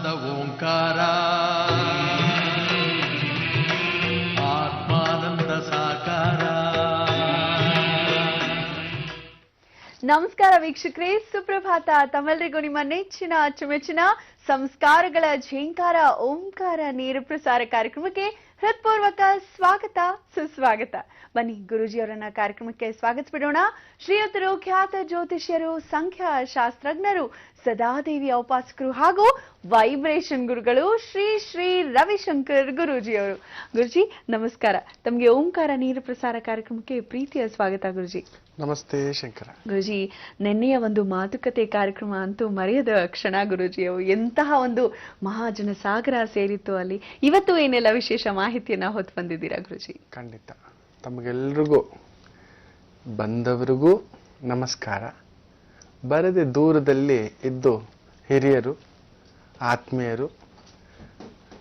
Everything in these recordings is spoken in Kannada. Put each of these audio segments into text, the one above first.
ಆನಂದ ಓಂಕಾರ ಆತ್ಮಾನಂದ ಸಾಕಾರ. ನಮಸ್ಕಾರ ವೀಕ್ಷಕರೇ, ಸುಪ್ರಭಾತ. ತಮ್ಮೆಲ್ಲರಿಗೂ ನಿಮ್ಮ ನೆಚ್ಚಿನ ಅಚ್ಚುಮೆಚ್ಚಿನ ಸಂಸ್ಕಾರಗಳ ಝೇಂಕಾರ ಓಂಕಾರ ನೇರ ಪ್ರಸಾರ ಕಾರ್ಯಕ್ರಮಕ್ಕೆ ಹೃತ್ಪೂರ್ವಕ ಸ್ವಾಗತ, ಸುಸ್ವಾಗತ. ಬನ್ನಿ ಗುರೂಜಿಯವರನ್ನ ಕಾರ್ಯಕ್ರಮಕ್ಕೆ ಸ್ವಾಗತಿಸಿಬಿಡೋಣ. ಶ್ರೀಯುತರು ಖ್ಯಾತ ಜ್ಯೋತಿಷ್ಯರು, ಸಂಖ್ಯಾ ಶಾಸ್ತ್ರಜ್ಞರು, ಸದಾದೇವಿಯ ಉಪಾಸಕರು ಹಾಗೂ ವೈಬ್ರೇಷನ್ ಗುರುಗಳು ಶ್ರೀ ಶ್ರೀ ರವಿಶಂಕರ್ ಗುರೂಜಿಯವರು. ಗುರುಜಿ ನಮಸ್ಕಾರ. ತಮಗೆ ಓಂಕಾರ ನೇರ ಪ್ರಸಾರ ಕಾರ್ಯಕ್ರಮಕ್ಕೆ ಪ್ರೀತಿಯ ಸ್ವಾಗತ ಗುರುಜಿ. ನಮಸ್ತೆ ಶಂಕರ. ಗುರುಜಿ, ನಿನ್ನೆಯ ಒಂದು ಮಾತುಕತೆ ಕಾರ್ಯಕ್ರಮ ಅಂತೂ ಮರೆಯದ ಕ್ಷಣ ಗುರುಜಿಯವು. ಎಂತಹ ಒಂದು ಮಹಾಜನ ಸಾಗರ ಸೇರಿತ್ತು ಅಲ್ಲಿ. ಇವತ್ತು ಏನೆಲ್ಲ ವಿಶೇಷ ಮಾಹಿತಿಯನ್ನ ಹೊತ್ತು ಬಂದಿದ್ದೀರಾ ಗುರುಜಿ? ಖಂಡಿತ. ತಮಗೆಲ್ರಿಗೂ ಬಂದವರಿಗೂ ನಮಸ್ಕಾರ. ಬರದೆ ದೂರದಲ್ಲಿ ಇದ್ದು ಹಿರಿಯರು, ಆತ್ಮೀಯರು,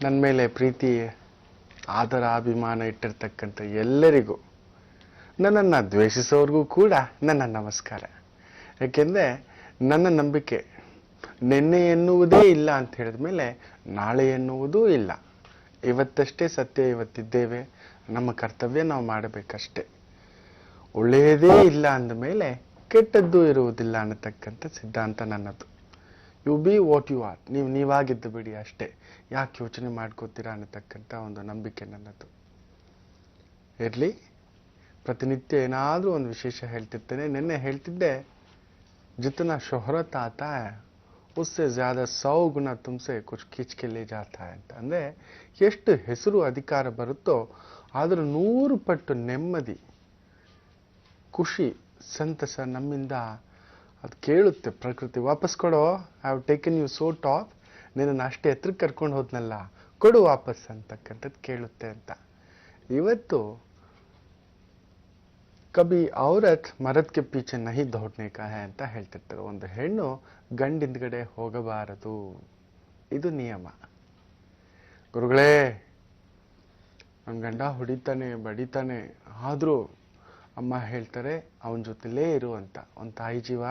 ನನ್ನ ಮೇಲೆ ಪ್ರೀತಿ ಆದರ ಅಭಿಮಾನ ಇಟ್ಟಿರ್ತಕ್ಕಂಥ ಎಲ್ಲರಿಗೂ, ನನ್ನನ್ನು ದ್ವೇಷಿಸೋರ್ಗೂ ಕೂಡ ನನ್ನ ನಮಸ್ಕಾರ. ಯಾಕೆಂದರೆ ನನ್ನ ನಂಬಿಕೆ ನಿನ್ನೆ ಎನ್ನುವುದೇ ಇಲ್ಲ ಅಂತ ಹೇಳಿದ ಮೇಲೆ ನಾಳೆ ಎನ್ನುವುದೂ ಇಲ್ಲ. ಇವತ್ತಷ್ಟೇ ಸತ್ಯ, ಇವತ್ತಿದ್ದೇವೆ, ನಮ್ಮ ಕರ್ತವ್ಯ ನಾವು ಮಾಡಬೇಕಷ್ಟೆ. ಒಳ್ಳೆಯದೇ ಇಲ್ಲ ಅಂದಮೇಲೆ ಕೆಟ್ಟದ್ದು ಇರುವುದಿಲ್ಲ ಅನ್ನತಕ್ಕಂಥ ಸಿದ್ಧಾಂತ ನನ್ನದು. You be what you are, ನೀವಾಗಿದ್ದು ಬಿಡಿ ಅಷ್ಟೇ, ಯಾಕೆ ಯೋಚನೆ ಮಾಡ್ಕೋತೀರಾ ಅನ್ನತಕ್ಕಂಥ ಒಂದು ನಂಬಿಕೆ ನನ್ನದು. ಇರಲಿ, ಪ್ರತಿನಿತ್ಯ ಏನಾದರೂ ಒಂದು ವಿಶೇಷ ಹೇಳ್ತಿರ್ತೇನೆ. ನಿನ್ನೆ ಹೇಳ್ತಿದ್ದೆ, ಜಿतना ಶೊಹರತ್ ಆತಾ ಹೈ ಉಸ್ಸೆ ಜ್ಯಾದ 100 ಗುಣ ತುಮ್ಸೆ ಕುಚ್ ಖೀಚ್ ಕೆ ಲೇ ಜಾತಾ ಹೈ ಅಂತ. ಅಂದರೆ ಎಷ್ಟು ಹೆಸರು ಅಧಿಕಾರ ಬರುತ್ತೋ ಆದರೂ 100 ಪಟ್ಟು ನೆಮ್ಮದಿ, ಖುಷಿ, ಸಂತಸ ನಮ್ಮಿಂದ ಅದು ಕೇಳುತ್ತೆ ಪ್ರಕೃತಿ. ವಾಪಸ್ ಕೊಡೋ, I have taken you so top, ನಿನ್ನನ್ನು ಅಷ್ಟೇ ಎತ್ತರಕ್ಕೆ ಕರ್ಕೊಂಡು ಹೋದ್ನಲ್ಲ, ಕೊಡು ವಾಪಸ್ ಅಂತಕ್ಕಂಥದ್ದು ಕೇಳುತ್ತೆ ಅಂತ. ಇವತ್ತು ಕಬಿ ಔರತ್ ಮರದ್ ಕೆ ಪೀಚೆ ನಹಿ ದೌಡ್ನೆ ಕಾ ಹೈ ಅಂತ ಹೇಳ್ತಿರ್ತಾರೆ. ಒಂದು ಹೆಣ್ಣು ಗಂಡಿಂದ್ಗಡೆ ಹೋಗಬಾರದು, ಇದು ನಿಯಮ. ಗುರುಗಳೇ, ನನ್ನ ಗಂಡ ಹೊಡಿತಾನೆ ಬಡಿತಾನೆ, ಆದರೂ ಅಮ್ಮ ಹೇಳ್ತಾರೆ ಅವನ ಜೊತೆಲೇ ಇರು ಅಂತ. ಒಂದು ತಾಯಿ ಜೀವ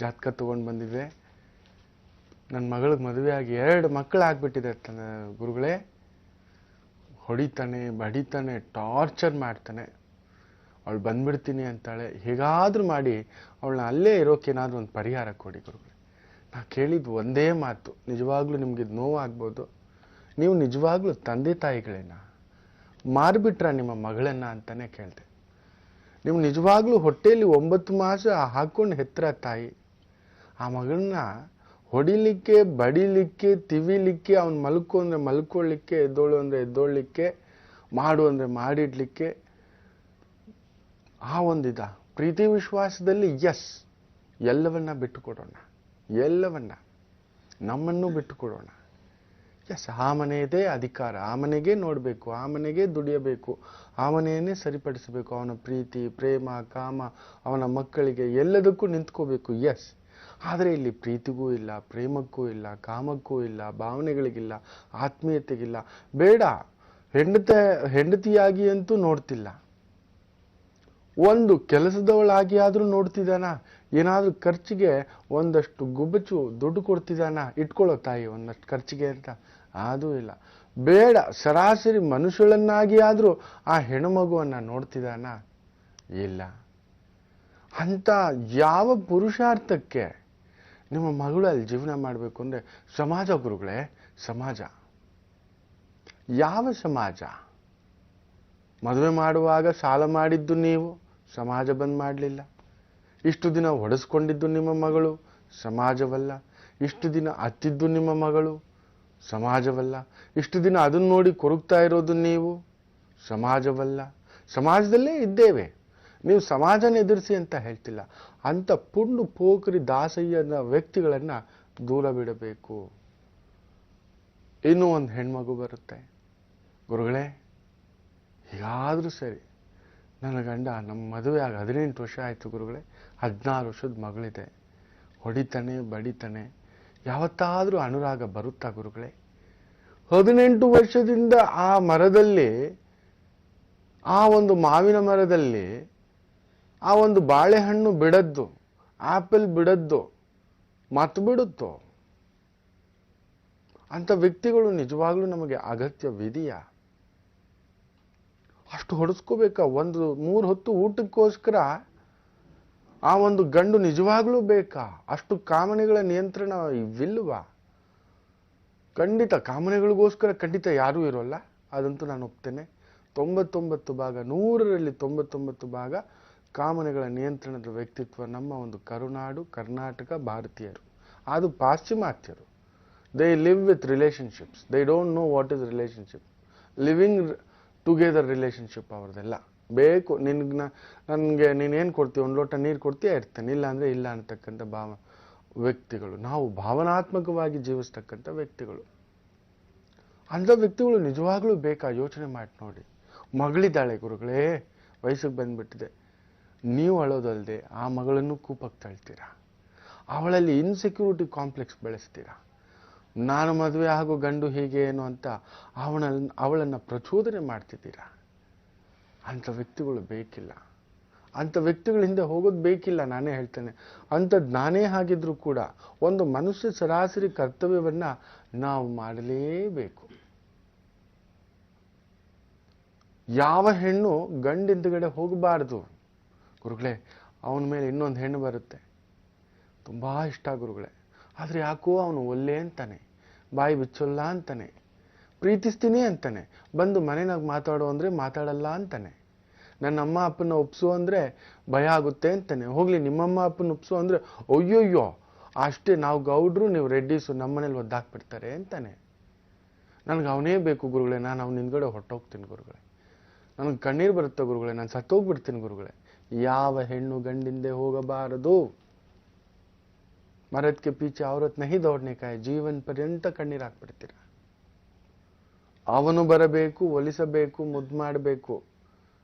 ಜಾತಕ ತೊಗೊಂಡು ಬಂದಿದೆ. ನನ್ನ ಮಗಳಿಗೆ ಮದುವೆ ಆಗಿ 2 ಮಕ್ಕಳು ಆಗ್ಬಿಟ್ಟಿದೆ. ಗುರುಗಳೇ, ಹೊಡಿತಾನೆ ಬಡಿತಾನೆ, ಟಾರ್ಚರ್ ಮಾಡ್ತಾನೆ, ಅವಳು ಬಂದ್ಬಿಡ್ತೀನಿ ಅಂತಾಳೆ. ಹೇಗಾದರೂ ಮಾಡಿ ಅವಳನ್ನ ಅಲ್ಲೇ ಇರೋಕ್ಕೇನಾದರೂ ಒಂದು ಪರಿಹಾರ ಕೊಡಿ ಗುರುಗಳೇ. ನಾ ಕೇಳಿದ್ದು ಒಂದೇ ಮಾತು, ನಿಜವಾಗ್ಲೂ ನಿಮಗಿದು ನೋವಾಗ್ಬೋದು, ನೀವು ನಿಜವಾಗ್ಲೂ ತಂದೆ ತಾಯಿಗಳೇನ ಮಾರಿಬಿಟ್ರ ನಿಮ್ಮ ಮಗಳನ್ನು ಅಂತಲೇ ಕೇಳಿದೆ. ನೀವು ನಿಜವಾಗ್ಲೂ ಹೊಟ್ಟೆಯಲ್ಲಿ 9 ಮಾಸ ಹಾಕ್ಕೊಂಡು ಹೆತ್ರ ತಾಯಿ, ಆ ಮಗಳನ್ನ ಹೊಡಿಲಿಕ್ಕೆ, ಬಡಿಲಿಕ್ಕೆ, ತಿವಿಲಿಕ್ಕೆ, ಅವ್ನು ಮಲ್ಕೊ ಅಂದರೆ ಮಲ್ಕೊಳ್ಳಿಕ್ಕೆ, ಎದ್ದೋಳು ಅಂದರೆ ಎದ್ದೋಳ್ಲಿಕ್ಕೆ, ಮಾಡು ಅಂದರೆ ಮಾಡಿಡ್ಲಿಕ್ಕೆ, ಆ ಒಂದಿದ ಪ್ರೀತಿ ವಿಶ್ವಾಸದಲ್ಲಿ ಎಸ್ ಎಲ್ಲವನ್ನ ಬಿಟ್ಟುಕೊಡೋಣ, ಎಲ್ಲವನ್ನ ನಮ್ಮನ್ನು ಬಿಟ್ಟುಕೊಡೋಣ. ಎಸ್, ಆ ಮನೆಯದೇ ಅಧಿಕಾರ, ಆ ಮನೆಗೆ ನೋಡಬೇಕು, ಆ ಮನೆಗೆ ದುಡಿಯಬೇಕು, ಆ ಮನೆಯನ್ನೇ ಸರಿಪಡಿಸಬೇಕು. ಅವನ ಪ್ರೀತಿ, ಪ್ರೇಮ, ಕಾಮ, ಅವನ ಮಕ್ಕಳಿಗೆ ಎಲ್ಲದಕ್ಕೂ ನಿಂತ್ಕೋಬೇಕು. ಎಸ್, ಆದರೆ ಇಲ್ಲಿ ಪ್ರೀತಿಗೂ ಇಲ್ಲ, ಪ್ರೇಮಕ್ಕೂ ಇಲ್ಲ, ಕಾಮಕ್ಕೂ ಇಲ್ಲ, ಭಾವನೆಗಳಿಗಿಲ್ಲ, ಆತ್ಮೀಯತೆಗಿಲ್ಲ. ಬೇಡ, ಹೆಂಡತಿಯಾಗಿ ಅಂತೂ ನೋಡ್ತಿಲ್ಲ, ಒಂದು ಕೆಲಸದವಳಾಗಿ ಆದರೂ ನೋಡ್ತಿದ್ದಾನ, ಏನಾದರೂ ಖರ್ಚಿಗೆ ಒಂದಷ್ಟು ಗುಬ್ಬಚ್ಚು ದುಡ್ಡು ಕೊಡ್ತಿದ್ದಾನ, ಇಟ್ಕೊಳ್ಳೋ ತಾಯಿ ಒಂದಷ್ಟು ಖರ್ಚಿಗೆ ಅಂತ, ಅದೂ ಇಲ್ಲ. ಬೇಡ, ಸರಾಸರಿ ಮನುಷ್ಯಳನ್ನಾಗಿ ಆದರೂ ಆ ಹೆಣ್ಣುಮಗುವನ್ನು ನೋಡ್ತಿದ್ದಾನ, ಇಲ್ಲ. ಅಂಥ ಯಾವ ಪುರುಷಾರ್ಥಕ್ಕೆ ನಿಮ್ಮ ಮಗಳು ಅಲ್ಲಿ ಜೀವನ ಮಾಡಬೇಕು ಅಂದರೆ ಸಮಾಜ ಗುರುಗಳೇ, ಸಮಾಜ ಯಾವ ಸಮಾಜ? ಮದುವೆ ಮಾಡುವಾಗ ಸಾಲ ಮಾಡಿದ್ದು ನೀವು, ಸಮಾಜ ಬಂದ್ ಮಾಡಲಿಲ್ಲ. ಇಷ್ಟು ದಿನ ಹೊಡೆಸ್ಕೊಂಡಿದ್ದು ನಿಮ್ಮ ಮಗಳು, ಸಮಾಜವಲ್ಲ. ಇಷ್ಟು ದಿನ ಅತ್ತಿದ್ದು ನಿಮ್ಮ ಮಗಳು, ಸಮಾಜವಲ್ಲ. ಇಷ್ಟು ದಿನ ಅದನ್ನು ನೋಡಿ ಕೊರಗ್ತಾ ಇರೋದು ನೀವು, ಸಮಾಜವಲ್ಲ. ಸಮಾಜದಲ್ಲೇ ಇದ್ದೇವೆ, ನೀವು ಸಮಾಜನ ಎದುರಿಸಿ ಅಂತ ಹೇಳ್ತಿಲ್ಲ. ಅಂಥ ಪುಂಡು ಪೋಖರಿ ದಾಸಯ್ಯನ ವ್ಯಕ್ತಿಗಳನ್ನು ದೂರ ಬಿಡಬೇಕು. ಇನ್ನೂ ಒಂದು ಹೆಣ್ಮಗು ಬರುತ್ತೆ. ಗುರುಗಳೇ, ಹೀಗಾದರೂ ಸರಿ, ನನ್ನ ಗಂಡ ನಮ್ಮ ಮದುವೆ ಆಗಿ 18 ವರ್ಷ ಆಯಿತು ಗುರುಗಳೇ, 16 ವರ್ಷದ ಮಗಳಿದೆ, ಹೊಡಿತಾನೆ ಬಡಿತಾನೆ, ಯಾವತ್ತಾದರೂ ಅನುರಾಗ ಬರುತ್ತಾ ಗುರುಗಳೇ? 18 ವರ್ಷದಿಂದ ಆ ಮರದಲ್ಲಿ, ಆ ಒಂದು ಮಾವಿನ ಮರದಲ್ಲಿ ಆ ಒಂದು ಬಾಳೆಹಣ್ಣು ಬಿಡದ್ದು, ಆಪಲ್ ಬಿಡದ್ದು, ಮತ್ತು ಬಿಡುತ್ತೋ? ಅಂಥ ವ್ಯಕ್ತಿಗಳು ನಿಜವಾಗ್ಲೂ ನಮಗೆ ಅಗತ್ಯವಿದೆಯಾ? ಅಷ್ಟು ಹೊಡೆಸ್ಕೋಬೇಕಾ? 3 ಹೊತ್ತು ಊಟಕ್ಕೋಸ್ಕರ ಆ ಒಂದು ಗಂಡು ನಿಜವಾಗ್ಲೂ ಬೇಕಾ? ಅಷ್ಟು ಕಾಮನೆಗಳ ನಿಯಂತ್ರಣ ಇವಿಲ್ವಾ? ಖಂಡಿತ ಕಾಮನೆಗಳಿಗೋಸ್ಕರ ಖಂಡಿತ ಯಾರೂ ಇರೋಲ್ಲ, ಅದಂತೂ ನಾನು ಒಪ್ತೇನೆ. 99 ಭಾಗ 100ರಲ್ಲಿ 99 ಭಾಗ ಕಾಮನೆಗಳ ನಿಯಂತ್ರಣದ ವ್ಯಕ್ತಿತ್ವ ನಮ್ಮ ಒಂದು ಕರುನಾಡು, ಕರ್ನಾಟಕ, ಭಾರತೀಯರು. ಅದು ಪಾಶ್ಚಿಮಾತ್ಯರು. They live with relationships. They don't know what is relationship. Living together relationship ಅವ್ರದ್ದೆಲ್ಲ. ಬೇಕು ನನಗೆ ನೀನೇನು ಕೊಡ್ತೀವಿ, ಒಂದು ಲೋಟ ನೀರು ಕೊಡ್ತೀಯಾ, ಇರ್ತೇನೆ, ಇಲ್ಲ ಅಂದರೆ ಇಲ್ಲ ಅಂತಕ್ಕಂಥ ವ್ಯಕ್ತಿಗಳು. ನಾವು ಭಾವನಾತ್ಮಕವಾಗಿ ಜೀವಿಸ್ತಕ್ಕಂಥ ವ್ಯಕ್ತಿಗಳು. ಅಂಥ ವ್ಯಕ್ತಿಗಳು ನಿಜವಾಗ್ಲೂ ಬೇಕಾ? ಯೋಚನೆ ಮಾಡಿ ನೋಡಿ. ಮಗಳಿದ್ದಾಳೆ ಗುರುಗಳೇ, ವಯಸ್ಸಿಗೆ ಬಂದ್ಬಿಟ್ಟಿದೆ. ನೀವು ಅಳೋದಲ್ಲದೆ ಆ ಮಗಳನ್ನು ಕೂಪಕ್ಕೆ ತಳ್ತೀರಾ. ಅವಳಲ್ಲಿ ಇನ್ಸೆಕ್ಯೂರಿಟಿ ಕಾಂಪ್ಲೆಕ್ಸ್ ಬೆಳೆಸ್ತೀರಾ. ನಾನು ಮದುವೆ ಆಗೋ ಗಂಡು ಹೀಗೆ ಏನು ಅಂತ ಅವಳನ್ನು ಪ್ರಚೋದನೆ ಮಾಡ್ತಿದ್ದೀರಾ. ಅಂಥ ವ್ಯಕ್ತಿಗಳು ಬೇಕಿಲ್ಲ. ಅಂಥ ವ್ಯಕ್ತಿಗಳ ಹಿಂದೆ ಹೋಗೋದು ಬೇಕಿಲ್ಲ. ನಾನೇ ಹೇಳ್ತೇನೆ, ಅಂಥದ್ದು ನಾನೇ ಆಗಿದ್ರೂ ಕೂಡ ಒಂದು ಮನುಷ್ಯ ಸರಾಸರಿ ಕರ್ತವ್ಯವನ್ನ ನಾವು ಮಾಡಲೇಬೇಕು. ಯಾವ ಹೆಣ್ಣು ಗಂಡಿಂದಗಡೆ ಹೋಗಬಾರ್ದು. ಗುರುಗಳೇ, ಅವನ ಮೇಲೆ ಇನ್ನೊಂದು ಹೆಣ್ಣು ಬರುತ್ತೆ, ತುಂಬ ಇಷ್ಟ ಗುರುಗಳೇ, ಆದರೆ ಯಾಕೋ ಅವನು ಒಲ್ಲೆ ಅಂತಾನೆ, ಬಾಯಿ ಬಿಚ್ಚಲ್ಲ ಅಂತಾನೆ, ಪ್ರೀತಿಸ್ತೀನಿ ಅಂತಾನೆ, ಬಂದು ಮನೆಯಾಗ ಮಾತಾಡೋ ಅಂದರೆ ಮಾತಾಡಲ್ಲ ಅಂತಾನೆ, ನನ್ನ ಅಮ್ಮ ಅಪ್ಪನ ಒಪ್ಸು ಅಂದರೆ ಭಯ ಆಗುತ್ತೆ ಅಂತಾನೆ, ಹೋಗ್ಲಿ ನಿಮ್ಮಮ್ಮ ಅಪ್ಪನ ಒಪ್ಸು ಅಂದರೆ ಅಯ್ಯೋಯ್ಯೋ ಅಷ್ಟೇ, ನಾವು ಗೌಡ್ರು ನೀವು ರೆಡ್ಡಿಸು, ನಮ್ಮನೇಲಿ ಒದ್ದಾಕ್ಬಿಡ್ತಾರೆ ಅಂತಾನೆ. ನನಗೆ ಅವನೇ ಬೇಕು ಗುರುಗಳೇ, ನಾನು ಅವನ ಹಿಂದ್ಗಡೆ ಹೊಟ್ಟೋಗ್ತೀನಿ ಗುರುಗಳೇ, ನನಗೆ ಕಣ್ಣೀರು ಬರುತ್ತೆ ಗುರುಗಳೇ, ನಾನು ಸತ್ತೋಗ್ಬಿಡ್ತೀನಿ ಗುರುಗಳೇ. ಯಾವ ಹೆಣ್ಣು ಗಂಡಿಂದೆ ಹೋಗಬಾರದು. ಮರದ್ಕೆ ಪೀಚೆ ಔರತ್ ನಹಿ ದೌಡ್ನೆ ಕಾಯ್, ಜೀವನ್ ಪರ್ಯಂತ ಕಣ್ಣೀರು ಹಾಕ್ಬಿಡ್ತೀರ. ಅವನು ಬರಬೇಕು, ಒಲಿಸಬೇಕು, ಮುದ್ದು ಮಾಡಬೇಕು.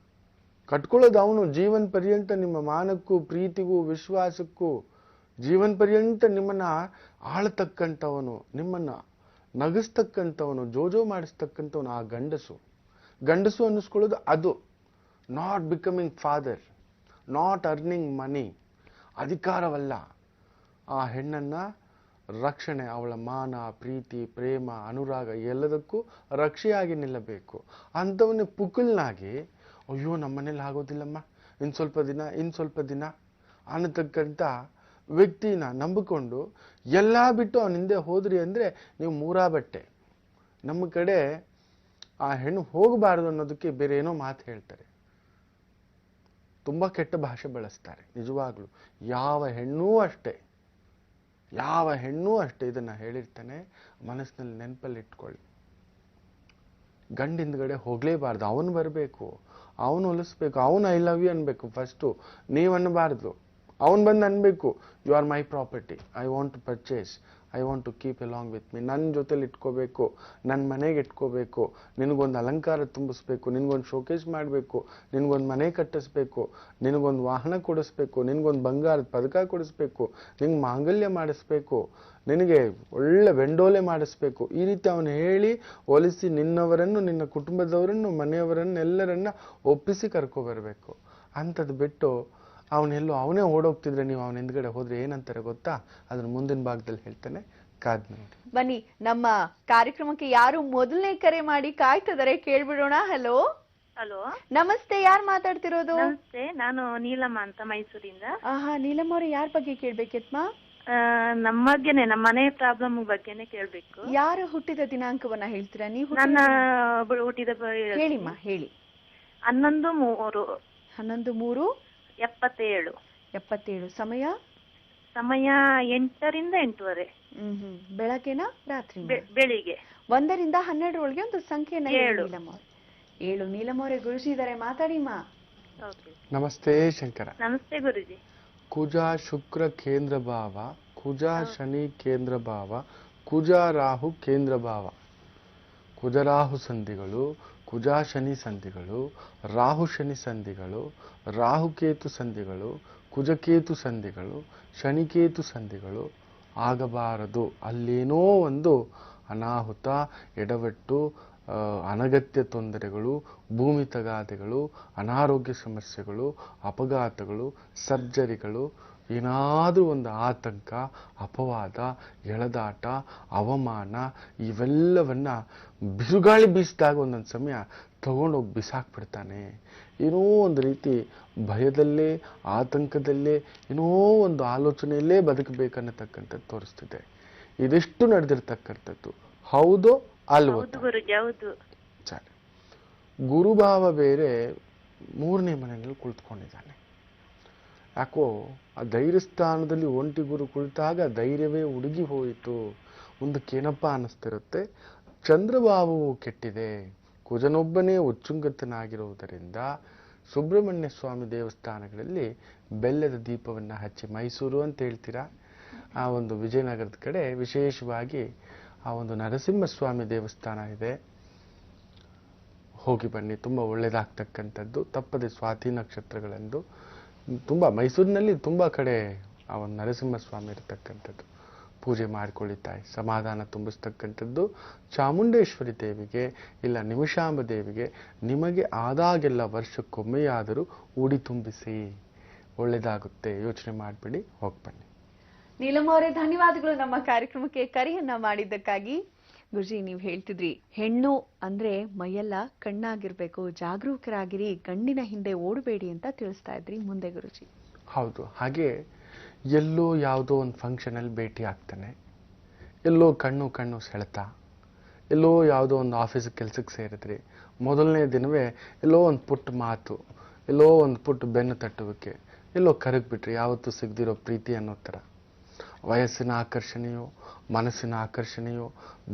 ಕಟ್ಕೊಳ್ಳೋದು ಅವನು. ಜೀವನ್ ಪರ್ಯಂತ ನಿಮ್ಮ ಮಾನಕ್ಕೂ ಪ್ರೀತಿಗೂ ವಿಶ್ವಾಸಕ್ಕೂ ಜೀವನ್ ಪರ್ಯಂತ ನಿಮ್ಮನ್ನ ಆಳ್ತಕ್ಕಂಥವನು, ನಿಮ್ಮನ್ನ ನಗಿಸ್ತಕ್ಕಂಥವನು, ಜೋಜೋ ಮಾಡಿಸ್ತಕ್ಕಂಥವನು ಆ ಗಂಡಸು. ಗಂಡಸು ಅನ್ನಿಸ್ಕೊಳ್ಳೋದು ಅದು. Not becoming father, not earning money. ಅಧಿಕಾರವಲ್ಲ. ಆ ಹೆಣ್ಣನ್ನ ರಕ್ಷಣೆ, ಅವಳ ಮಾನ, ಪ್ರೀತಿ, ಪ್ರೇಮ, ಅನುರಾಗ ಎಲ್ಲದಕ್ಕೂ ರಕ್ಷೆಯಾಗಿ ನಿಲ್ಲಬೇಕು. ಅಂಥವನ್ನೇ ಪುಕಲ್ನಾಗಿ ಅಯ್ಯೋ ನಮ್ಮನೇಲಿ ಆಗೋದಿಲ್ಲಮ್ಮ, ಇನ್ನು ಸ್ವಲ್ಪ ದಿನ ಅನ್ನತಕ್ಕಂಥ ವ್ಯಕ್ತಿನ ನಂಬಿಕೊಂಡು ಎಲ್ಲ ಬಿಟ್ಟು ಅವನ ಹಿಂದೆ ಹೋದ್ರಿ ಅಂದರೆ ನೀವು ಮೂರಾ ಬಟ್ಟೆ. ನಮ್ಮ ಕಡೆ ಆ ಹೆಣ್ಣು ಹೋಗಬಾರದು ಅನ್ನೋದಕ್ಕೆ ಬೇರೆ ಏನೋ ಮಾತು ಹೇಳ್ತಾರೆ, ತುಂಬ ಕೆಟ್ಟ ಭಾಷೆ ಬಳಸ್ತಾರೆ. ನಿಜವಾಗ್ಲು ಯಾವ ಹೆಣ್ಣೂ ಅಷ್ಟೇ ಇದನ್ನ ಹೇಳಿರ್ತಾನೆ, ಮನಸ್ಸಿನಲ್ಲಿ ನೆನಪಲ್ಲಿ ಇಟ್ಕೊಳ್ಳಿ. ಗಂಡಿಂದಗಡೆ ಹೋಗ್ಲೇಬಾರ್ದು. ಅವನು ಬರಬೇಕು, ಅವನು ಹೊಲಿಸ್ಬೇಕು, ಅವನು ಐ ಲವ್ ಯು ಅನ್ಬೇಕು. ಫಸ್ಟು ನೀವು ಅನ್ನಬಾರ್ದು, ಅವನು ಬಂದು ಅನ್ಬೇಕು you are my property, I want to purchase, I want to keep along with me. ನನ್ನ ಜೊತೆಲಿ ಇಟ್ಕೋಬೇಕು, ನನ್ನ ಮನೆಗೆ ಇಟ್ಕೋಬೇಕು, ನಿನಗೊಂದು ಅಲಂಕಾರ ತುಂಬಿಸ್ಬೇಕು, ನಿನಗೊಂದು ಶೋಕೇಸ್ ಮಾಡಬೇಕು, ನಿನಗೊಂದು ಮನೆ ಕಟ್ಟಿಸ್ಬೇಕು, ನಿನಗೊಂದು ವಾಹನ ಕೊಡಿಸ್ಬೇಕು, ನಿನಗೊಂದು ಬಂಗಾರದ ಪದಕ ಕೊಡಿಸ್ಬೇಕು, ನಿಂಗೆ ಮಾಂಗಲ್ಯ ಮಾಡಿಸ್ಬೇಕು, ನಿನಗೆ ಒಳ್ಳೆ ವೆಂಡೋಲೆ ಮಾಡಿಸ್ಬೇಕು. ಈ ರೀತಿ ಅವನು ಹೇಳಿ ಒಲಿಸಿ ನಿನ್ನವರನ್ನು, ನಿನ್ನ ಕುಟುಂಬದವರನ್ನು, ಮನೆಯವರನ್ನೆಲ್ಲರನ್ನ ಒಪ್ಪಿಸಿ ಕರ್ಕೊಬರ್ಬೇಕು. ಅಂಥದ್ದು ಬಿಟ್ಟು ಅವನೆಲ್ಲೋ ಅವನೇ ಓಡೋಗ್ತಿದ್ರೆ ನೀವು ಅವನ ಹಿಂದ್ಗಡೆ ಹೋದ್ರೆ ಏನಂತಾರೆ ಗೊತ್ತಾ? ಅದನ್ನ ಮುಂದಿನ ಭಾಗದಲ್ಲಿ ಹೇಳ್ತಾನೆ, ಕಾದ್ ನೋಡಿ. ಬನ್ನಿ, ನಮ್ಮ ಕಾರ್ಯಕ್ರಮಕ್ಕೆ ಯಾರು ಮೊದಲನೇ ಕರೆ ಮಾಡಿ ಕಾಯ್ತಿದಾರೆ, ಕೇಳ್ಬಿಡೋಣ. ಹಲೋ ಹಲೋ, ನಮಸ್ತೆ, ಯಾರು ಮಾತಾಡ್ತಿರೋದು? ನಮಸ್ತೆ, ನಾನು ನೀಲಮ್ಮ ಅಂತ ಮೈಸೂರಿಂದ. ನೀಲಮ್ಮ ಅವ್ರೆ, ಯಾರ ಬಗ್ಗೆ ಕೇಳ್ಬೇಕಿತ್ಮ? ನಮ್ಮ ಬಗ್ಗೆನೆ, ನಮ್ಮ ಮನೆ ಪ್ರಾಬ್ಲಮ್ ಬಗ್ಗೆನೆ ಕೇಳ್ಬೇಕು. ಯಾರ ಹುಟ್ಟಿದ ದಿನಾಂಕವನ್ನ ಹೇಳ್ತೀರಾ ನೀವು? ನನ್ನ ಹುಟ್ಟಿದ ಹೇಳಿಮ್ಮ, ಹೇಳಿ. 11/3/77. 77. ಸಮಯ 8ರಿಂದ 8:30. ಬೆಳಗ್ಗೆನಾ ರಾತ್ರಿ? ಬೆಳಿಗ್ಗೆ. 1ರಿಂದ 12 ಒಳಗೆ ಒಂದು ಸಂಖ್ಯೆನ 7. ನೀಲಮ್ಮ 7. ನೀಲಮ್ಮ ಅವರೇ ಗುರುಸಿದ್ದಾರೆ, ಮಾತಾಡಿಮ್ಮ. ನಮಸ್ತೆ ಶಂಕರ. ನಮಸ್ತೆ ಗುರುಜಿ. ಕುಜ ಶುಕ್ರ ಕೇಂದ್ರ ಭಾವ, ಕುಜ ಶನಿ ಕೇಂದ್ರ ಭಾವ, ಕುಜ ರಾಹು ಕೇಂದ್ರ ಭಾವ. ಕುಜರಾಹು ಸಂಧಿಗಳು, ಕುಜ ಶನಿ ಸಂಧಿಗಳು, ರಾಹು ಶನಿ ಸಂಧಿಗಳು, ರಾಹುಕೇತು ಸಂಧಿಗಳು, ಕುಜಕೇತು ಸಂಧಿಗಳು, ಶನಿಕೇತು ಸಂಧಿಗಳು ಆಗಬಾರದು. ಅಲ್ಲೇನೋ ಒಂದು ಅನಾಹುತ, ಎಡವಟ್ಟು, ಅನಗತ್ಯ ತೊಂದರೆಗಳು, ಭೂಮಿ ತಗಾದೆಗಳು, ಅನಾರೋಗ್ಯ ಸಮಸ್ಯೆಗಳು, ಅಪಘಾತಗಳು, ಸರ್ಜರಿಗಳು ಏನಾದರೂ ಒಂದು ಆತಂಕ, ಅಪವಾದ, ಎಳೆದಾಟ, ಅವಮಾನ ಇವೆಲ್ಲವನ್ನ ಬಿರುಗಾಳಿ ಬೀಸಿದಾಗ ಒಂದೊಂದು ಸಮಯ ತಗೊಂಡೋಗಿ ಬಿಸಾಕ್ಬಿಡ್ತಾನೆ. ಏನೋ ಒಂದು ರೀತಿ ಭಯದಲ್ಲೇ, ಆತಂಕದಲ್ಲೇ, ಏನೋ ಒಂದು ಆಲೋಚನೆಯಲ್ಲೇ ಬದುಕಬೇಕನ್ನತಕ್ಕಂಥದ್ದು ತೋರಿಸ್ತಿದೆ. ಇದೆಷ್ಟು ನಡೆದಿರ್ತಕ್ಕಂಥದ್ದು ಹೌದು ಅಲ್ವೋ? ಹೌದು ಗುರುಜಿ, ಹೌದು. ಸರಿ. ಗುರುಭಾವ ಬೇರೆ 3ನೇ ಮನೆಯಲ್ಲಿ ಕುಳಿತುಕೊಂಡಿದ್ದಾನೆ. ಯಾಕೋ ಆ ಧೈರ್ಯ ಸ್ಥಾನದಲ್ಲಿ ಒಂಟಿ ಗುರು ಕುಳಿತಾಗ ಧೈರ್ಯವೇ ಉಡುಗಿ ಹೋಯಿತು. ಮುಂದಕ್ಕೇನಪ್ಪ ಅನ್ನಿಸ್ತಿರುತ್ತೆ, ಚಂದ್ರಭಾವವು ಕೆಟ್ಟಿದೆ. ಕುಜನೊಬ್ಬನೇ ಉಚ್ಚುಂಗತನಾಗಿರುವುದರಿಂದ ಸುಬ್ರಹ್ಮಣ್ಯ ಸ್ವಾಮಿ ದೇವಸ್ಥಾನಗಳಲ್ಲಿ ಬೆಲ್ಲದ ದೀಪವನ್ನು ಹಚ್ಚಿ, ಮೈಸೂರು ಅಂತ ಹೇಳ್ತೀರಾ, ಆ ಒಂದು ವಿಜಯನಗರದ ಕಡೆ ವಿಶೇಷವಾಗಿ ಆ ಒಂದು ನರಸಿಂಹಸ್ವಾಮಿ ದೇವಸ್ಥಾನ ಇದೆ, ಹೋಗಿ ಬನ್ನಿ, ತುಂಬ ಒಳ್ಳೆಯದಾಗ್ತಕ್ಕಂಥದ್ದು. ತಪ್ಪದೆ ಸ್ವಾತಿ ನಕ್ಷತ್ರಗಳಂದು ತುಂಬ ಮೈಸೂರಿನಲ್ಲಿ ತುಂಬ ಕಡೆ ಆ ಒಂದು ನರಸಿಂಹಸ್ವಾಮಿ ಇರತಕ್ಕಂಥದ್ದು. ಪೂಜೆ ಮಾಡಿಕೊಳ್ಳಿ ತಾಯಿ, ಸಮಾಧಾನ ತುಂಬಿಸ್ತಕ್ಕಂಥದ್ದು. ಚಾಮುಂಡೇಶ್ವರಿ ದೇವಿಗೆ ಇಲ್ಲ ನಿಮಿಷಾಂಬ ದೇವಿಗೆ ನಿಮಗೆ ಆದಾಗೆಲ್ಲ ವರ್ಷಕ್ಕೊಮ್ಮೆಯಾದರೂ ಉಡಿ ತುಂಬಿಸಿ, ಒಳ್ಳೆಯದಾಗುತ್ತೆ. ಯೋಚನೆ ಮಾಡಿಬಿಡಿ, ಹೋಗಿ ಬನ್ನಿ. ನೀಲಮ್ ಅವರೇ, ಧನ್ಯವಾದಗಳು ನಮ್ಮ ಕಾರ್ಯಕ್ರಮಕ್ಕೆ ಕರೆಯನ್ನ ಮಾಡಿದ್ದಕ್ಕಾಗಿ. ಗುರುಜಿ, ನೀವು ಹೇಳ್ತಿದ್ರಿ ಹೆಣ್ಣು ಅಂದ್ರೆ ಮೈಯೆಲ್ಲ ಕಣ್ಣಾಗಿರ್ಬೇಕು, ಜಾಗರೂಕರಾಗಿರಿ, ಗಂಡಿನ ಹಿಂದೆ ಓಡಬೇಡಿ ಅಂತ ತಿಳಿಸ್ತಾ ಇದ್ರಿ. ಮುಂದೆ ಗುರುಜಿ? ಹೌದು, ಹಾಗೆ ಎಲ್ಲೋ ಯಾವುದೋ ಒಂದು ಫಂಕ್ಷನಲ್ಲಿ ಭೇಟಿ ಆಗ್ತಾನೆ, ಎಲ್ಲೋ ಕಣ್ಣು ಸೆಳೆತ, ಎಲ್ಲೋ ಯಾವುದೋ ಒಂದು ಆಫೀಸ್ ಕೆಲಸಕ್ಕೆ ಸೇರಿದ್ರಿ, ಮೊದಲನೇ ದಿನವೇ ಎಲ್ಲೋ ಒಂದು ಪುಟ್ಟ ಮಾತು, ಎಲ್ಲೋ ಒಂದು ಪುಟ್ಟ ಬೆನ್ನು ತಟ್ಟುವಿಕೆ, ಎಲ್ಲೋ ಕರಗ್ಬಿಟ್ರಿ, ಯಾವತ್ತೂ ಸಿಗದಿರೋ ಪ್ರೀತಿ ಅನ್ನೋ ಥರ. ವಯಸ್ಸಿನ ಆಕರ್ಷಣೆಯೋ, ಮನಸ್ಸಿನ ಆಕರ್ಷಣೆಯೋ,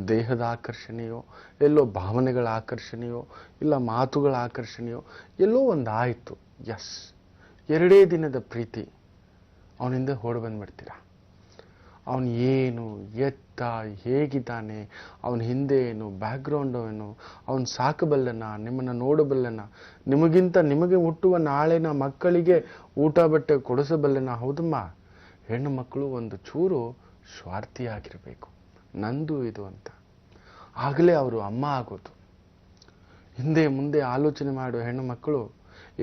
ದೇಹದ ಆಕರ್ಷಣೆಯೋ, ಎಲ್ಲೋ ಭಾವನೆಗಳ ಆಕರ್ಷಣೆಯೋ, ಇಲ್ಲ ಮಾತುಗಳ ಆಕರ್ಷಣೆಯೋ, ಎಲ್ಲೋ ಒಂದು ಆಯಿತು. ಎಸ್, 2 ದಿನದ ಪ್ರೀತಿ, ಅವನಿಂದ ಹೊಡೆ ಬಂದ್ಬಿಡ್ತೀರ. ಅವನು ಏನು, ಎತ್ತ, ಹೇಗಿದ್ದಾನೆ, ಅವನ ಹಿಂದೆ ಏನು, ಬ್ಯಾಕ್ಗ್ರೌಂಡ್ ಏನು, ಅವನು ಸಾಕಬಲ್ಲನ, ನಿಮ್ಮನ್ನು ನೋಡಬಲ್ಲನ, ನಿಮಗಿಂತ ನಿಮಗೆ ಹುಟ್ಟುವ ನಾಳಿನ ಮಕ್ಕಳಿಗೆ ಊಟ ಬಟ್ಟೆ ಕೊಡಿಸಬಲ್ಲನ? ಹೌದಮ್ಮ, ಹೆಣ್ಣು ಮಕ್ಕಳು ಒಂದು ಚೂರು ಸ್ವಾರ್ಥಿಯಾಗಿರಬೇಕು, ನಂದು ಇದು ಅಂತ. ಆಗಲೇ ಅವರು ಅಮ್ಮ ಆಗೋದು. ಹಿಂದೆ ಮುಂದೆ ಆಲೋಚನೆ ಮಾಡುವ ಹೆಣ್ಣು ಮಕ್ಕಳು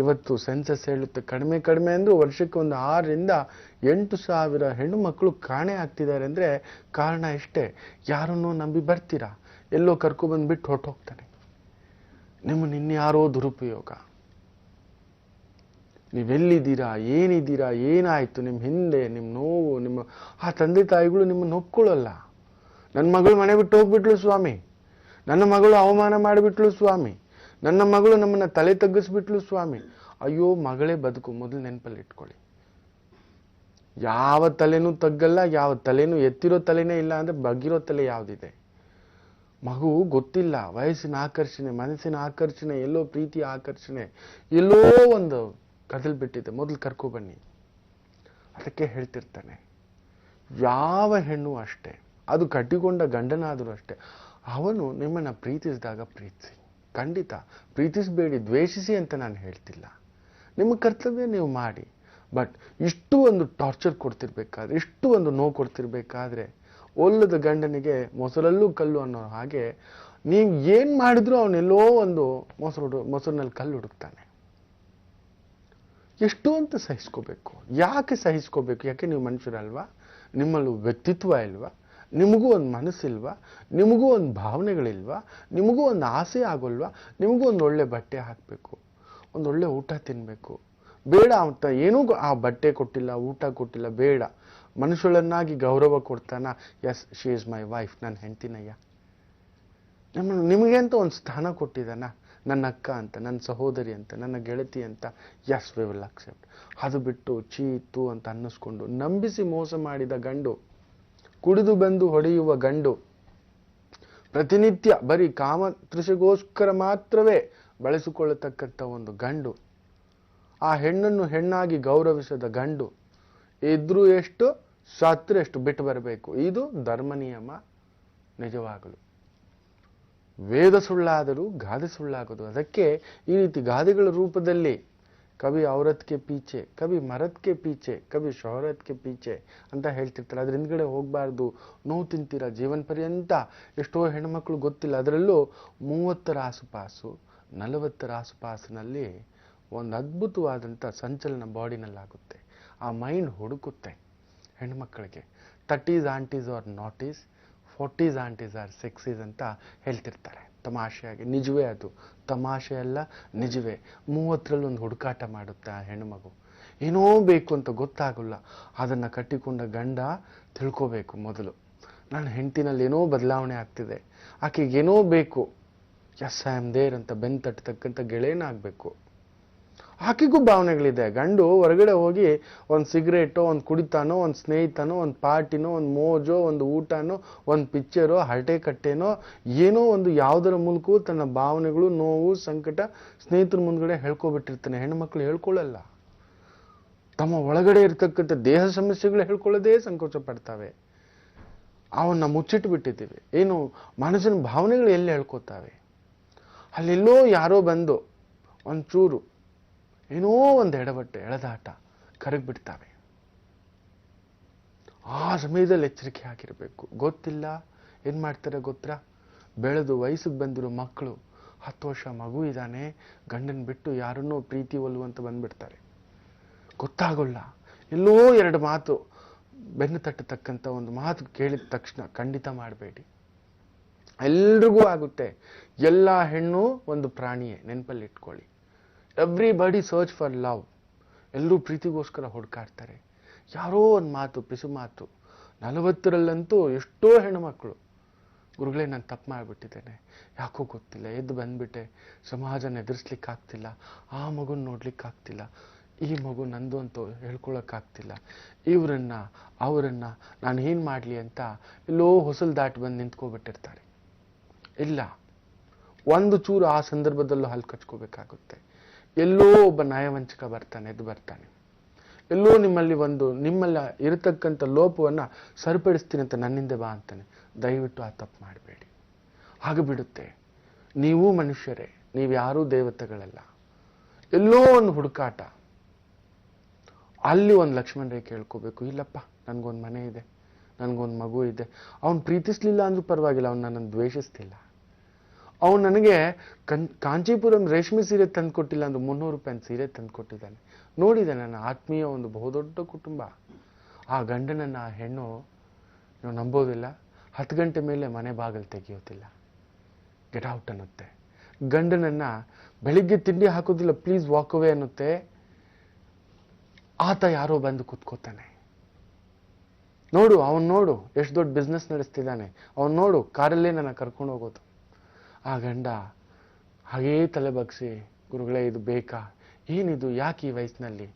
ಇವತ್ತು ಸೆನ್ಸಸ್ ಹೇಳುತ್ತೆ, ಕಡಿಮೆ ಅಂದರೂ ವರ್ಷಕ್ಕೆ ಒಂದು 6 ರಿಂದ 8 ಸಾವಿರ ಹೆಣ್ಣು ಮಕ್ಕಳು ಕಾಣೆ ಆಗ್ತಿದ್ದಾರೆ. ಅಂದರೆ ಕಾರಣ ಇಷ್ಟೇ, ಯಾರನ್ನೋ ನಂಬಿ ಬರ್ತೀರಾ, ಎಲ್ಲೋ ಕರ್ಕೊಬಂದ್ಬಿಟ್ಟು ಹೊರಟೋಗ್ತಾನೆ. ನಿಮ್ಮನ್ನು ಇನ್ಯಾರೋ ದುರುಪಯೋಗ. ನೀವೆಲ್ಲಿದ್ದೀರಾ, ಏನಿದ್ದೀರಾ, ಏನಾಯಿತು, ನಿಮ್ಮ ಹಿಂದೆ ನಿಮ್ಮ ನೋವು, ನಿಮ್ಮ ಆ ತಂದೆ ತಾಯಿಗಳು ನಿಮ್ಮನ್ನು ಒಪ್ಕೊಳ್ಳಲ್ಲ. ನನ್ನ ಮಗಳು ಮನೆ ಬಿಟ್ಟು ಹೋಗ್ಬಿಟ್ಲು ಸ್ವಾಮಿ, ನನ್ನ ಮಗಳು ಅವಮಾನ ಮಾಡಿಬಿಟ್ಲು ಸ್ವಾಮಿ, ನನ್ನ ಮಗಳು ನಮ್ಮನ್ನು ತಲೆ ತಗ್ಗಿಸ್ಬಿಟ್ಲು ಸ್ವಾಮಿ. ಅಯ್ಯೋ, ಮಗಳೇ ಬದುಕು, ಮೊದಲು ನೆನಪಲ್ಲಿ ಇಟ್ಕೊಳ್ಳಿ. ಯಾವ ತಲೆನೂ ತಗ್ಗಲ್ಲ, ಯಾವ ತಲೆನೂ ಎತ್ತಿರೋ ತಲೆನೇ ಇಲ್ಲ ಅಂದರೆ ಬಗ್ಗಿರೋ ತಲೆ ಯಾವುದಿದೆ? ಮಗು ಗೊತ್ತಿಲ್ಲ, ವಯಸ್ಸಿನ ಆಕರ್ಷಣೆ, ಮನಸ್ಸಿನ ಆಕರ್ಷಣೆ, ಎಲ್ಲೋ ಪ್ರೀತಿಯ ಆಕರ್ಷಣೆ, ಎಲ್ಲೋ ಒಂದು ಕದಲ್ಬಿಟ್ಟಿದೆ, ಮೊದಲು ಕರ್ಕೊಬನ್ನಿ. ಅದಕ್ಕೆ ಹೇಳ್ತಿರ್ತಾನೆ, ಯಾವ ಹೆಣ್ಣು ಅಷ್ಟೇ, ಅದು ಕಟ್ಟಿಕೊಂಡ ಗಂಡನಾದರೂ ಅಷ್ಟೇ, ಅವನು ನಿಮ್ಮನ್ನು ಪ್ರೀತಿಸಿದಾಗ ಪ್ರೀತಿಸಿ, ಖಂಡಿತ ಪ್ರೀತಿಸಬೇಡಿ, ದ್ವೇಷಿಸಿ ಅಂತ ನಾನು ಹೇಳ್ತಿಲ್ಲ. ನಿಮ್ಮ ಕರ್ತವ್ಯ ನೀವು ಮಾಡಿ. ಬಟ್ ಇಷ್ಟು ಒಂದು ಟಾರ್ಚರ್ ಕೊಡ್ತಿರ್ಬೇಕಾದ್ರೆ, ಇಷ್ಟು ಒಂದು ನೋವು ಕೊಡ್ತಿರ್ಬೇಕಾದ್ರೆ, ಒಲ್ಲದ ಗಂಡನಿಗೆ ಮೊಸರಲ್ಲೂ ಕಲ್ಲು ಅನ್ನೋ ಹಾಗೆ ನೀವು ಏನು ಮಾಡಿದ್ರೂ ಅವನೆಲ್ಲೋ ಒಂದು ಮೊಸರಿನಲ್ಲಿ ಕಲ್ಲು ಹುಡುಕ್ತಾನೆ. ಎಷ್ಟು ಅಂತ ಸಹಿಸ್ಕೋಬೇಕು? ಯಾಕೆ ಸಹಿಸ್ಕೋಬೇಕು? ಯಾಕೆ ನೀವು ಮನುಷ್ಯರಲ್ವಾ? ನಿಮ್ಮಲ್ಲೂ ವ್ಯಕ್ತಿತ್ವ ಇಲ್ವಾ? ನಿಮಗೂ ಒಂದು ಮನಸ್ಸಿಲ್ವಾ? ನಿಮಗೂ ಒಂದು ಭಾವನೆಗಳಿಲ್ವಾ? ನಿಮಗೂ ಒಂದು ಆಸೆ ಆಗೋಲ್ವಾ? ನಿಮಗೂ ಒಂದು ಒಳ್ಳೆ ಬಟ್ಟೆ ಹಾಕಬೇಕು, ಒಂದು ಒಳ್ಳೆ ಊಟ ತಿನ್ನಬೇಕು. ಬೇಡ ಅಂತ ಏನೂ ಆ ಬಟ್ಟೆ ಕೊಟ್ಟಿಲ್ಲ, ಊಟ ಕೊಟ್ಟಿಲ್ಲ, ಬೇಡ, ಮನುಷ್ಯಳನ್ನಾಗಿ ಗೌರವ ಕೊಡ್ತಾನ. Yes, she is my wife, ನನ್ನ ಹೆಂಡತಿನಯ್ಯ. ನಿಮಗೆ ಅಂತ ಒಂದು ಸ್ಥಾನ ಕೊಟ್ಟಿದ್ದಾನ, ನನ್ನ ಅಕ್ಕ ಅಂತ, ನನ್ನ ಸಹೋದರಿ ಅಂತ, ನನ್ನ ಗೆಳತಿ ಅಂತ. Yes, we will accept. ಅದು ಬಿಟ್ಟು ಚೀತು ಅಂತ ಅನ್ನಿಸ್ಕೊಂಡು ನಂಬಿಸಿ ಮೋಸ ಮಾಡಿದ ಗಂಡು, ಕುಡಿದು ಬಂದು ಹೊಡೆಯುವ ಗಂಡು, ಪ್ರತಿನಿತ್ಯ ಬರೀ ಕಾಮತೃಷೆಗೋಸ್ಕರ ಮಾತ್ರವೇ ಬಳಸಿಕೊಳ್ಳತಕ್ಕಂಥ ಒಂದು ಗಂಡು, ಆ ಹೆಣ್ಣನ್ನು ಹೆಣ್ಣಾಗಿ ಗೌರವಿಸದ ಗಂಡು ಇದ್ರೂ ಎಷ್ಟು, ಸತ್ರು ಎಷ್ಟು ಬಿಟ್ಟು ಬರಬೇಕು. ಇದು ಧರ್ಮ ನಿಯಮ. ನಿಜವಾಗಲು ವೇದ ಸುಳ್ಳಾದರೂ ಗಾದೆ ಸುಳ್ಳಾಗೋದು. ಅದಕ್ಕೆ ಈ ರೀತಿ ಗಾದೆಗಳ ರೂಪದಲ್ಲಿ ಕವಿ ಔರತ್ಗೆ ಪೀಚೆ, ಕವಿ ಮರತ್ಗೆ ಪೀಚೆ, ಕವಿ ಶೌಹರತ್ಗೆ ಪೀಚೆ ಅಂತ ಹೇಳ್ತಿರ್ತಾರೆ. ಅದ್ರ ಹಿಂದ್ಗಡೆ ಹೋಗಬಾರ್ದು, ನೋವು ತಿಂತೀರ ಜೀವನ ಪರ್ಯಂತ. ಎಷ್ಟೋ ಹೆಣ್ಮಕ್ಳು ಗೊತ್ತಿಲ್ಲ. ಅದರಲ್ಲೂ 30ರ ಆಸುಪಾಸು 40ರ ಆಸುಪಾಸಿನಲ್ಲಿ ಒಂದು ಅದ್ಭುತವಾದಂಥ ಸಂಚಲನ ಬಾಡಿನಲ್ಲಾಗುತ್ತೆ. ಆ ಮೈಂಡ್ ಹುಡುಕುತ್ತೆ ಹೆಣ್ಮಕ್ಳಿಗೆ. 30s aunties are naughties, 40s aunties are sexies ಅಂತ ಹೇಳ್ತಿರ್ತಾರೆ ತಮಾಷೆಯಾಗಿ. ನಿಜವೇ ಅದು, ತಮಾಷೆ ಅಲ್ಲ, ನಿಜವೇ. 30ರಲ್ಲಿ ಒಂದು ಹುಡುಕಾಟ ಮಾಡುತ್ತೆ ಆ ಹೆಣ್ಣುಮಗು. ಏನೋ ಬೇಕು ಅಂತ ಗೊತ್ತಾಗಲ್ಲ. ಅದನ್ನು ಕಟ್ಟಿಕೊಂಡ ಗಂಡ ತಿಳ್ಕೋಬೇಕು ಮೊದಲು, ನನ್ನ ಹೆಂಡತಿನಲ್ಲಿ ಏನೋ ಬದಲಾವಣೆ ಆಗ್ತಿದೆ, ಆಕೆಗೆ ಏನೋ ಬೇಕು, ಎಸ್ ಐ ಆಮ್ ದೇರ್ ಅಂತ ಬೆನ್ ತಟ್ಟತಕ್ಕಂಥ ಗೆಳೆಯನಾಗಬೇಕು. ಆಕೆಗೂ ಭಾವನೆಗಳಿದೆ. ಗಂಡು ಹೊರಗಡೆ ಹೋಗಿ ಒಂದು ಸಿಗರೇಟೋ, ಒಂದು ಕುಡಿತಾನೋ, ಒಂದು ಸ್ನೇಹಿತನೋ, ಒಂದು ಪಾರ್ಟಿನೋ, ಒಂದು ಮೋಜೋ, ಒಂದು ಊಟನೋ, ಒಂದು ಪಿಕ್ಚರೋ, ಹರಟೆ ಕಟ್ಟೆನೋ, ಏನೋ ಒಂದು ಯಾವುದರ ಮೂಲಕವೂ ತನ್ನ ಭಾವನೆಗಳು, ನೋವು, ಸಂಕಟ ಸ್ನೇಹಿತರ ಮುಂದ್ಗಡೆ ಹೇಳ್ಕೊಬಿಟ್ಟಿರ್ತಾನೆ. ಹೆಣ್ಣುಮಕ್ಳು ಹೇಳ್ಕೊಳ್ಳಲ್ಲ. ತಮ್ಮ ಒಳಗಡೆ ಇರ್ತಕ್ಕಂಥ ದೇಹ ಸಮಸ್ಯೆಗಳು ಹೇಳ್ಕೊಳ್ಳೋದೇ ಸಂಕೋಚ ಪಡ್ತಾವೆ. ಅವನ್ನ ಮುಚ್ಚಿಟ್ಟು ಬಿಟ್ಟಿದ್ದೀವಿ. ಏನು ಮನಸ್ಸಿನ ಭಾವನೆಗಳು ಎಲ್ಲಿ ಹೇಳ್ಕೊತಾವೆ? ಅಲ್ಲೆಲ್ಲೋ ಯಾರೋ ಬಂದು ಒಂಚೂರು ಏನೋ ಒಂದು ಎಡವಟ್ಟು, ಎಳೆದಾಟ ಕರಗ್ಬಿಡ್ತಾವೆ. ಆ ಸಮಯದಲ್ಲಿ ಎಚ್ಚರಿಕೆ ಆಗಿರಬೇಕು. ಗೊತ್ತಿಲ್ಲ ಏನು ಮಾಡ್ತಾರೆ ಗೊತ್ತಾ? ಬೆಳೆದು ವಯಸ್ಸಿಗೆ ಬಂದಿರೋ ಮಕ್ಕಳು, 10 ವರ್ಷ ಮಗು ಇದ್ದಾನೆ, ಗಂಡನ ಬಿಟ್ಟು ಯಾರನ್ನೋ ಪ್ರೀತಿ ಒಲ್ಲುವಂತ ಬಂದ್ಬಿಡ್ತಾರೆ. ಗೊತ್ತಾಗೋಲ್ಲ. ಎಲ್ಲೋ 2 ಮಾತು ಬೆನ್ನು ತಟ್ಟತಕ್ಕಂಥ ಒಂದು ಮಾತು ಕೇಳಿದ ತಕ್ಷಣ ಖಂಡಿತ ಮಾಡಬೇಡಿ. ಎಲ್ರಿಗೂ ಆಗುತ್ತೆ. ಎಲ್ಲ ಹೆಣ್ಣು ಒಂದು ಪ್ರಾಣಿಯೇ, ನೆನಪಲ್ಲಿ ಇಟ್ಕೊಳ್ಳಿ. Everybody search for love. ಎಲ್ಲರೂ ಪ್ರೀತಿಗೋಸ್ಕರ ಹುಡುಕಾಡ್ತಾರೆ. ಯಾರೋ ಒಂದು ಮಾತು, ಪಿಸು ಮಾತು. 40ರಲ್ಲಂತೂ ಎಷ್ಟೋ ಹೆಣ್ಣುಮಕ್ಕಳು, ಗುರುಗಳೇ ನಾನು ತಪ್ಪು ಮಾಡಿಬಿಟ್ಟಿದ್ದೇನೆ, ಯಾಕೋ ಗೊತ್ತಿಲ್ಲ, ಎದ್ದು ಬಂದ್ಬಿಟ್ಟೆ, ಸಮಾಜನ ಎದುರಿಸ್ಲಿಕ್ಕಾಗ್ತಿಲ್ಲ, ಆ ಮಗುನ ನೋಡ್ಲಿಕ್ಕಾಗ್ತಿಲ್ಲ, ಈ ಮಗು ನಂದು ಅಂತ ಹೇಳ್ಕೊಳಕ್ಕಾಗ್ತಿಲ್ಲ, ಇವರನ್ನ ಅವರನ್ನ ನಾನು ಏನು ಮಾಡಲಿ ಅಂತ ಎಲ್ಲೋ ಹೊಸಲು ದಾಟಿ ಬಂದು ನಿಂತ್ಕೊಬಿಟ್ಟಿರ್ತಾರೆ. ಇಲ್ಲ, ಒಂದು ಚೂರು ಆ ಸಂದರ್ಭದಲ್ಲೂ ಹಲ್ಲು ಕಚ್ಕೋಬೇಕಾಗುತ್ತೆ. ಎಲ್ಲೋ ಒಬ್ಬ ನಯವಂಚಕ ಬರ್ತಾನೆ, ಎದ್ದು ಬರ್ತಾನೆ. ಎಲ್ಲೋ ನಿಮ್ಮಲ್ಲ ಇರತಕ್ಕಂಥ ಲೋಪವನ್ನು ಸರಿಪಡಿಸ್ತೀನಿ ಅಂತ ನನ್ನಿಂದ ಬಾ ಅಂತಾನೆ. ದಯವಿಟ್ಟು ಆ ತಪ್ಪು ಮಾಡಬೇಡಿ. ಆಗಿಬಿಡುತ್ತೆ. ನೀವೂ ಮನುಷ್ಯರೇ, ನೀವ್ಯಾರೂ ದೇವತೆಗಳಲ್ಲ. ಎಲ್ಲೋ ಒಂದು ಹುಡುಕಾಟ. ಅಲ್ಲಿ ಒಂದು ಲಕ್ಷ್ಮಣ ರೇಖೆ ಹೇಳ್ಕೋಬೇಕು. ಇಲ್ಲಪ್ಪ, ನನಗೊಂದು ಮನೆ ಇದೆ, ನನಗೊಂದು ಮಗು ಇದೆ. ಅವನು ಪ್ರೀತಿಸ್ಲಿಲ್ಲ ಅಂದ್ರೂ ಪರವಾಗಿಲ್ಲ, ಅವನು ನನ್ನನ್ನು ದ್ವೇಷಿಸ್ತಿಲ್ಲ. ಅವನು ನನಗೆ ಕಾಂಚೀಪುರಂ ರೇಷ್ಮೆ ಸೀರೆ ತಂದು ಕೊಟ್ಟಿಲ್ಲ ಅಂದ್ರೂ 300 ರೂಪಾಯಿ ಸೀರೆ ತಂದು ಕೊಟ್ಟಿದ್ದಾನೆ. ನೋಡಿದೆ ನನ್ನ ಆತ್ಮೀಯ ಒಂದು ಬಹುದೊಡ್ಡ ಕುಟುಂಬ. ಆ ಗಂಡನನ್ನು ಆ ಹೆಣ್ಣು, ನೀವು ನಂಬೋದಿಲ್ಲ, 10 ಗಂಟೆ ಮೇಲೆ ಮನೆ ಬಾಗಿಲು ತೆಗೆಯೋದಿಲ್ಲ, ಗೆಟ್ ಔಟ್ ಅನ್ನುತ್ತೆ. ಗಂಡನನ್ನ ಬೆಳಿಗ್ಗೆ ತಿಂಡಿ ಹಾಕೋದಿಲ್ಲ, ಪ್ಲೀಸ್ ವಾಕ್ ಅವೇ ಅನ್ನುತ್ತೆ. ಆತ ಯಾರೋ ಬಂದು ಕುತ್ಕೋತಾನೆ. ನೋಡು, ಅವನು ನೋಡು ಎಷ್ಟು ದೊಡ್ಡ ಬಿಸ್ನೆಸ್ ನಡೆಸ್ತಿದ್ದಾನೆ, ಅವನು ನೋಡು ಕಾರಲ್ಲೇ ನನ್ನ ಕರ್ಕೊಂಡು ಹೋಗೋದು. ಆ ಗಂಡ ಹಾಗೇ ತಲೆ ಬಗ್ಸಿ, ಗುರುಗಳೇ ಇದು ಬೇಕಾ, ಏನಿದು, ಯಾಕೆ ಈ ವಯಸ್ಸಿನಲ್ಲಿ?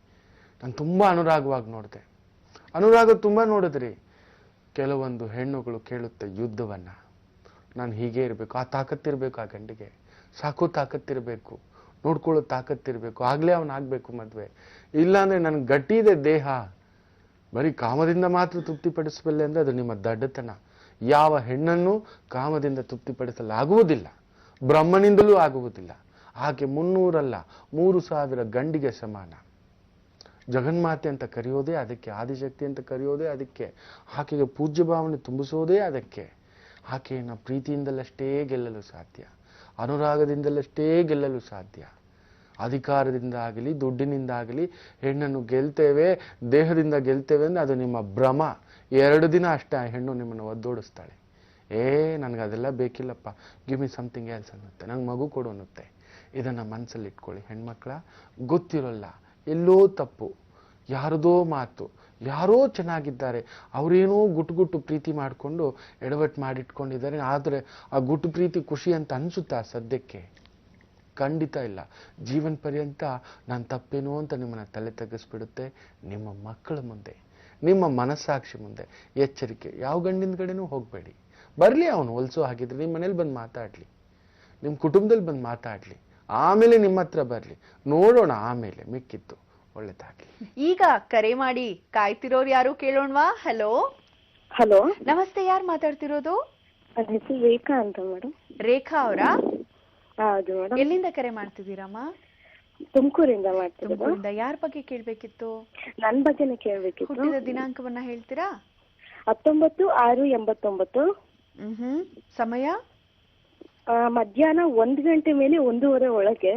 ನಾನು ತುಂಬ ಅನುರಾಗವಾಗಿ ನೋಡಿದೆ. ಅನುರಾಗ ತುಂಬ ನೋಡಿದ್ರಿ. ಕೆಲವೊಂದು ಹೆಣ್ಣುಗಳು ಕೇಳುತ್ತೆ ಯುದ್ಧವನ್ನ. ನಾನು ಹೀಗೆ ಇರಬೇಕು, ಆ ತಾಕತ್ತಿರಬೇಕು ಆ ಗಂಡಿಗೆ, ಸಾಕೋ ತಾಕತ್ತಿರಬೇಕು, ನೋಡ್ಕೊಳ್ಳೋ ತಾಕತ್ತಿರಬೇಕು, ಆಗ್ಲೇ ಅವನಾಗಬೇಕು ಮದುವೆ. ಇಲ್ಲಾಂದ್ರೆ ನನಗೆ ಗಟ್ಟಿ ಇದೆ ದೇಹ, ಬರೀ ಕಾಮದಿಂದ ಮಾತ್ರ ತೃಪ್ತಿಪಡಿಸಬಲ್ಲೆ ಅಂದರೆ ಅದು ನಿಮ್ಮ ದಡ್ಡತನ. ಯಾವ ಹೆಣ್ಣನ್ನು ಕಾಮದಿಂದ ತೃಪ್ತಿಪಡಿಸಲಾಗುವುದಿಲ್ಲ, ಬ್ರಹ್ಮನಿಂದಲೂ ಆಗುವುದಿಲ್ಲ. ಆಕೆ 300 ಅಲ್ಲ 3000 ಗಂಡಿಗೆ ಸಮಾನ. ಜಗನ್ಮಾತೆ ಅಂತ ಕರೆಯೋದೇ ಅದಕ್ಕೆ, ಆದಿಶಕ್ತಿ ಅಂತ ಕರೆಯೋದೇ ಅದಕ್ಕೆ, ಆಕೆಗೆ ಪೂಜ್ಯ ಭಾವನೆ ತುಂಬಿಸೋದೇ ಅದಕ್ಕೆ. ಆಕೆಯನ್ನು ಪ್ರೀತಿಯಿಂದಲಷ್ಟೇ ಗೆಲ್ಲಲು ಸಾಧ್ಯ, ಅನುರಾಗದಿಂದಲಷ್ಟೇ ಗೆಲ್ಲಲು ಸಾಧ್ಯ. ಅಧಿಕಾರದಿಂದ ಆಗಲಿ, ದುಡ್ಡಿನಿಂದಾಗಲಿ ಹೆಣ್ಣನ್ನು ಗೆಲ್ತೇವೆ, ದೇಹದಿಂದ ಗೆಲ್ತೇವೆ ಅಂದರೆ ಅದು ನಿಮ್ಮ ಭ್ರಮ. 2 ದಿನ ಅಷ್ಟೇ ಆ ಹೆಣ್ಣು ನಿಮ್ಮನ್ನು ಒದ್ದೋಡಿಸ್ತಾಳೆ. ನನಗೆ ಅದೆಲ್ಲ ಬೇಕಿಲ್ಲಪ್ಪ, ಗಿವ್ ಮಿ ಸಮಥಿಂಗ್ ಎಲ್ಸ್ ಅನ್ನುತ್ತೆ, ನಂಗೆ ಮಗು ಕೊಡು ಅನ್ನುತ್ತೆ. ಇದನ್ನು ಮನಸ್ಸಲ್ಲಿ ಇಟ್ಕೊಳ್ಳಿ ಹೆಣ್ಮಕ್ಳ. ಗೊತ್ತಿರೋಲ್ಲ, ಎಲ್ಲೋ ತಪ್ಪು, ಯಾರದೋ ಮಾತು, ಯಾರೋ ಚೆನ್ನಾಗಿದ್ದಾರೆ, ಅವರೇನೋ ಗುಟ್ಟು ಪ್ರೀತಿ ಮಾಡಿಕೊಂಡು ಎಡವಟ್ಟು ಮಾಡಿಟ್ಕೊಂಡಿದ್ದಾರೆ. ಆದರೆ ಆ ಗುಟ್ಟು ಪ್ರೀತಿ ಖುಷಿ ಅಂತ ಅನಿಸುತ್ತಾ ಸದ್ಯಕ್ಕೆ? ಖಂಡಿತ ಇಲ್ಲ. ಜೀವನ ಪರ್ಯಂತ ನಾನು ತಪ್ಪೇನೋ ಅಂತ ನಿಮ್ಮನ್ನು ತಲೆ ತಗ್ಗಿಸ್ಬಿಡುತ್ತೆ. ನಿಮ್ಮ ಮಕ್ಕಳ ಮುಂದೆ, ನಿಮ್ಮ ಮನಸ್ಸಾಕ್ಷಿ ಮುಂದೆ ಎಚ್ಚರಿಕೆ. ಯಾವ ಗಂಡಿನ ಕಡೆನೂ ಹೋಗಬೇಡಿ. ಬರಲಿ ಅವನು ಹೊಲ್ಸೋ ಹಾಗಿದ್ರೆ ನಿಮ್ಮ ಮನೇಲಿ ಬಂದು ಮಾತಾಡಲಿ, ನಿಮ್ಮ ಕುಟುಂಬದಲ್ಲಿ ಬಂದು ಮಾತಾಡಲಿ, ಆಮೇಲೆ ನಿಮ್ಮ ಹತ್ರ ಬರಲಿ, ನೋಡೋಣ ಆಮೇಲೆ ಮಿಕ್ಕಿತ್ತು. ಒಳ್ಳೆದಾಗಲಿ. ಈಗ ಕರೆ ಮಾಡಿ ಕಾಯ್ತಿರೋರು ಯಾರು ಕೇಳೋಣವಾ? ಹಲೋ ಹಲೋ, ನಮಸ್ತೆ, ಯಾರು ಮಾತಾಡ್ತಿರೋದು? ನನ್ನ ಹೆಸರು ರೇಖಾ ಅಂತ ಮೇಡಮ್. ರೇಖಾ ಅವರಾ? ಹೌದು ಮೇಡಮ್. ಎಲ್ಲಿಂದ ಕರೆ ಮಾಡ್ತಿದ್ದೀರಮ್ಮ? ತುಮಕೂರಿಂದ ಮಾಡ್ತಿರೋದು. ತುಮಕೂರಿಂದ. ಯಾರ ಬಗ್ಗೆ ಕೇಳ್ಬೇಕಿತ್ತು? ನನ್ನ ಬಗ್ಗೆನೇ ಕೇಳ್ಬೇಕಿತ್ತು. ಹುಟ್ಟಿದ ದಿನಾಂಕವನ್ನ ಹೇಳ್ತೀರಾ? 19/6/89. ಸಮಯ ಮಧ್ಯಾಹ್ನ 1 ಗಂಟೆ ಮೇಲೆ 1:30 ಒಳಗೆ.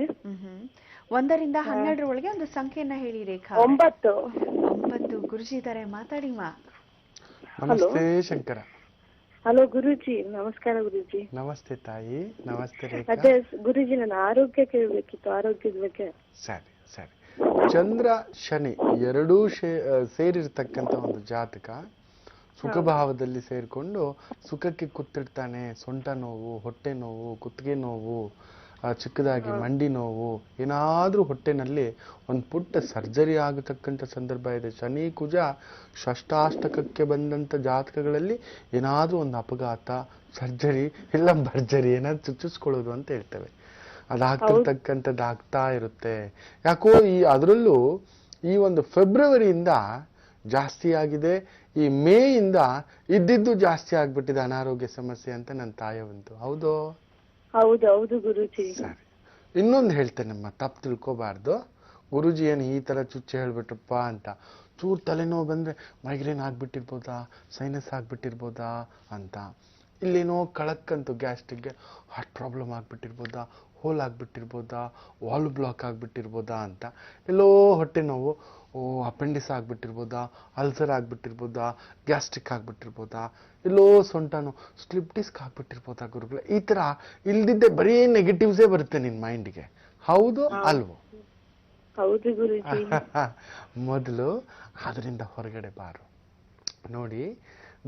1 ರಿಂದ 12 ಒಳಗೆ ಒಂದು ಸಂಖ್ಯೆಯನ್ನ ಹೇಳಿ ರೇಖಾ. 9. 9 ಗುರುಜಿ ಇದ್ದಾರೆ, ಮಾತಾಡಿ ಮಾ. ನಮಸ್ತೆ ಶಂಕರ. ಹಲೋ ಗುರುಜಿ, ನಮಸ್ಕಾರ ಗುರುಜಿ. ನಮಸ್ತೆ ತಾಯಿ. ನಮಸ್ತೆ ರೇಖಾ. ಅದೇ ಗುರುಜಿ, ನನ್ನ ಆರೋಗ್ಯ ಕೇಳ್ಬೇಕಿತ್ತು, ಆರೋಗ್ಯದ ಬಗ್ಗೆ. ಸರಿ ಸರಿ. ಚಂದ್ರ ಶನಿ ಎರಡೂ ಸೇರಿರ್ತಕ್ಕಂಥ ಒಂದು ಜಾತಕ ಸುಖ ಭಾವದಲ್ಲಿ ಸೇರ್ಕೊಂಡು ಸುಖಕ್ಕೆ ಕೂತಿರ್ತಾನೆ. ಸೊಂಟ ನೋವು, ಹೊಟ್ಟೆ ನೋವು, ಕುತ್ತಿಗೆ ನೋವು, ಚಿಕ್ಕದಾಗಿ ಮಂಡಿ ನೋವು, ಏನಾದ್ರೂ ಹೊಟ್ಟೆನಲ್ಲಿ ಒಂದು ಪುಟ್ಟ ಸರ್ಜರಿ ಆಗತಕ್ಕಂಥ ಸಂದರ್ಭ ಇದೆ. ಶನಿ ಕುಜ ಷಷ್ಟಾಷ್ಟಕಕ್ಕೆ ಬಂದಂಥ ಜಾತಕಗಳಲ್ಲಿ ಏನಾದ್ರೂ ಒಂದು ಅಪಘಾತ, ಸರ್ಜರಿ ಇಲ್ಲ ಭರ್ಜರಿ ಏನಾದ್ರು ಚುಚ್ಚಿಸ್ಕೊಳ್ಳೋದು ಅಂತ ಹೇಳ್ತೇವೆ. ಅದಾಗ್ತಿರ್ತಕ್ಕಂಥದ್ದು ಆಗ್ತಾ ಇರುತ್ತೆ. ಯಾಕೋ ಅದರಲ್ಲೂ ಈ ಒಂದು ಫೆಬ್ರವರಿಯಿಂದ ಜಾಸ್ತಿ ಆಗಿದೆ, ಈ ಮೇಯಿಂದ ಇದ್ದಿದ್ದು ಜಾಸ್ತಿ ಆಗ್ಬಿಟ್ಟಿದೆ ಅನಾರೋಗ್ಯ ಸಮಸ್ಯೆ ಅಂತ ನನ್ನ ತಾಯವಂತು. ಹೌದು ಹೌದೌದು ಗುರುಜಿ. ಸರಿ, ಇನ್ನೊಂದು ಹೇಳ್ತೇನಮ್ಮ, ತಪ್ಪು ತಿಳ್ಕೊಬಾರ್ದು. ಗುರುಜಿ ಏನು ಈ ತರ ಚುಚ್ಚು ಹೇಳ್ಬಿಟ್ರಪ್ಪ ಅಂತ. ಚೂರು ತಲೆನೋವು ಬಂದ್ರೆ ಮೈಗ್ರೇನ್ ಆಗ್ಬಿಟ್ಟಿರ್ಬೋದಾ, ಸೈನಸ್ ಆಗ್ಬಿಟ್ಟಿರ್ಬೋದಾ ಅಂತ. ಇಲ್ಲೇನೋ ಕಳಕ್ಕಂತೂ ಗ್ಯಾಸ್ಟ್ರಿಕ್ಗೆ ಹಾರ್ಟ್ ಪ್ರಾಬ್ಲಮ್ ಆಗ್ಬಿಟ್ಟಿರ್ಬೋದಾ, ಹೋಲ್ ಆಗ್ಬಿಟ್ಟಿರ್ಬೋದಾ, ವಾಲ್ ಬ್ಲಾಕ್ ಆಗ್ಬಿಟ್ಟಿರ್ಬೋದಾ ಅಂತ. ಎಲ್ಲೋ ಹೊಟ್ಟೆ ನೋವು, ಅಪೆಂಡಿಸ್ ಆಗ್ಬಿಟ್ಟಿರ್ಬೋದಾ, ಅಲ್ಸರ್ ಆಗ್ಬಿಟ್ಟಿರ್ಬೋದಾ, ಗ್ಯಾಸ್ಟ್ರಿಕ್ ಆಗ್ಬಿಟ್ಟಿರ್ಬೋದಾ, ಎಲ್ಲೋ ಸೊಂಟನು ಸ್ಲಿಪ್ ಡಿಸ್ಕ್ ಆಗ್ಬಿಟ್ಟಿರ್ಬೋದಾ ಗುರುಗಳ. ಈ ತರ ಇಲ್ದಿದ್ದೆ ಬರೀ ನೆಗೆಟಿವ್ಸೇ ಬರುತ್ತೆ ನಿನ್ ಮೈಂಡ್ಗೆ. ಹೌದು ಅಲ್ವೋ? ಹೌದು ಗುರುಜಿ. ಮೊದಲು ಅದರಿಂದ ಹೊರಗಡೆ ಬಾರು. ನೋಡಿ,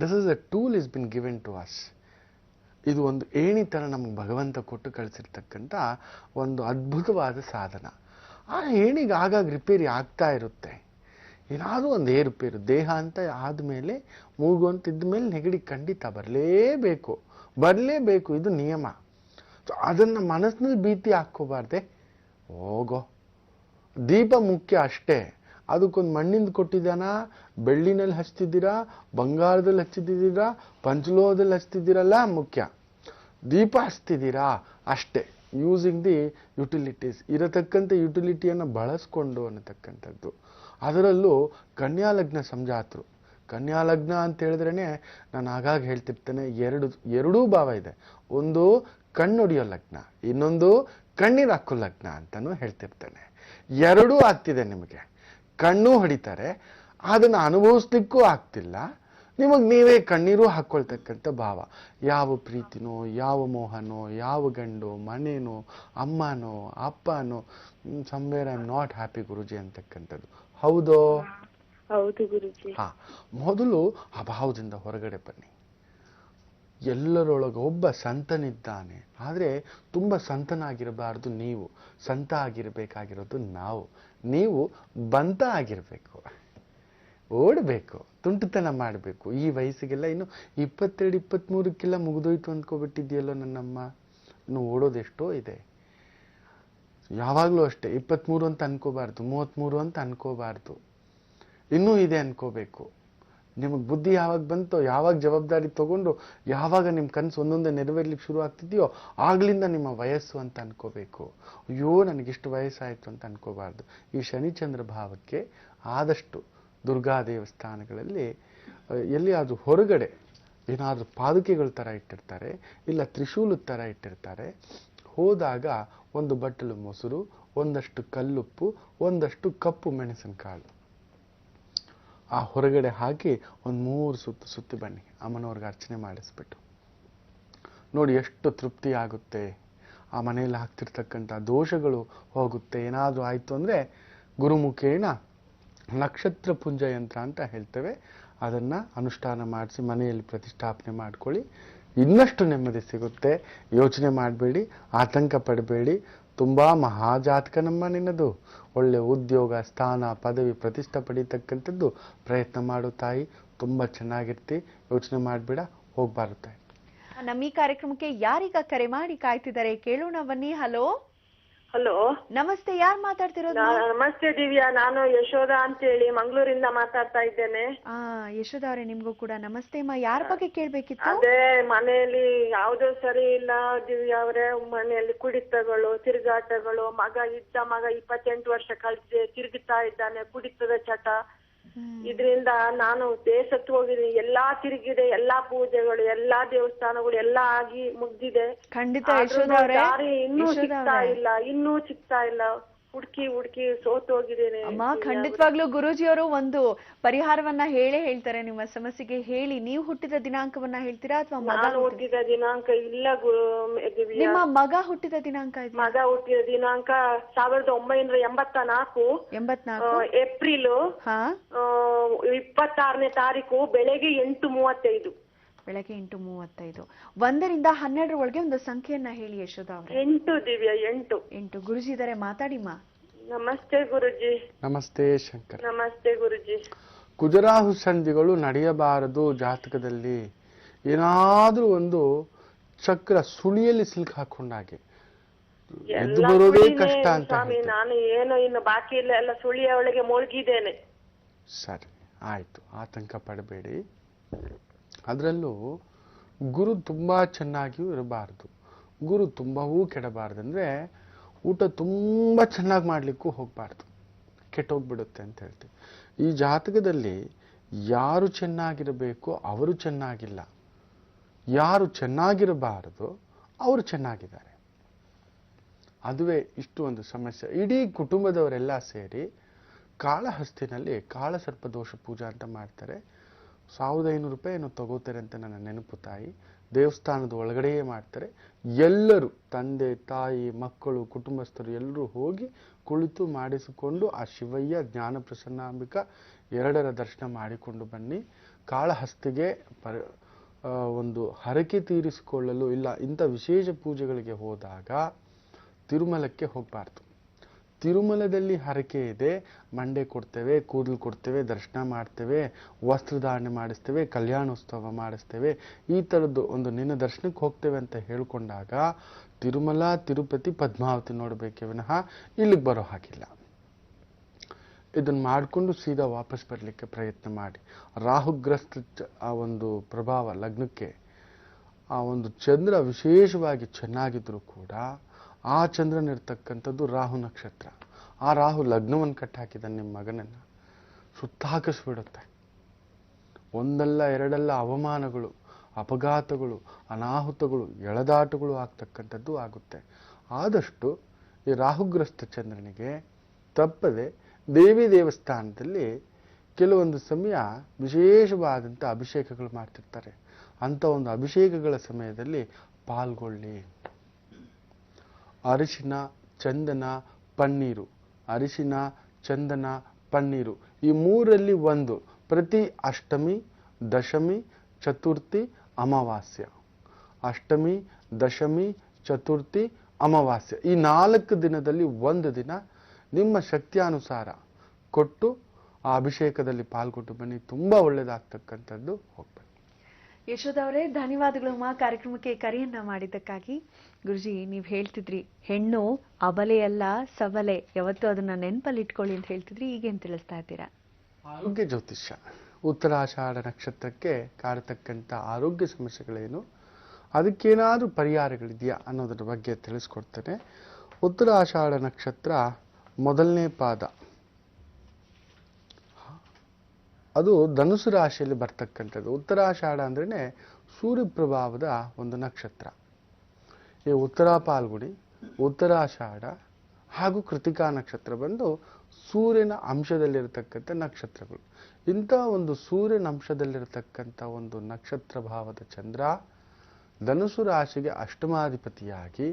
this is a tool is been given to us. ಇದು ಒಂದು ಏಣಿ ತರ ನಮ್ಗೆ ಭಗವಂತ ಕೊಟ್ಟು ಕಳಿಸಿರ್ತಕ್ಕಂಥ ಒಂದು ಅದ್ಭುತವಾದ ಸಾಧನ. ಆ ಏಣಿಗೆ ಆಗಾಗ ರಿಪೇರಿ ಆಗ್ತಾ ಇರುತ್ತೆ. ಏನಾದರೂ ಒಂದು ಏರುಪೇರು ದೇಹ ಅಂತ ಆದಮೇಲೆ, ಮೂಗು ಅಂತ ಇದ್ಮೇಲೆ ನೆಗಡಿ ಖಂಡಿತ ಬರಲೇಬೇಕು. ಇದು ನಿಯಮ. ಅದನ್ನು ಮನಸ್ಸಿನಲ್ಲಿ ಭೀತಿ ಹಾಕ್ಕೋಬಾರ್ದೆ. ಹೋಗೋ, ದೀಪ ಮುಖ್ಯ ಅಷ್ಟೇ. ಅದಕ್ಕೊಂದು ಮಣ್ಣಿಂದ ಕೊಟ್ಟಿದ್ದಾನ, ಬೆಳ್ಳಿನಲ್ಲಿ ಹಚ್ತಿದ್ದೀರಾ, ಬಂಗಾರದಲ್ಲಿ ಹಚ್ಚಿದ್ದೀರಾ, ಪಂಚಲೋಹದಲ್ಲಿ ಹಚ್ತಿದ್ದೀರಲ್ಲ ಮುಖ್ಯ. ದೀಪ ಹಚ್ತಿದ್ದೀರಾ ಅಷ್ಟೇ. ಯೂಸಿಂಗ್ ದಿ ಯುಟಿಲಿಟೀಸ್, ಇರತಕ್ಕಂಥ ಯುಟಿಲಿಟಿಯನ್ನು ಬಳಸ್ಕೊಂಡು ಅನ್ನತಕ್ಕಂಥದ್ದು. ಅದರಲ್ಲೂ ಕನ್ಯಾ ಲಗ್ನ ಸಂಜಾತರು. ಕನ್ಯಾ ಲಗ್ನ ಅಂತ ಹೇಳಿದ್ರೇನೆ ನಾನು ಆಗಾಗ ಹೇಳ್ತಿರ್ತೇನೆ, ಎರಡೂ ಭಾವ ಇದೆ. ಒಂದು ಕಣ್ಣೊಡಿಯೋ ಲಗ್ನ, ಇನ್ನೊಂದು ಕಣ್ಣೀರು ಹಾಕೋ ಲಗ್ನ ಅಂತಾನು ಹೇಳ್ತಿರ್ತೇನೆ. ಎರಡೂ ಆಗ್ತಿದೆ ನಿಮಗೆ. ಕಣ್ಣು ಹೊಡಿತಾರೆ, ಅದನ್ನು ಅನುಭವಿಸ್ಲಿಕ್ಕೂ ಆಗ್ತಿಲ್ಲ, ನಿಮಗೆ ನೀವೇ ಕಣ್ಣೀರು ಹಾಕ್ಕೊಳ್ತಕ್ಕಂಥ ಭಾವ. ಯಾವ ಪ್ರೀತಿನೋ, ಯಾವ ಮೋಹನೋ, ಯಾವ ಗಂಡು ಮನೇನೋ, ಅಮ್ಮನೋ ಅಪ್ಪನೋ, somewhere I am not happy ಗುರುಜಿ ಅಂತಕ್ಕಂಥದ್ದು. ಹೌದೋ? ಹೌದು ಗುರುಜಿ. ಮೊದಲು ಆ ಭಾವದಿಂದ ಹೊರಗಡೆ ಬನ್ನಿ. ಎಲ್ಲರೊಳಗೆ ಒಬ್ಬ ಸಂತನಿದ್ದಾನೆ, ಆದರೆ ತುಂಬ ಸಂತನಾಗಿರಬಾರ್ದು ನೀವು. ಸಂತ ಆಗಿರಬೇಕಾಗಿರೋದು ನಾವು. ನೀವು ಬಂತ ಆಗಿರಬೇಕು, ಓಡಬೇಕು, ತುಂಟತನ ಮಾಡಬೇಕು. ಈ ವಯಸ್ಸಿಗೆಲ್ಲ ಇನ್ನು 22-23ಕ್ಕೆಲ್ಲ ಮುಗಿದೋಯ್ತು ಅಂದ್ಕೊಬಿಟ್ಟಿದೆಯಲ್ಲೋ ನನ್ನಮ್ಮ. ಇನ್ನು ಓಡೋದೆಷ್ಟೋ ಇದೆ. ಯಾವಾಗಲೂ ಅಷ್ಟೇ 23 ಅಂತ ಅನ್ಕೋಬಾರ್ದು, 33 ಅಂತ ಅನ್ಕೋಬಾರ್ದು, ಇನ್ನೂ ಇದೆ ಅನ್ಕೋಬೇಕು. ನಿಮಗೆ ಬುದ್ಧಿ ಯಾವಾಗ ಬಂತೋ, ಯಾವಾಗ ಜವಾಬ್ದಾರಿ ತಗೊಂಡು, ಯಾವಾಗ ನಿಮ್ಮ ಕನಸು ಒಂದೊಂದೇ ನೆರವೇರ್ಲಿಕ್ಕೆ ಶುರು ಆಗ್ತಿದೆಯೋ ಆಗ್ಲಿಂದ ನಿಮ್ಮ ವಯಸ್ಸು ಅಂತ ಅನ್ಕೋಬೇಕು. ಅಯ್ಯೋ ನನಗಿಷ್ಟು ವಯಸ್ಸಾಯಿತು ಅಂತ ಅನ್ಕೋಬಾರ್ದು. ಈ ಶನಿಚಂದ್ರ ಭಾವಕ್ಕೆ ಆದಷ್ಟು ದುರ್ಗಾ ದೇವಸ್ಥಾನಗಳಲ್ಲಿ ಎಲ್ಲಿಯಾದ್ರೂ ಹೊರಗಡೆ ಏನಾದರೂ ಪಾದುಕೆಗಳ ಥರ ಇಟ್ಟಿರ್ತಾರೆ, ಇಲ್ಲ ತ್ರಿಶೂಲದ ಥರ ಇಟ್ಟಿರ್ತಾರೆ. ಹೋದಾಗ ಒಂದು ಬಟ್ಟಲು ಮೊಸರು, ಒಂದಷ್ಟು ಕಲ್ಲುಪ್ಪು, ಒಂದಷ್ಟು ಕಪ್ಪು ಮೆಣಸಿನಕಾಳು ಆ ಹೊರಗಡೆ ಹಾಕಿ ಒಂದು 3 ಸುತ್ತು ಸುತ್ತಿ ಬನ್ನಿ. ಅಮ್ಮನವ್ರಿಗೆ ಅರ್ಚನೆ ಮಾಡಿಸ್ಬಿಟ್ಟು ನೋಡಿ ಎಷ್ಟು ತೃಪ್ತಿ ಆಗುತ್ತೆ. ಆ ಮನೆಯಲ್ಲಿ ಆಗ್ತಿರ್ತಕ್ಕಂಥ ದೋಷಗಳು ಹೋಗುತ್ತೆ. ಏನಾದರೂ ಆಯಿತು ಅಂದರೆ ಗುರುಮುಖೇನ ನಕ್ಷತ್ರ ಪುಂಜ ಯಂತ್ರ ಅಂತ ಹೇಳ್ತೇವೆ. ಅದನ್ನು ಅನುಷ್ಠಾನ ಮಾಡಿಸಿ ಮನೆಯಲ್ಲಿ ಪ್ರತಿಷ್ಠಾಪನೆ ಮಾಡ್ಕೊಳ್ಳಿ. ಇನ್ನಷ್ಟು ನೆಮ್ಮದಿ ಸಿಗುತ್ತೆ. ಯೋಚನೆ ಮಾಡಬೇಡಿ, ಆತಂಕ ಪಡಬೇಡಿ. ತುಂಬ ಮಹಾಜಾತಕ ನಮ್ಮ ನಿನ್ನದು. ಒಳ್ಳೆ ಉದ್ಯೋಗ, ಸ್ಥಾನ, ಪದವಿ, ಪ್ರತಿಷ್ಠೆ ಪಡೀತಕ್ಕಂಥದ್ದು ಪ್ರಯತ್ನ ಮಾಡು ತಾಯಿ. ತುಂಬ ಚೆನ್ನಾಗಿರ್ತಿ. ಯೋಚನೆ ಮಾಡಬೇಡ, ಹೋಗ್ಬಾರು ತಾಯಿ. ನಮ್ಮ ಈ ಕಾರ್ಯಕ್ರಮಕ್ಕೆ ಯಾರೀಗ ಕರೆ ಮಾಡಿ ಕಾಯ್ತಿದ್ದಾರೆ ಕೇಳೋಣ ಬನ್ನಿ. ಹಲೋ ಹಲೋ, ನಮಸ್ತೆ, ಯಾರು ಮಾತಾಡ್ತಿರೋದು? ನಮಸ್ತೆ ದಿವ್ಯಾ, ನಾನು ಯಶೋಧ ಅಂತೇಳಿ ಮಂಗಳೂರಿಂದ ಮಾತಾಡ್ತಾ ಇದ್ದೇನೆ. ಯಶೋಧ ಅವರೇ, ನಿಮ್ಗೂ ಕೂಡ ನಮಸ್ತೆ. ಯಾರ ಬಗ್ಗೆ ಕೇಳ್ಬೇಕಿತ್ತು? ಅದೇ ಮನೆಯಲ್ಲಿ ಯಾವ್ದು ಸರಿ ಇಲ್ಲ ದಿವ್ಯಾ ಅವರೇ. ಮನೆಯಲ್ಲಿ ಕುಡಿತಗಳು, ತಿರುಗಾಟಗಳು. ಮಗ 28 ವರ್ಷ ಕಳ್ಸಿ ತಿರುಗುತ್ತಾ ಇದ್ದಾನೆ, ಕುಡಿತದ ಚಟ. ಇದರಿಂದ ನಾನು ದೇಶತ್ತು ಹೋಗಿದ್ದೀನಿ. ಎಲ್ಲಾ ತಿರುಗಿದೆ, ಎಲ್ಲಾ ಪೂಜೆಗಳು, ಎಲ್ಲಾ ದೇವಸ್ಥಾನಗಳು ಎಲ್ಲಾ ಆಗಿ ಮುಗ್ದಿದೆ. ಖಂಡಿತ ಯಶೋಧ ಅವರೇ, ಇನ್ನೂ ಸಿಗ್ತಾ ಇಲ್ಲ. ಹುಡುಕಿ ಹುಡುಕಿ ಸೋತೋಗಿದ್ದೇನೆ. ಅಮ್ಮ ಖಂಡಿತವಾಗ್ಲೂ ಗುರೂಜಿಯವರು ಒಂದು ಪರಿಹಾರವನ್ನ ಹೇಳ್ತಾರೆ ನಿಮ್ಮ ಸಮಸ್ಯೆಗೆ. ಹೇಳಿ, ನೀವು ಹುಟ್ಟಿದ ದಿನಾಂಕವನ್ನ ಹೇಳ್ತೀರಾ ಅಥವಾ ನಾನು ಹುಟ್ಟಿದ ದಿನಾಂಕ ಇಲ್ಲ ದಿವ್ಯಾ. ನಿಮ್ಮ ಮಗ ಹುಟ್ಟಿದ ದಿನಾಂಕ ಇದೆ? ಮಗ ಹುಟ್ಟಿದ ದಿನಾಂಕ 1984 ಏಪ್ರಿಲ್ 26ನೇ ತಾರೀಕು ಬೆಳಗ್ಗೆ 8:35. ಬೆಳಗ್ಗೆ 8:35. 1ರಿಂದ 12 ಒಳಗೆ ಒಂದು ಸಂಖ್ಯೆಯನ್ನ ಹೇಳಿ ಯಶೋಧ ಅವರೇ. 8 ದಿವ್ಯಾ, 8. ಗುರುಜಿ ಇದಾರೆ, ಮಾತಾಡಿಮ್ಮ. ನಮಸ್ತೆ ಗುರುಜಿ. ನಮಸ್ತೆ ಶಂಕರ್. ನಮಸ್ತೆ ಗುರುಜಿ. ಕುಜರಾಹು ಸಂಧಿಗಳು ನಡೆಯಬಾರದು ಜಾತಕದಲ್ಲಿ. ಏನಾದ್ರೂ ಒಂದು ಚಕ್ರ ಸುಳಿಯಲ್ಲಿ ಸಿಲ್ಕ್ ಹಾಕೊಂಡಾಗೆ ಎದ್ದು ಬರೋದೇ ಕಷ್ಟ ಅಂತ. ಸ್ವಾಮಿ, ನಾನು ಏನು ಇನ್ನು ಬಾಕಿ ಇಲ್ಲ, ಎಲ್ಲ ಸುಳಿಯ ಒಳಗೆ ಮುಳುಗಿದ್ದೇನೆ. ಸರಿ, ಆಯ್ತು, ಆತಂಕ ಪಡಬೇಡಿ. ಅದರಲ್ಲೂ ಗುರು ತುಂಬಾ ಚೆನ್ನಾಗಿಯೂ ಇರಬಾರ್ದು, ಗುರು ತುಂಬವೂ ಕೆಡಬಾರ್ದಂದ್ರೆ ಊಟ ತುಂಬಾ ಚೆನ್ನಾಗಿ ಮಾಡ್ಲಿಕ್ಕೂ ಹೋಗ್ಬಾರ್ದು, ಕೆಟ್ಟೋಗ್ಬಿಡುತ್ತೆ ಅಂತ ಹೇಳ್ತೀವಿ. ಈ ಜಾತಕದಲ್ಲಿ ಯಾರು ಚೆನ್ನಾಗಿರಬೇಕೋ ಅವರು ಚೆನ್ನಾಗಿಲ್ಲ, ಯಾರು ಚೆನ್ನಾಗಿರಬಾರದು ಅವರು ಚೆನ್ನಾಗಿದ್ದಾರೆ. ಅದುವೇ ಇಷ್ಟು ಒಂದು ಸಮಸ್ಯೆ. ಇಡೀ ಕುಟುಂಬದವರೆಲ್ಲ ಸೇರಿ ಕಾಳಹಸ್ತಿನಲ್ಲಿ ಕಾಳಸರ್ಪ ದೋಷ ಪೂಜಾ ಅಂತ ಮಾಡ್ತಾರೆ. 1500 ರೂಪಾಯಿ ಏನೋ ತಗೋತಾರೆ ಅಂತ ನನ್ನ ನೆನಪು ತಾಯಿ. ದೇವಸ್ಥಾನದ ಒಳಗಡೆಯೇ ಮಾಡ್ತಾರೆ. ಎಲ್ಲರೂ ತಂದೆ ತಾಯಿ ಮಕ್ಕಳು ಕುಟುಂಬಸ್ಥರು ಎಲ್ಲರೂ ಹೋಗಿ ಕುಳಿತು ಮಾಡಿಸಿಕೊಂಡು ಆ ಶಿವಯ್ಯ ಜ್ಞಾನ ಪ್ರಸನ್ನಾಂಬಿಕಾ ಎರಡರ ದರ್ಶನ ಮಾಡಿಕೊಂಡು ಬನ್ನಿ. ಕಾಳಹಸ್ತಿಗೆ ಒಂದು ಹರಕೆ ತೀರಿಸಿಕೊಳ್ಳಲು ಇಲ್ಲ ಇಂಥ ವಿಶೇಷ ಪೂಜೆಗಳಿಗೆ ಹೋದಾಗ ತಿರುಮಲಕ್ಕೆ ಹೋಗಬಾರ್ದು. ತಿರುಮಲದಲ್ಲಿ ಹರಕೆ ಇದೆ, ಮಂಡೆ ಕೊಡ್ತೇವೆ, ಕೂದಲು ಕೊಡ್ತೇವೆ, ದರ್ಶನ ಮಾಡ್ತೇವೆ, ವಸ್ತ್ರಧಾರಣೆ ಮಾಡಿಸ್ತೇವೆ, ಕಲ್ಯಾಣೋತ್ಸವ ಮಾಡಿಸ್ತೇವೆ, ಈ ಥರದ್ದು ಒಂದು ನಿನ್ನ ದರ್ಶನಕ್ಕೆ ಹೋಗ್ತೇವೆ ಅಂತ ಹೇಳ್ಕೊಂಡಾಗ ತಿರುಮಲ ತಿರುಪತಿ ಪದ್ಮಾವತಿ ನೋಡಬೇಕೇ ವಿನಃ ಇಲ್ಲಿಗೆ ಬರೋ ಹಾಗಿಲ್ಲ. ಇದನ್ನು ಮಾಡಿಕೊಂಡು ಸೀದಾ ವಾಪಸ್ ಬರಲಿಕ್ಕೆ ಪ್ರಯತ್ನ ಮಾಡಿ. ರಾಹುಗ್ರಸ್ತ ಆ ಒಂದು ಪ್ರಭಾವ ಲಗ್ನಕ್ಕೆ ಆ ಒಂದು ಚಂದ್ರ ವಿಶೇಷವಾಗಿ ಚೆನ್ನಾಗಿದ್ರೂ ಕೂಡ ಆ ಚಂದ್ರನಿರ್ತಕ್ಕಂಥದ್ದು ರಾಹು ನಕ್ಷತ್ರ. ಆ ರಾಹು ಲಗ್ನವನ್ನು ಕಟ್ಟಾಕಿದ ನಿಮ್ಮ ಮಗನನ್ನು ಸುತ್ತಾಕಿಸ್ಬಿಡುತ್ತೆ. ಒಂದಲ್ಲ ಎರಡಲ್ಲ ಅವಮಾನಗಳು, ಅಪಘಾತಗಳು, ಅನಾಹುತಗಳು, ಎಳೆದಾಟಗಳು ಆಗ್ತಕ್ಕಂಥದ್ದು ಆಗುತ್ತೆ. ಆದಷ್ಟು ಈ ರಾಹುಗ್ರಸ್ತ ಚಂದ್ರನಿಗೆ ತಪ್ಪದೆ ದೇವಿ ದೇವಸ್ಥಾನದಲ್ಲಿ ಕೆಲವೊಂದು ಸಮಯ ವಿಶೇಷವಾದಂಥ ಅಭಿಷೇಕಗಳು ಮಾಡ್ತಿರ್ತಾರೆ. ಅಂಥ ಒಂದು ಅಭಿಷೇಕಗಳ ಸಮಯದಲ್ಲಿ ಪಾಲ್ಗೊಳ್ಳಿ. ಅರಿಶಿನ, ಚಂದನ, ಪನ್ನೀರು, ಅರಿಶಿನ, ಚಂದನ, ಪನ್ನೀರು ಈ ಮೂರಲ್ಲಿ ಒಂದು ಪ್ರತಿ ಅಷ್ಟಮಿ, ದಶಮಿ, ಚತುರ್ಥಿ, ಅಮಾವಾಸ್ಯ. ಅಷ್ಟಮಿ, ದಶಮಿ, ಚತುರ್ಥಿ, ಅಮಾವಾಸ್ಯ ಈ 4 ದಿನದಲ್ಲಿ ಒಂದು ದಿನ ನಿಮ್ಮ ಶಕ್ತಿಯಾನುಸಾರ ಕೊಟ್ಟು ಆ ಅಭಿಷೇಕದಲ್ಲಿ ಪಾಲ್ಗೊಟ್ಟು ಬನ್ನಿ. ತುಂಬ ಒಳ್ಳೆಯದಾಗ್ತಕ್ಕಂಥದ್ದು. ಹೋಗ್ಬನ್ನಿ. ಯಶೋಧ ಅವರೇ, ಧನ್ಯವಾದಗಳು ಅಮ್ಮ ಕಾರ್ಯಕ್ರಮಕ್ಕೆ ಕರೆಯನ್ನ ಮಾಡಿದ್ದಕ್ಕಾಗಿ. ಗುರುಜಿ, ನೀವು ಹೇಳ್ತಿದ್ರಿ ಹೆಣ್ಣು ಅಬಲೆಯಲ್ಲ ಸಬಲೆ, ಯಾವತ್ತೂ ಅದನ್ನ ನೆನಪಲ್ಲಿ ಇಟ್ಕೊಳ್ಳಿ ಅಂತ ಹೇಳ್ತಿದ್ರಿ. ಈಗೇನ್ ತಿಳಿಸ್ತಾ ಇದ್ದೀರಾ? ಆರೋಗ್ಯ ಜ್ಯೋತಿಷ್ಯ ಉತ್ತರಾಷಾಢ ನಕ್ಷತ್ರಕ್ಕೆ ಕಾರತಕ್ಕಂಥ ಆರೋಗ್ಯ ಸಮಸ್ಯೆಗಳೇನು, ಅದಕ್ಕೇನಾದ್ರೂ ಪರಿಹಾರಗಳಿದೆಯಾ ಅನ್ನೋದ್ರ ಬಗ್ಗೆ ತಿಳಿಸ್ಕೊಡ್ತೇನೆ. ಉತ್ತರಾಷಾಢ ನಕ್ಷತ್ರ ಮೊದಲನೇ ಪಾದ ಅದು ಧನುಸು ರಾಶಿಯಲ್ಲಿ ಬರ್ತಕ್ಕಂಥದ್ದು. ಉತ್ತರಾಷಾಢ ಅಂದ್ರೇ ಸೂರ್ಯ ಪ್ರಭಾವದ ಒಂದು ನಕ್ಷತ್ರ. ಈ ಉತ್ತರ ಪಾಲ್ಗುಣಿ, ಉತ್ತರಾಷಾಢ ಹಾಗೂ ಕೃತಿಕಾ ನಕ್ಷತ್ರ ಬಂದು ಸೂರ್ಯನ ಅಂಶದಲ್ಲಿರತಕ್ಕಂಥ ನಕ್ಷತ್ರಗಳು. ಇಂಥ ಒಂದು ಸೂರ್ಯನ ಅಂಶದಲ್ಲಿರತಕ್ಕಂಥ ಒಂದು ನಕ್ಷತ್ರ ಭಾವದ ಚಂದ್ರ ಧನುಸು ರಾಶಿಗೆ ಅಷ್ಟಮಾಧಿಪತಿಯಾಗಿ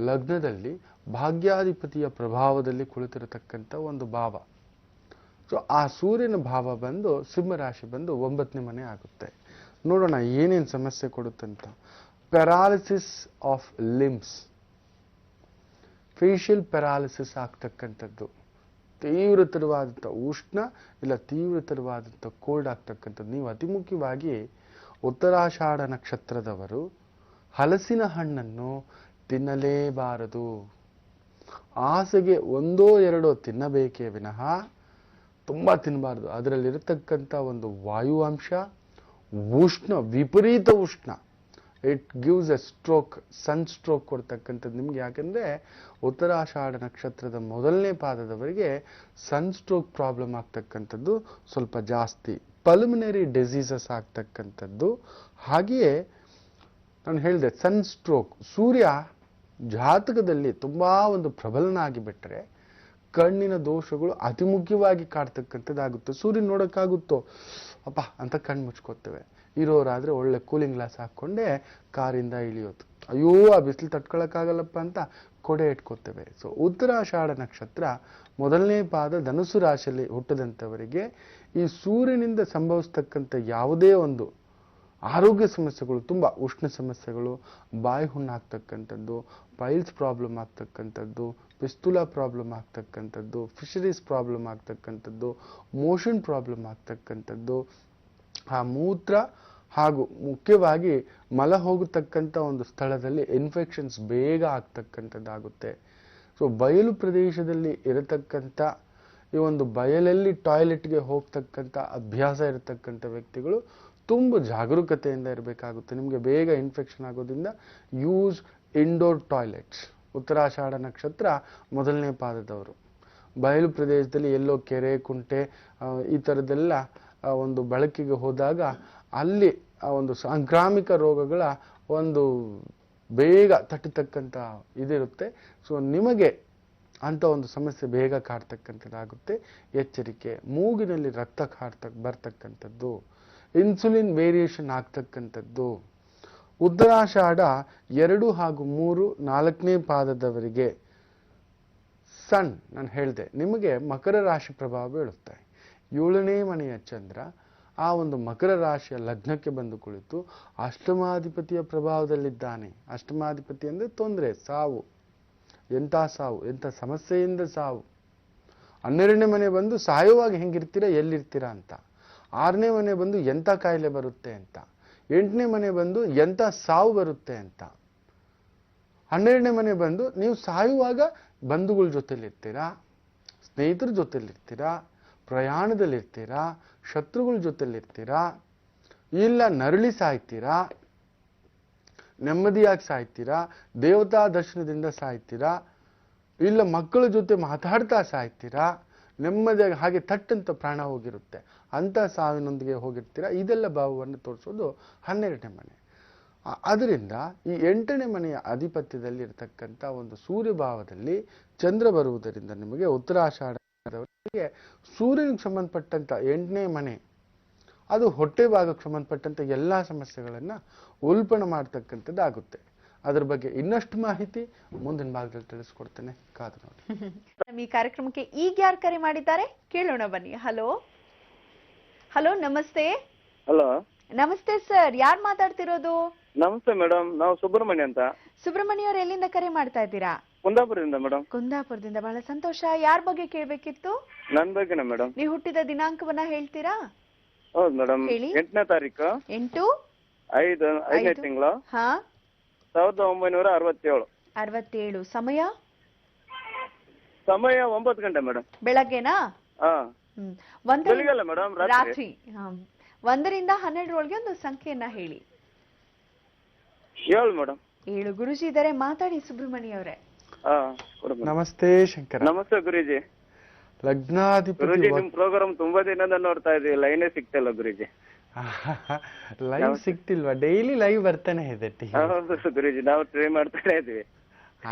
ಲಗ್ನದಲ್ಲಿ ಭಾಗ್ಯಾಧಿಪತಿಯ ಪ್ರಭಾವದಲ್ಲಿ ಕುಳಿತಿರತಕ್ಕಂಥ ಒಂದು ಭಾವ. ಸೊ ಆ ಸೂರ್ಯನ ಭಾವ ಬಂದು ಸಿಂಹರಾಶಿ ಬಂದು 9ನೇ ಮನೆ ಆಗುತ್ತೆ. ನೋಡೋಣ ಏನೇನು ಸಮಸ್ಯೆ ಕೊಡುತ್ತಂತ. Paralysis of limbs, facial paralysis ಆಗ್ತಕ್ಕಂಥದ್ದು, ತೀವ್ರತರವಾದಂಥ ಉಷ್ಣ ಇಲ್ಲ ತೀವ್ರತರವಾದಂಥ ಕೋಲ್ಡ್ ಆಗ್ತಕ್ಕಂಥದ್ದು. ನೀವು ಅತಿ ಮುಖ್ಯವಾಗಿ ಉತ್ತರಾಷಾಢ ನಕ್ಷತ್ರದವರು ಹಲಸಿನ ಹಣ್ಣನ್ನು ತಿನ್ನಲೇಬಾರದು. ಆಸೆಗೆ 1-2 ತಿನ್ನಬೇಕೇ ವಿನಃ ತುಂಬ ತಿನ್ನಬಾರ್ದು. ಅದರಲ್ಲಿರತಕ್ಕಂಥ ಒಂದು ವಾಯುವಂಶ ಉಷ್ಣ, ವಿಪರೀತ ಉಷ್ಣ, it gives a stroke, sun stroke ಕೊಡ್ತಕ್ಕಂಥದ್ದು ನಿಮ್ಗೆ. ಯಾಕೆಂದರೆ ಉತ್ತರಾಷಾಢ ನಕ್ಷತ್ರದ ಮೊದಲನೇ ಪಾದದವರಿಗೆ ಸನ್ ಸ್ಟ್ರೋಕ್ ಪ್ರಾಬ್ಲಮ್ ಆಗ್ತಕ್ಕಂಥದ್ದು ಸ್ವಲ್ಪ ಜಾಸ್ತಿ. ಪಲ್ಮಿನರಿ ಡಿಸೀಸಸ್ ಆಗ್ತಕ್ಕಂಥದ್ದು. ಹಾಗೆಯೇ ನಾನು ಹೇಳಿದೆ ಸನ್ ಸ್ಟ್ರೋಕ್. ಸೂರ್ಯ ಜಾತಕದಲ್ಲಿ ತುಂಬ ಒಂದು ಪ್ರಬಲನಾಗಿ ಬಿಟ್ಟರೆ ಕಣ್ಣಿನ ದೋಷಗಳು ಅತಿ ಮುಖ್ಯವಾಗಿ ಕಾಡ್ತಕ್ಕಂಥದ್ದಾಗುತ್ತೆ. ಸೂರ್ಯ ನೋಡೋಕ್ಕಾಗುತ್ತೋ ಅಪ್ಪ ಅಂತ ಕಣ್ಣು ಮುಚ್ಕೋತೇವೆ. ಇರೋರಾದ್ರೆ ಒಳ್ಳೆ ಕೂಲಿಂಗ್ ಗ್ಲಾಸ್ ಹಾಕ್ಕೊಂಡೇ ಕಾರಿಂದ ಇಳಿಯೋದು. ಅಯ್ಯೋ ಆ ಬಿಸಿಲು ತಡ್ಕೊಳಕ್ಕಾಗಲ್ಲಪ್ಪ ಅಂತ ಕೊಡೆ ಇಟ್ಕೋತೇವೆ. ಸೊ ಉತ್ತರಾಷಾಢ ನಕ್ಷತ್ರ ಮೊದಲನೇ ಪಾದ ಧನುಸು ರಾಶಿಯಲ್ಲಿ ಹುಟ್ಟದಂಥವರಿಗೆ ಈ ಸೂರ್ಯನಿಂದ ಸಂಭವಿಸ್ತಕ್ಕಂಥ ಯಾವುದೇ ಒಂದು ಆರೋಗ್ಯ ಸಮಸ್ಯೆಗಳು, ತುಂಬ ಉಷ್ಣ ಸಮಸ್ಯೆಗಳು, ಬಾಯಿ ಹುಣ್ಣು ಆಗ್ತಕ್ಕಂಥದ್ದು, ಪೈಲ್ಸ್ ಪ್ರಾಬ್ಲಮ್ ಆಗ್ತಕ್ಕಂಥದ್ದು, ಪಿಸ್ತುಲಾ ಪ್ರಾಬ್ಲಮ್ ಆಗ್ತಕ್ಕಂಥದ್ದು, ಫಿಶರೀಸ್ ಪ್ರಾಬ್ಲಮ್ ಆಗ್ತಕ್ಕಂಥದ್ದು, ಮೋಷನ್ ಪ್ರಾಬ್ಲಮ್ ಆಗ್ತಕ್ಕಂಥದ್ದು, ಆ ಮೂತ್ರ ಹಾಗೂ ಮುಖ್ಯವಾಗಿ ಮಲ ಹೋಗತಕ್ಕಂಥ ಒಂದು ಸ್ಥಳದಲ್ಲಿ ಇನ್ಫೆಕ್ಷನ್ಸ್ ಬೇಗ ಆಗ್ತಕ್ಕಂಥದ್ದಾಗುತ್ತೆ. ಸೊ ಬಯಲು ಪ್ರದೇಶದಲ್ಲಿ ಇರತಕ್ಕಂಥ ಈ ಒಂದು ಬಯಲಲ್ಲಿ ಟಾಯ್ಲೆಟ್ಗೆ ಹೋಗ್ತಕ್ಕಂಥ ಅಭ್ಯಾಸ ಇರತಕ್ಕಂಥ ವ್ಯಕ್ತಿಗಳು ತುಂಬ ಜಾಗರೂಕತೆಯಿಂದ ಇರಬೇಕಾಗುತ್ತೆ. ನಿಮಗೆ ಬೇಗ ಇನ್ಫೆಕ್ಷನ್ ಆಗೋದ್ರಿಂದ ಯೂಸ್ ಇಂಡೋರ್ ಟಾಯ್ಲೆಟ್ಸ್. ಉತ್ತರಾಷಾಢ ನಕ್ಷತ್ರ ಮೊದಲನೇ ಪಾದದವರು ಬಯಲು ಪ್ರದೇಶದಲ್ಲಿ ಎಲ್ಲೋ ಕೆರೆ, ಕುಂಟೆ ಈ ಥರದ್ದೆಲ್ಲ ಒಂದು ಬಳಕೆಗೆ ಹೋದಾಗ ಅಲ್ಲಿ ಆ ಒಂದು ಸಾಂಕ್ರಾಮಿಕ ರೋಗಗಳ ಒಂದು ಬೇಗ ತಟ್ಟತಕ್ಕಂಥ ಇದಿರುತ್ತೆ. ಸೊ ನಿಮಗೆ ಅಂಥ ಒಂದು ಸಮಸ್ಯೆ ಬೇಗ ಕಾಡ್ತಕ್ಕಂಥದ್ದಾಗುತ್ತೆ. ಎಚ್ಚರಿಕೆ. ಮೂಗಿನಲ್ಲಿ ರಕ್ತ ಬರ್ತಕ್ಕಂಥದ್ದು, ಇನ್ಸುಲಿನ್ ವೇರಿಯೇಷನ್ ಆಗ್ತಕ್ಕಂಥದ್ದು. ಉತ್ತರಾಷಾಢ 2 ಹಾಗೂ 3, 4ನೇ ಪಾದದವರಿಗೆ ಸನ್ ನಾನು ಹೇಳಿದೆ ನಿಮಗೆ ಮಕರ ರಾಶಿ ಪ್ರಭಾವ ಬೀಳುತ್ತೆ. 7ನೇ ಮನೆಯ ಚಂದ್ರ ಆ ಒಂದು ಮಕರ ರಾಶಿಯ ಲಗ್ನಕ್ಕೆ ಬಂದು ಕುಳಿತು ಅಷ್ಟಮಾಧಿಪತಿಯ ಪ್ರಭಾವದಲ್ಲಿದ್ದಾನೆ. ಅಷ್ಟಮಾಧಿಪತಿ ಅಂದರೆ ತೊಂದರೆ, ಸಾವು. ಎಂಥ ಸಾವು, ಎಂಥ ಸಮಸ್ಯೆಯಿಂದ ಸಾವು. 12ನೇ ಮನೆ ಬಂದು ಸಾಯುವಾಗ ಹೆಂಗಿರ್ತೀರಾ, ಎಲ್ಲಿರ್ತೀರಾ ಅಂತ. 6ನೇ ಮನೆ ಬಂದು ಎಂಥ ಕಾಯಿಲೆ ಬರುತ್ತೆ ಅಂತ. 8ನೇ ಮನೆ ಬಂದು ಎಂಥ ಸಾವು ಬರುತ್ತೆ ಅಂತ. 12ನೇ ಮನೆ ಬಂದು ನೀವು ಸಾಯುವಾಗ ಬಂಧುಗಳ ಜೊತೆಲಿರ್ತೀರಾ, ಸ್ನೇಹಿತರ ಜೊತೆಲಿರ್ತೀರಾ, ಪ್ರಯಾಣದಲ್ಲಿರ್ತೀರಾ, ಶತ್ರುಗಳ ಜೊತೆಲಿರ್ತೀರಾ, ಇಲ್ಲ ನರಳಿ ಸಾಯ್ತೀರಾ, ನೆಮ್ಮದಿಯಾಗಿ ಸಾಯ್ತೀರಾ, ದೇವತಾ ದರ್ಶನದಿಂದ ಸಾಯ್ತೀರಾ, ಇಲ್ಲ ಮಕ್ಕಳ ಜೊತೆ ಮಾತಾಡ್ತಾ ಸಾಯ್ತೀರಾ, ನೆಮ್ಮದಿಯಾಗಿ ಹಾಗೆ ತಟ್ಟಂತ ಪ್ರಾಣ ಹೋಗಿರುತ್ತೆ, ಅಂತ ಸಾವಿನೊಂದಿಗೆ ಹೋಗಿರ್ತೀರಾ. ಇದೆಲ್ಲ ಭಾವವನ್ನು ತೋರಿಸೋದು 12ನೇ ಮನೆ. ಅದರಿಂದ ಈ 8ನೇ ಮನೆಯ ಅಧಿಪತ್ಯದಲ್ಲಿ ಇರತಕ್ಕಂಥ ಒಂದು ಸೂರ್ಯ ಭಾವದಲ್ಲಿ ಚಂದ್ರ ಬರುವುದರಿಂದ ನಿಮಗೆ ಉತ್ತರಾಷಾಢದವರಿಗೆ ಸೂರ್ಯನಿಗೆ ಸಂಬಂಧಪಟ್ಟಂಥ 8ನೇ ಮನೆ ಅದು ಹೊಟ್ಟೆ ಭಾಗಕ್ಕೆ ಸಂಬಂಧಪಟ್ಟಂಥ ಎಲ್ಲ ಸಮಸ್ಯೆಗಳನ್ನು ಉಲ್ಪಣ ಮಾಡ್ತಕ್ಕಂಥದ್ದಾಗುತ್ತೆ. ಅದ್ರ ಬಗ್ಗೆ ಇನ್ನಷ್ಟು ಮಾಹಿತಿ ಮುಂದಿನ ಭಾಗದಲ್ಲಿ ತಿಳಿಸ್ಕೊಡ್ತೇನೆ, ಕಾದು ನೋಡಿ. ಈ ಕಾರ್ಯಕ್ರಮಕ್ಕೆ ಈಗ ಯಾರು ಕರೆ ಮಾಡಿದ್ದಾರೆ ಕೇಳೋಣ ಬನ್ನಿ. ಹಲೋ ಹಲೋ, ನಮಸ್ತೆ. ಹಲೋ ನಮಸ್ತೆ ಸರ್, ಯಾರು ಮಾತಾಡ್ತಿರೋದು? ನಮಸ್ತೆ ಮೇಡಮ್, ನಾವು ಸುಬ್ರಹ್ಮಣ್ಯ ಅಂತ. ಸುಬ್ರಹ್ಮಣ್ಯ ಅವ್ರು ಎಲ್ಲಿಂದ ಕರೆ ಮಾಡ್ತಾ ಇದ್ದೀರಾ? ಕುಂದಾಪುರದಿಂದ ಮೇಡಮ್. ಕುಂದಾಪುರದಿಂದ, ಬಹಳ ಸಂತೋಷ. ಯಾರ ಬಗ್ಗೆ ಕೇಳ್ಬೇಕಿತ್ತು? ನನ್ ಬಗ್ಗೆನಾ ಮೇಡಮ್? ನೀವು ಹುಟ್ಟಿದ ದಿನಾಂಕವನ್ನ ಹೇಳ್ತೀರಾ? ಹೌದು ಮೇಡಮ್, ಹೇಳಿ. 8ನೇ ತಾರೀಕು 5ನೇ ತಿಂಗಳು ಹಾ 1967. 67. ಸಮಯ 9 ಗಂಟೆ ಮೇಡಮ್. ಬೆಳಗ್ಗೆನಾ? ಹಾ, ಒಂದು ಬೆಳಿಗ್ಗೆಲ್ಲ ಮೇಡಮ್, ರಾತ್ರಿ. 1ರಿಂದ 12ರೊಳಗೆ ಒಂದು ಸಂಖ್ಯೆಯನ್ನ ಹೇಳಿ. 7 ಮೇಡಮ್. 7. ಗುರುಜಿ ಇದಾರೆ, ಮಾತಾಡಿ ಸುಬ್ರಹ್ಮಣ್ಯ ಅವರೇ. ನಮಸ್ತೆ ಶಂಕರ. ನಮಸ್ತೆ ಗುರುಜಿ. ಲಗ್ನಾಧಿಪತಿ ಗುರುಜಿ, ನಿಮ್ ಪ್ರೋಗ್ರಾಮ್ ತುಂಬಾ ದಿನದಿಂದ ನೋಡ್ತಾ ಇದೀವಿ, ಲೈನೇ ಸಿಗ್ತಿಲ್ಲ ಗುರುಜಿ. ಲೈವ್ ಸಿಗ್ತಿಲ್ವಾ? ಡೈಲಿ ಲೈವ್ ಬರ್ತಾನೆ ಇದೆ. ಹೌದು ಗುರುಜಿ, ನಾವು ಟ್ರೈ ಮಾಡ್ತಾನೆ ಇದೀವಿ.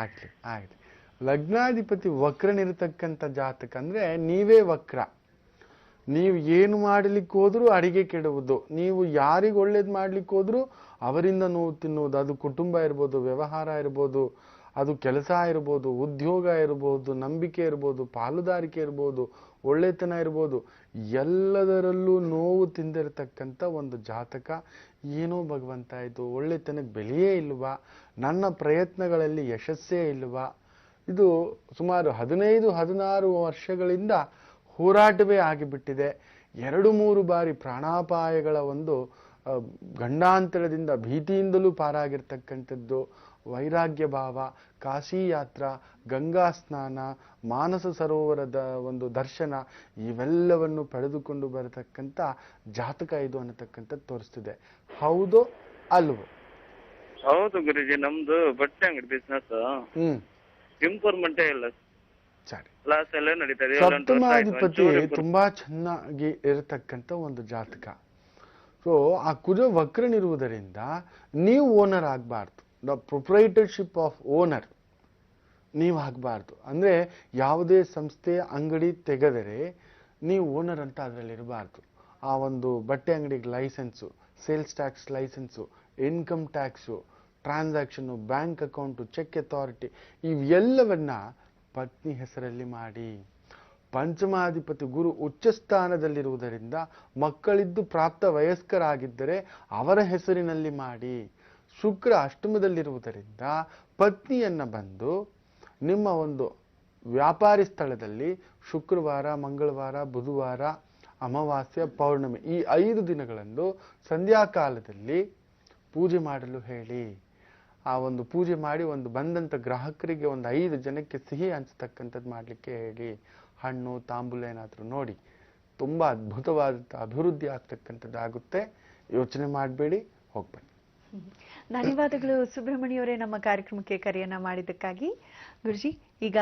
ಆಗ್ಲಿ ಆಗ್ಲಿ. ಲಗ್ನಾಧಿಪತಿ ವಕ್ರನಿರತಕ್ಕಂಥ ಜಾತಕ ಅಂದ್ರೆ ನೀವೇ ವಕ್ರ. ನೀವು ಏನು ಮಾಡ್ಲಿಕ್ಕೆ ಹೋದ್ರು ಅಡಿಗೆ ಕೆಡುವುದು, ನೀವು ಯಾರಿಗೆ ಒಳ್ಳೇದು ಮಾಡ್ಲಿಕ್ಕೆ ಹೋದ್ರು ಅವರಿಂದ ನೋವು ತಿನ್ನುವುದು. ಅದು ಕುಟುಂಬ ಇರ್ಬೋದು, ವ್ಯವಹಾರ ಇರ್ಬೋದು, ಅದು ಕೆಲಸ ಇರ್ಬೋದು, ಉದ್ಯೋಗ ಇರ್ಬೋದು, ನಂಬಿಕೆ ಇರ್ಬೋದು, ಪಾಲುದಾರಿಕೆ ಇರ್ಬೋದು, ಒಳ್ಳೆತನ ಇರ್ಬೋದು, ಎಲ್ಲದರಲ್ಲೂ ನೋವು ತಿಂದಿರತಕ್ಕಂಥ ಒಂದು ಜಾತಕ. ಏನೋ ಭಗವಂತ, ಇದು ಒಳ್ಳೆತನಕ್ಕೆ ಬೆಲೆಯೇ ಇಲ್ವಾ, ನನ್ನ ಪ್ರಯತ್ನಗಳಲ್ಲಿ ಯಶಸ್ಸೇ ಇಲ್ವಾ, ಇದು ಸುಮಾರು 15-16 ವರ್ಷಗಳಿಂದ ಹೋರಾಟವೇ ಆಗಿಬಿಟ್ಟಿದೆ. 2-3 ಬಾರಿ ಪ್ರಾಣಾಪಾಯಗಳ ಒಂದು ಗಂಡಾಂತರದಿಂದ ಭೀತಿಯಿಂದಲೂ ಪಾರಾಗಿರ್ತಕ್ಕಂಥದ್ದು, ವೈರಾಗ್ಯ ಭಾವ, ಕಾಶಿ ಯಾತ್ರಾ, ಗಂಗಾ ಸ್ನಾನ, ಮಾನಸ ಸರೋವರದ ಒಂದು ದರ್ಶನ, ಇವೆಲ್ಲವನ್ನು ಪಡೆದುಕೊಂಡು ಬರತಕ್ಕಂಥ ಜಾತಕ ಇದು ಅನ್ನತಕ್ಕಂಥದ್ದು ತೋರಿಸ್ತಿದೆ. ಹೌದು ಅಲ್ವೋ? ಹೌದು ಗುರುಜಿ, ನಮ್ದು ಬಟ್ಟೆ ಅಂಗಡಿ ಬಿಸ್ನೆಸ್ ಇಂಪ್ರೂವ್ಮೆಂಟೇ ಇಲ್ಲ. ಸರಿ, ಕ್ಲಾಸ್ ಎಲ್ಲ ನಡೀತಾ ಇದೆ. ಸಪ್ತಮಾಧಿಪತಿ ತುಂಬಾ ಚೆನ್ನಾಗಿ ಇರತಕ್ಕಂಥ ಒಂದು ಜಾತಕ. ಸೊ ಆ ಕುಜ ವಕ್ರನಿರುವುದರಿಂದ ನೀವು ಓನರ್ ಆಗಬಾರ್ದು. ದ ಪ್ರೊಪ್ರೈಟರ್ಶಿಪ್ ಆಫ್ ಓನರ್, ನೀವು ಆಗಬಾರ್ದು. ಅಂದರೆ ಯಾವುದೇ ಸಂಸ್ಥೆ ಅಂಗಡಿ ತೆಗೆದರೆ ನೀವು ಓನರ್ ಅಂತ ಅದರಲ್ಲಿ ಇರಬಾರ್ದು. ಆ ಒಂದು ಬಟ್ಟೆ ಅಂಗಡಿಗೆ licence, sales tax licence, income tax, transaction, bank account, cheque authority ಇವೆಲ್ಲವನ್ನ ಪತ್ನಿ ಹೆಸರಲ್ಲಿ ಮಾಡಿ. ಪಂಚಮಾಧಿಪತಿ ಗುರು ಉಚ್ಚ ಸ್ಥಾನದಲ್ಲಿರುವುದರಿಂದ ಮಕ್ಕಳಿದ್ದು ಪ್ರಾಪ್ತ ವಯಸ್ಕರಾಗಿದ್ದರೆ ಅವರ ಹೆಸರಿನಲ್ಲಿ ಮಾಡಿ. ಶುಕ್ರ ಅಷ್ಟಮದಲ್ಲಿರುವುದರಿಂದ ಪತ್ನಿಯನ್ನ ಬಂದು ನಿಮ್ಮ ಒಂದು ವ್ಯಾಪಾರಿ ಸ್ಥಳದಲ್ಲಿ ಶುಕ್ರವಾರ, ಮಂಗಳವಾರ, ಬುಧವಾರ, ಅಮಾವಾಸ್ಯ, ಪೌರ್ಣಮಿ ಈ 5 ದಿನಗಳಂದು ಸಂಧ್ಯಾಕಾಲದಲ್ಲಿ ಪೂಜೆ ಮಾಡಲು ಹೇಳಿ. ಆ ಒಂದು ಪೂಜೆ ಮಾಡಿ ಒಂದು ಬಂದಂಥ ಗ್ರಾಹಕರಿಗೆ ಒಂದು 5 ಜನಕ್ಕೆ ಸಿಹಿ ಹಂಚತಕ್ಕಂಥದ್ದು ಮಾಡಲಿಕ್ಕೆ ಹೇಳಿ. ಹಣ್ಣು ತಾಂಬೂಲ ಏನಾದರೂ ನೋಡಿ ತುಂಬ ಅದ್ಭುತವಾದ ಅಭಿವೃದ್ಧಿ ಆಗ್ತಕ್ಕಂಥದ್ದು ಆಗುತ್ತೆ. ಯೋಚನೆ ಮಾಡಬೇಡಿ, ಹೋಗ್ಬನ್ನಿ. ಧನ್ಯವಾದಗಳು ಸುಬ್ರಹ್ಮಣ್ಯವರೇ ನಮ್ಮ ಕಾರ್ಯಕ್ರಮಕ್ಕೆ ಕರೆಯನ್ನ ಮಾಡಿದ್ದಕ್ಕಾಗಿ. ಗುರುಜಿ, ಈಗ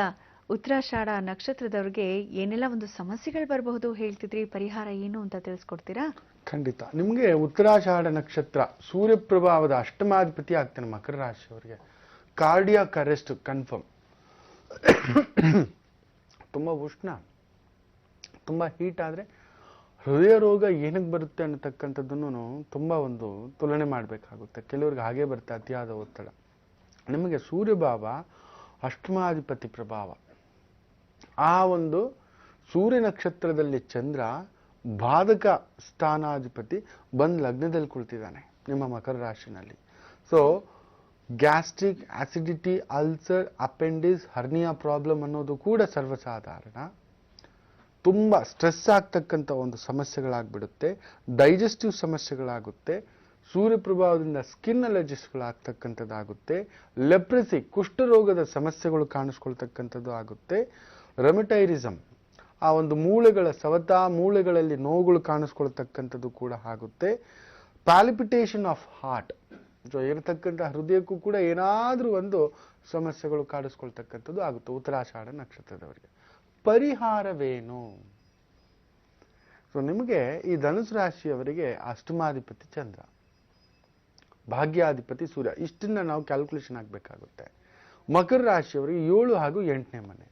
ಉತ್ತರಾಷಾಢ ನಕ್ಷತ್ರದವ್ರಿಗೆ ಏನೆಲ್ಲ ಒಂದು ಸಮಸ್ಯೆಗಳು ಬರಬಹುದು ಹೇಳ್ತಿದ್ರಿ, ಪರಿಹಾರ ಏನು ಅಂತ ತಿಳಿಸ್ಕೊಡ್ತೀರಾ? ಖಂಡಿತ. ನಿಮಗೆ ಉತ್ತರಾಷಾಢ ನಕ್ಷತ್ರ ಸೂರ್ಯಪ್ರಭಾವದ ಅಷ್ಟಮಾಧಿಪತಿ ಆಗ್ತಾನೆ ಮಕರ ರಾಶಿಯವರಿಗೆ. Cardiac arrest confirm. ತುಂಬ ಉಷ್ಣ, ತುಂಬ ಹೀಟ್ ಆದರೆ ಹೃದಯ ರೋಗ ಏನಕ್ಕೆ ಬರುತ್ತೆ ಅನ್ನತಕ್ಕಂಥದ್ದನ್ನು ತುಂಬ ಒಂದು ತುಲನೆ ಮಾಡಬೇಕಾಗುತ್ತೆ. ಕೆಲವ್ರಿಗೆ ಹಾಗೆ ಬರುತ್ತೆ ಅತಿಯಾದ ಒತ್ತಡ. ನಿಮಗೆ ಸೂರ್ಯಭಾವ ಅಷ್ಟಮಾಧಿಪತಿ ಪ್ರಭಾವ. ಆ ಒಂದು ಸೂರ್ಯ ನಕ್ಷತ್ರದಲ್ಲಿ ಚಂದ್ರ ಬಾಧಕ ಸ್ಥಾನಾಧಿಪತಿ ಬಂದು ಲಗ್ನದಲ್ಲಿ ಕುಳಿತಿದ್ದಾನೆ ನಿಮ್ಮ ಮಕರ ರಾಶಿನಲ್ಲಿ. So gastric, acidity, ulcer, appendix, hernia problem ಅನ್ನೋದು ಕೂಡ ಸರ್ವಸಾಧಾರಣ. ತುಂಬ ಸ್ಟ್ರೆಸ್ ಆಗ್ತಕ್ಕಂಥ ಒಂದು ಸಮಸ್ಯೆಗಳಾಗ್ಬಿಡುತ್ತೆ. ಡೈಜೆಸ್ಟಿವ್ ಸಮಸ್ಯೆಗಳಾಗುತ್ತೆ. ಸೂರ್ಯ ಪ್ರಭಾವದಿಂದ ಸ್ಕಿನ್ ಅಲರ್ಜಿಸ್ಗಳಾಗ್ತಕ್ಕಂಥದ್ದಾಗುತ್ತೆ. ಲೆಪ್ರಸಿ, ಕುಷ್ಠರೋಗದ ಸಮಸ್ಯೆಗಳು ಕಾಣಿಸ್ಕೊಳ್ತಕ್ಕಂಥದ್ದು ಆಗುತ್ತೆ. ರೆಮಟೈರಿಸಮ್, ಆ ಒಂದು ಮೂಳೆಗಳ ಸವತಾ ಮೂಳೆಗಳಲ್ಲಿ ನೋವುಗಳು ಕಾಣಿಸ್ಕೊಳ್ತಕ್ಕಂಥದ್ದು ಕೂಡ ಆಗುತ್ತೆ. ಪ್ಯಾಲಿಪಿಟೇಷನ್ ಆಫ್ ಹಾರ್ಟ್, ಇರತಕ್ಕಂಥ ಹೃದಯಕ್ಕೂ ಕೂಡ ಏನಾದರೂ ಒಂದು ಸಮಸ್ಯೆಗಳು ಕಾಣಿಸ್ಕೊಳ್ತಕ್ಕಂಥದ್ದು ಆಗುತ್ತೆ ಉತ್ತರಾಷಾಢ ನಕ್ಷತ್ರದವರಿಗೆ. ಪರಿಹಾರವೇನು? ಸೊ ನಿಮಗೆ ಈ ಧನುಸು ರಾಶಿಯವರಿಗೆ ಅಷ್ಟಮಾಧಿಪತಿ ಚಂದ್ರ, ಭಾಗ್ಯಾಧಿಪತಿ ಸೂರ್ಯ, ಇಷ್ಟನ್ನ ನಾವು ಕ್ಯಾಲ್ಕುಲೇಷನ್ ಆಗಬೇಕಾಗುತ್ತೆ. ಮಕರ ರಾಶಿಯವರಿಗೆ 7 ಹಾಗೂ 8ನೇ ಮನೆ.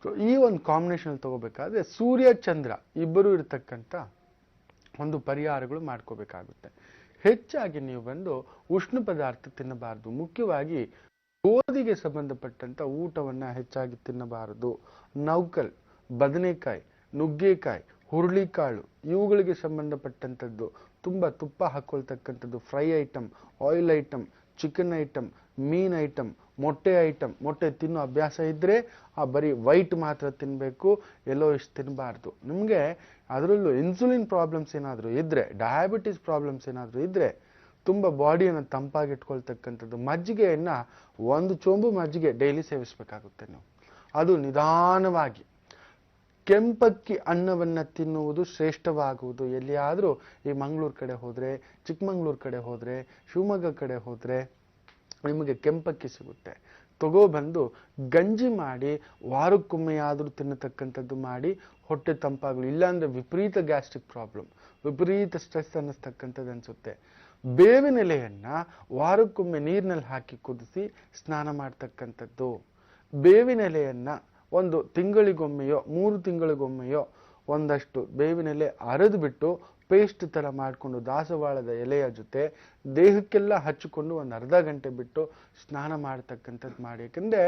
ಸೊ ಈ ಒಂದು ಕಾಂಬಿನೇಷನ್ ತಗೋಬೇಕಾದ್ರೆ ಸೂರ್ಯ ಚಂದ್ರ ಇಬ್ಬರು ಇರತಕ್ಕಂಥ ಒಂದು ಪರಿಹಾರಗಳು ಮಾಡ್ಕೋಬೇಕಾಗುತ್ತೆ. ಹೆಚ್ಚಾಗಿ ನೀವು ಬಂದು ಉಷ್ಣ ಪದಾರ್ಥ ತಿನ್ನಬಾರದು. ಮುಖ್ಯವಾಗಿ ಗೋಧಿಗೆ ಸಂಬಂಧಪಟ್ಟಂತ ಊಟವನ್ನ ಹೆಚ್ಚಾಗಿ ತಿನ್ನಬಾರದು. ನೌಕಲ್, ಬದನೆಕಾಯಿ, ನುಗ್ಗೆಕಾಯಿ, ಹುರುಳಿಕಾಳು ಇವುಗಳಿಗೆ ಸಂಬಂಧಪಟ್ಟಂಥದ್ದು ತುಂಬ ತುಪ್ಪ ಹಾಕೊಳ್ತಕ್ಕಂಥದ್ದು, fry item, oil item, chicken item, ಮೀನ್ ಐಟಮ್, ಮೊಟ್ಟೆ ಐಟಮ್. ಮೊಟ್ಟೆ ತಿನ್ನೋ ಅಭ್ಯಾಸ ಇದ್ದರೆ ಆ ಬರೀ ವೈಟ್ ಮಾತ್ರ ತಿನ್ನಬೇಕು, ಎಲ್ಲೋ ಇಷ್ಟು ತಿನ್ನಬಾರ್ದು. ನಿಮಗೆ ಅದರಲ್ಲೂ ಇನ್ಸುಲಿನ್ ಪ್ರಾಬ್ಲಮ್ಸ್ ಏನಾದರೂ ಇದ್ದರೆ, ಡಯಾಬಿಟಿಸ್ ಪ್ರಾಬ್ಲಮ್ಸ್ ಏನಾದರೂ ಇದ್ದರೆ ತುಂಬ ಬಾಡಿಯನ್ನು ತಂಪಾಗಿಟ್ಕೊಳ್ತಕ್ಕಂಥದ್ದು. ಮಜ್ಜಿಗೆಯನ್ನು 1 ಚೊಂಬು ಮಜ್ಜಿಗೆ ಡೈಲಿ ಸೇವಿಸಬೇಕಾಗುತ್ತೆ ನೀವು. ಅದು ನಿಧಾನವಾಗಿ. ಕೆಂಪಕ್ಕಿ ಅನ್ನವನ್ನು ತಿನ್ನುವುದು ಶ್ರೇಷ್ಠವಾಗುವುದು. ಎಲ್ಲಿಯಾದರೂ ಈ ಮಂಗಳೂರು ಕಡೆ ಹೋದರೆ, ಚಿಕ್ಕಮಂಗ್ಳೂರು ಕಡೆ ಹೋದರೆ, ಶಿವಮೊಗ್ಗ ಕಡೆ ಹೋದರೆ ನಿಮಗೆ ಕೆಂಪಕ್ಕಿ ಸಿಗುತ್ತೆ. ತಗೋಬಂದು ಗಂಜಿ ಮಾಡಿ ವಾರಕ್ಕೊಮ್ಮೆಯಾದರೂ ತಿನ್ನತಕ್ಕಂಥದ್ದು ಮಾಡಿ ಹೊಟ್ಟೆ ತಂಪಾಗಲು. ಇಲ್ಲಾಂದರೆ ವಿಪರೀತ ಗ್ಯಾಸ್ಟ್ರಿಕ್ ಪ್ರಾಬ್ಲಮ್, ವಿಪರೀತ ಸ್ಟ್ರೆಸ್ ಅನ್ನಿಸ್ತಕ್ಕಂಥದ್ದು ಅನಿಸುತ್ತೆ. ಬೇವಿನ ಎಲೆಯನ್ನು ವಾರಕ್ಕೊಮ್ಮೆ ನೀರಿನಲ್ಲಿ ಹಾಕಿ ಕುದಿಸಿ ಸ್ನಾನ ಮಾಡ್ತಕ್ಕಂಥದ್ದು. ಬೇವಿನ ಎಲೆಯನ್ನು 1 ತಿಂಗಳಿಗೊಮ್ಮೆಯೋ 3 ತಿಂಗಳಿಗೊಮ್ಮೆಯೋ ಒಂದಷ್ಟು ಬೇವಿನ ಎಲೆ ಅರೆದು ಬಿಟ್ಟು ಪೇಸ್ಟ್ ಥರ ಮಾಡಿಕೊಂಡು ದಾಸವಾಳದ ಎಲೆಯ ಜೊತೆ ದೇಹಕ್ಕೆಲ್ಲ ಹಚ್ಚಿಕೊಂಡು 1 ಅರ್ಧ ಗಂಟೆ ಬಿಟ್ಟು ಸ್ನಾನ ಮಾಡ್ತಕ್ಕಂಥದ್ದು ಮಾಡಿ. ಯಾಕಂದರೆ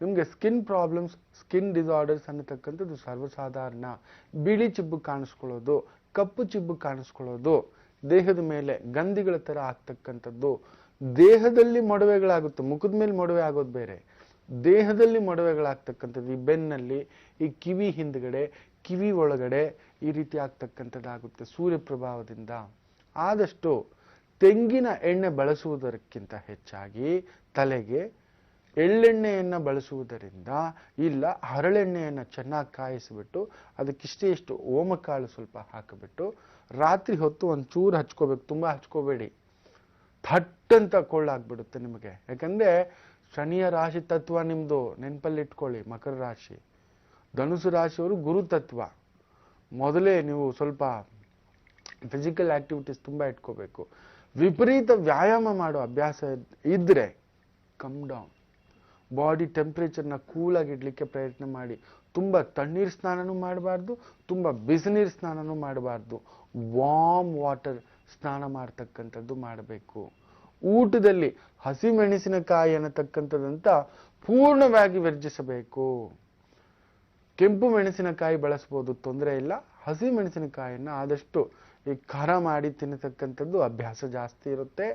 ನಿಮಗೆ ಸ್ಕಿನ್ ಪ್ರಾಬ್ಲಮ್ಸ್, ಸ್ಕಿನ್ ಡಿಸಾರ್ಡರ್ಸ್ ಅನ್ನತಕ್ಕಂಥದ್ದು ಸರ್ವಸಾಧಾರಣ. ಬಿಳಿ ಚಿಬ್ಬು ಕಾಣಿಸ್ಕೊಳ್ಳೋದು, ಕಪ್ಪು ಚಿಬ್ಬು ಕಾಣಿಸ್ಕೊಳ್ಳೋದು, ದೇಹದ ಮೇಲೆ ಗಂಧಿಗಳ ಥರ ಆಗ್ತಕ್ಕಂಥದ್ದು, ದೇಹದಲ್ಲಿ ಮೊಡವೆಗಳಾಗುತ್ತೆ. ಮುಖದ ಮೇಲೆ ಮೊಡವೆ ಆಗೋದು ಬೇರೆ, ದೇಹದಲ್ಲಿ ಮೊಡವೆಗಳಾಗ್ತಕ್ಕಂಥದ್ದು. ಈ ಬೆನ್ನಲ್ಲಿ, ಈ ಕಿವಿ ಹಿಂದ್ಗಡೆ, ಕಿವಿ ಒಳಗಡೆ ಈ ರೀತಿ ಆಗ್ತಕ್ಕಂಥದ್ದಾಗುತ್ತೆ ಸೂರ್ಯ ಪ್ರಭಾವದಿಂದ. ಆದಷ್ಟು ತೆಂಗಿನ ಎಣ್ಣೆ ಬಳಸುವುದಕ್ಕಿಂತ ಹೆಚ್ಚಾಗಿ ತಲೆಗೆ ಎಳ್ಳೆಣ್ಣೆಯನ್ನು ಬಳಸುವುದರಿಂದ, ಇಲ್ಲ ಹರಳೆಣ್ಣೆಯನ್ನು ಚೆನ್ನಾಗಿ ಕಾಯಿಸಿಬಿಟ್ಟು ಅದಕ್ಕಿಷ್ಟೇ ಇಷ್ಟು ಓಮಕಾಳು ಸ್ವಲ್ಪ ಹಾಕಿಬಿಟ್ಟು ರಾತ್ರಿ ಹೊತ್ತು 1 ಚೂರು ಹಚ್ಕೋಬೇಕು. ತುಂಬ ಹಚ್ಕೋಬೇಡಿ, ಥಟ್ಟಂತ ಕೊಳ್ಳಾಗ್ಬಿಡುತ್ತೆ ನಿಮಗೆ. ಯಾಕಂದರೆ ಶನಿಯ ರಾಶಿ ತತ್ವ ನಿಮ್ಮದು ನೆನಪಲ್ಲಿಟ್ಕೊಳ್ಳಿ. ಮಕರ ರಾಶಿ, ಧನುಸು ರಾಶಿಯವರು ಗುರು ತತ್ವ. ಮೊದಲೇ ನೀವು ಸ್ವಲ್ಪ ಫಿಸಿಕಲ್ ಆಕ್ಟಿವಿಟೀಸ್ ತುಂಬ ಇಟ್ಕೋಬೇಕು. ವಿಪರೀತ ವ್ಯಾಯಾಮ ಮಾಡೋ ಅಭ್ಯಾಸ ಇದ್ದರೆ ಕಮ್ ಡೌನ್. ಬಾಡಿ ಟೆಂಪ್ರೇಚರ್ನ ಕೂಲಾಗಿ ಇಡಲಿಕ್ಕೆ ಪ್ರಯತ್ನ ಮಾಡಿ. ತುಂಬ ತಣ್ಣೀರು ಸ್ನಾನನೂ ಮಾಡಬಾರ್ದು, ತುಂಬ ಬಿಸಿನೀರು ಸ್ನಾನನೂ ಮಾಡಬಾರ್ದು. ವಾರ್ಮ್ ವಾಟರ್ ಸ್ನಾನ ಮಾಡ್ತಕ್ಕಂಥದ್ದು ಮಾಡಬೇಕು. ಊಟದಲ್ಲಿ ಹಸಿಮೆಣಸಿನಕಾಯಿ ಅನ್ನತಕ್ಕಂಥದ್ದಂತ ಪೂರ್ಣವಾಗಿ ವರ್ಜಿಸಬೇಕು. ಕೆಂಪು ಮೆಣಸಿನಕಾಯಿ ಬಳಸ್ಬೋದು, ತೊಂದರೆ ಇಲ್ಲ. ಹಸಿ ಮೆಣಸಿನಕಾಯಿಯನ್ನು ಆದಷ್ಟು ಈ ಖಾರ ಮಾಡಿ ತಿನ್ನತಕ್ಕಂಥದ್ದು ಅಭ್ಯಾಸ ಜಾಸ್ತಿ ಇರುತ್ತೆ.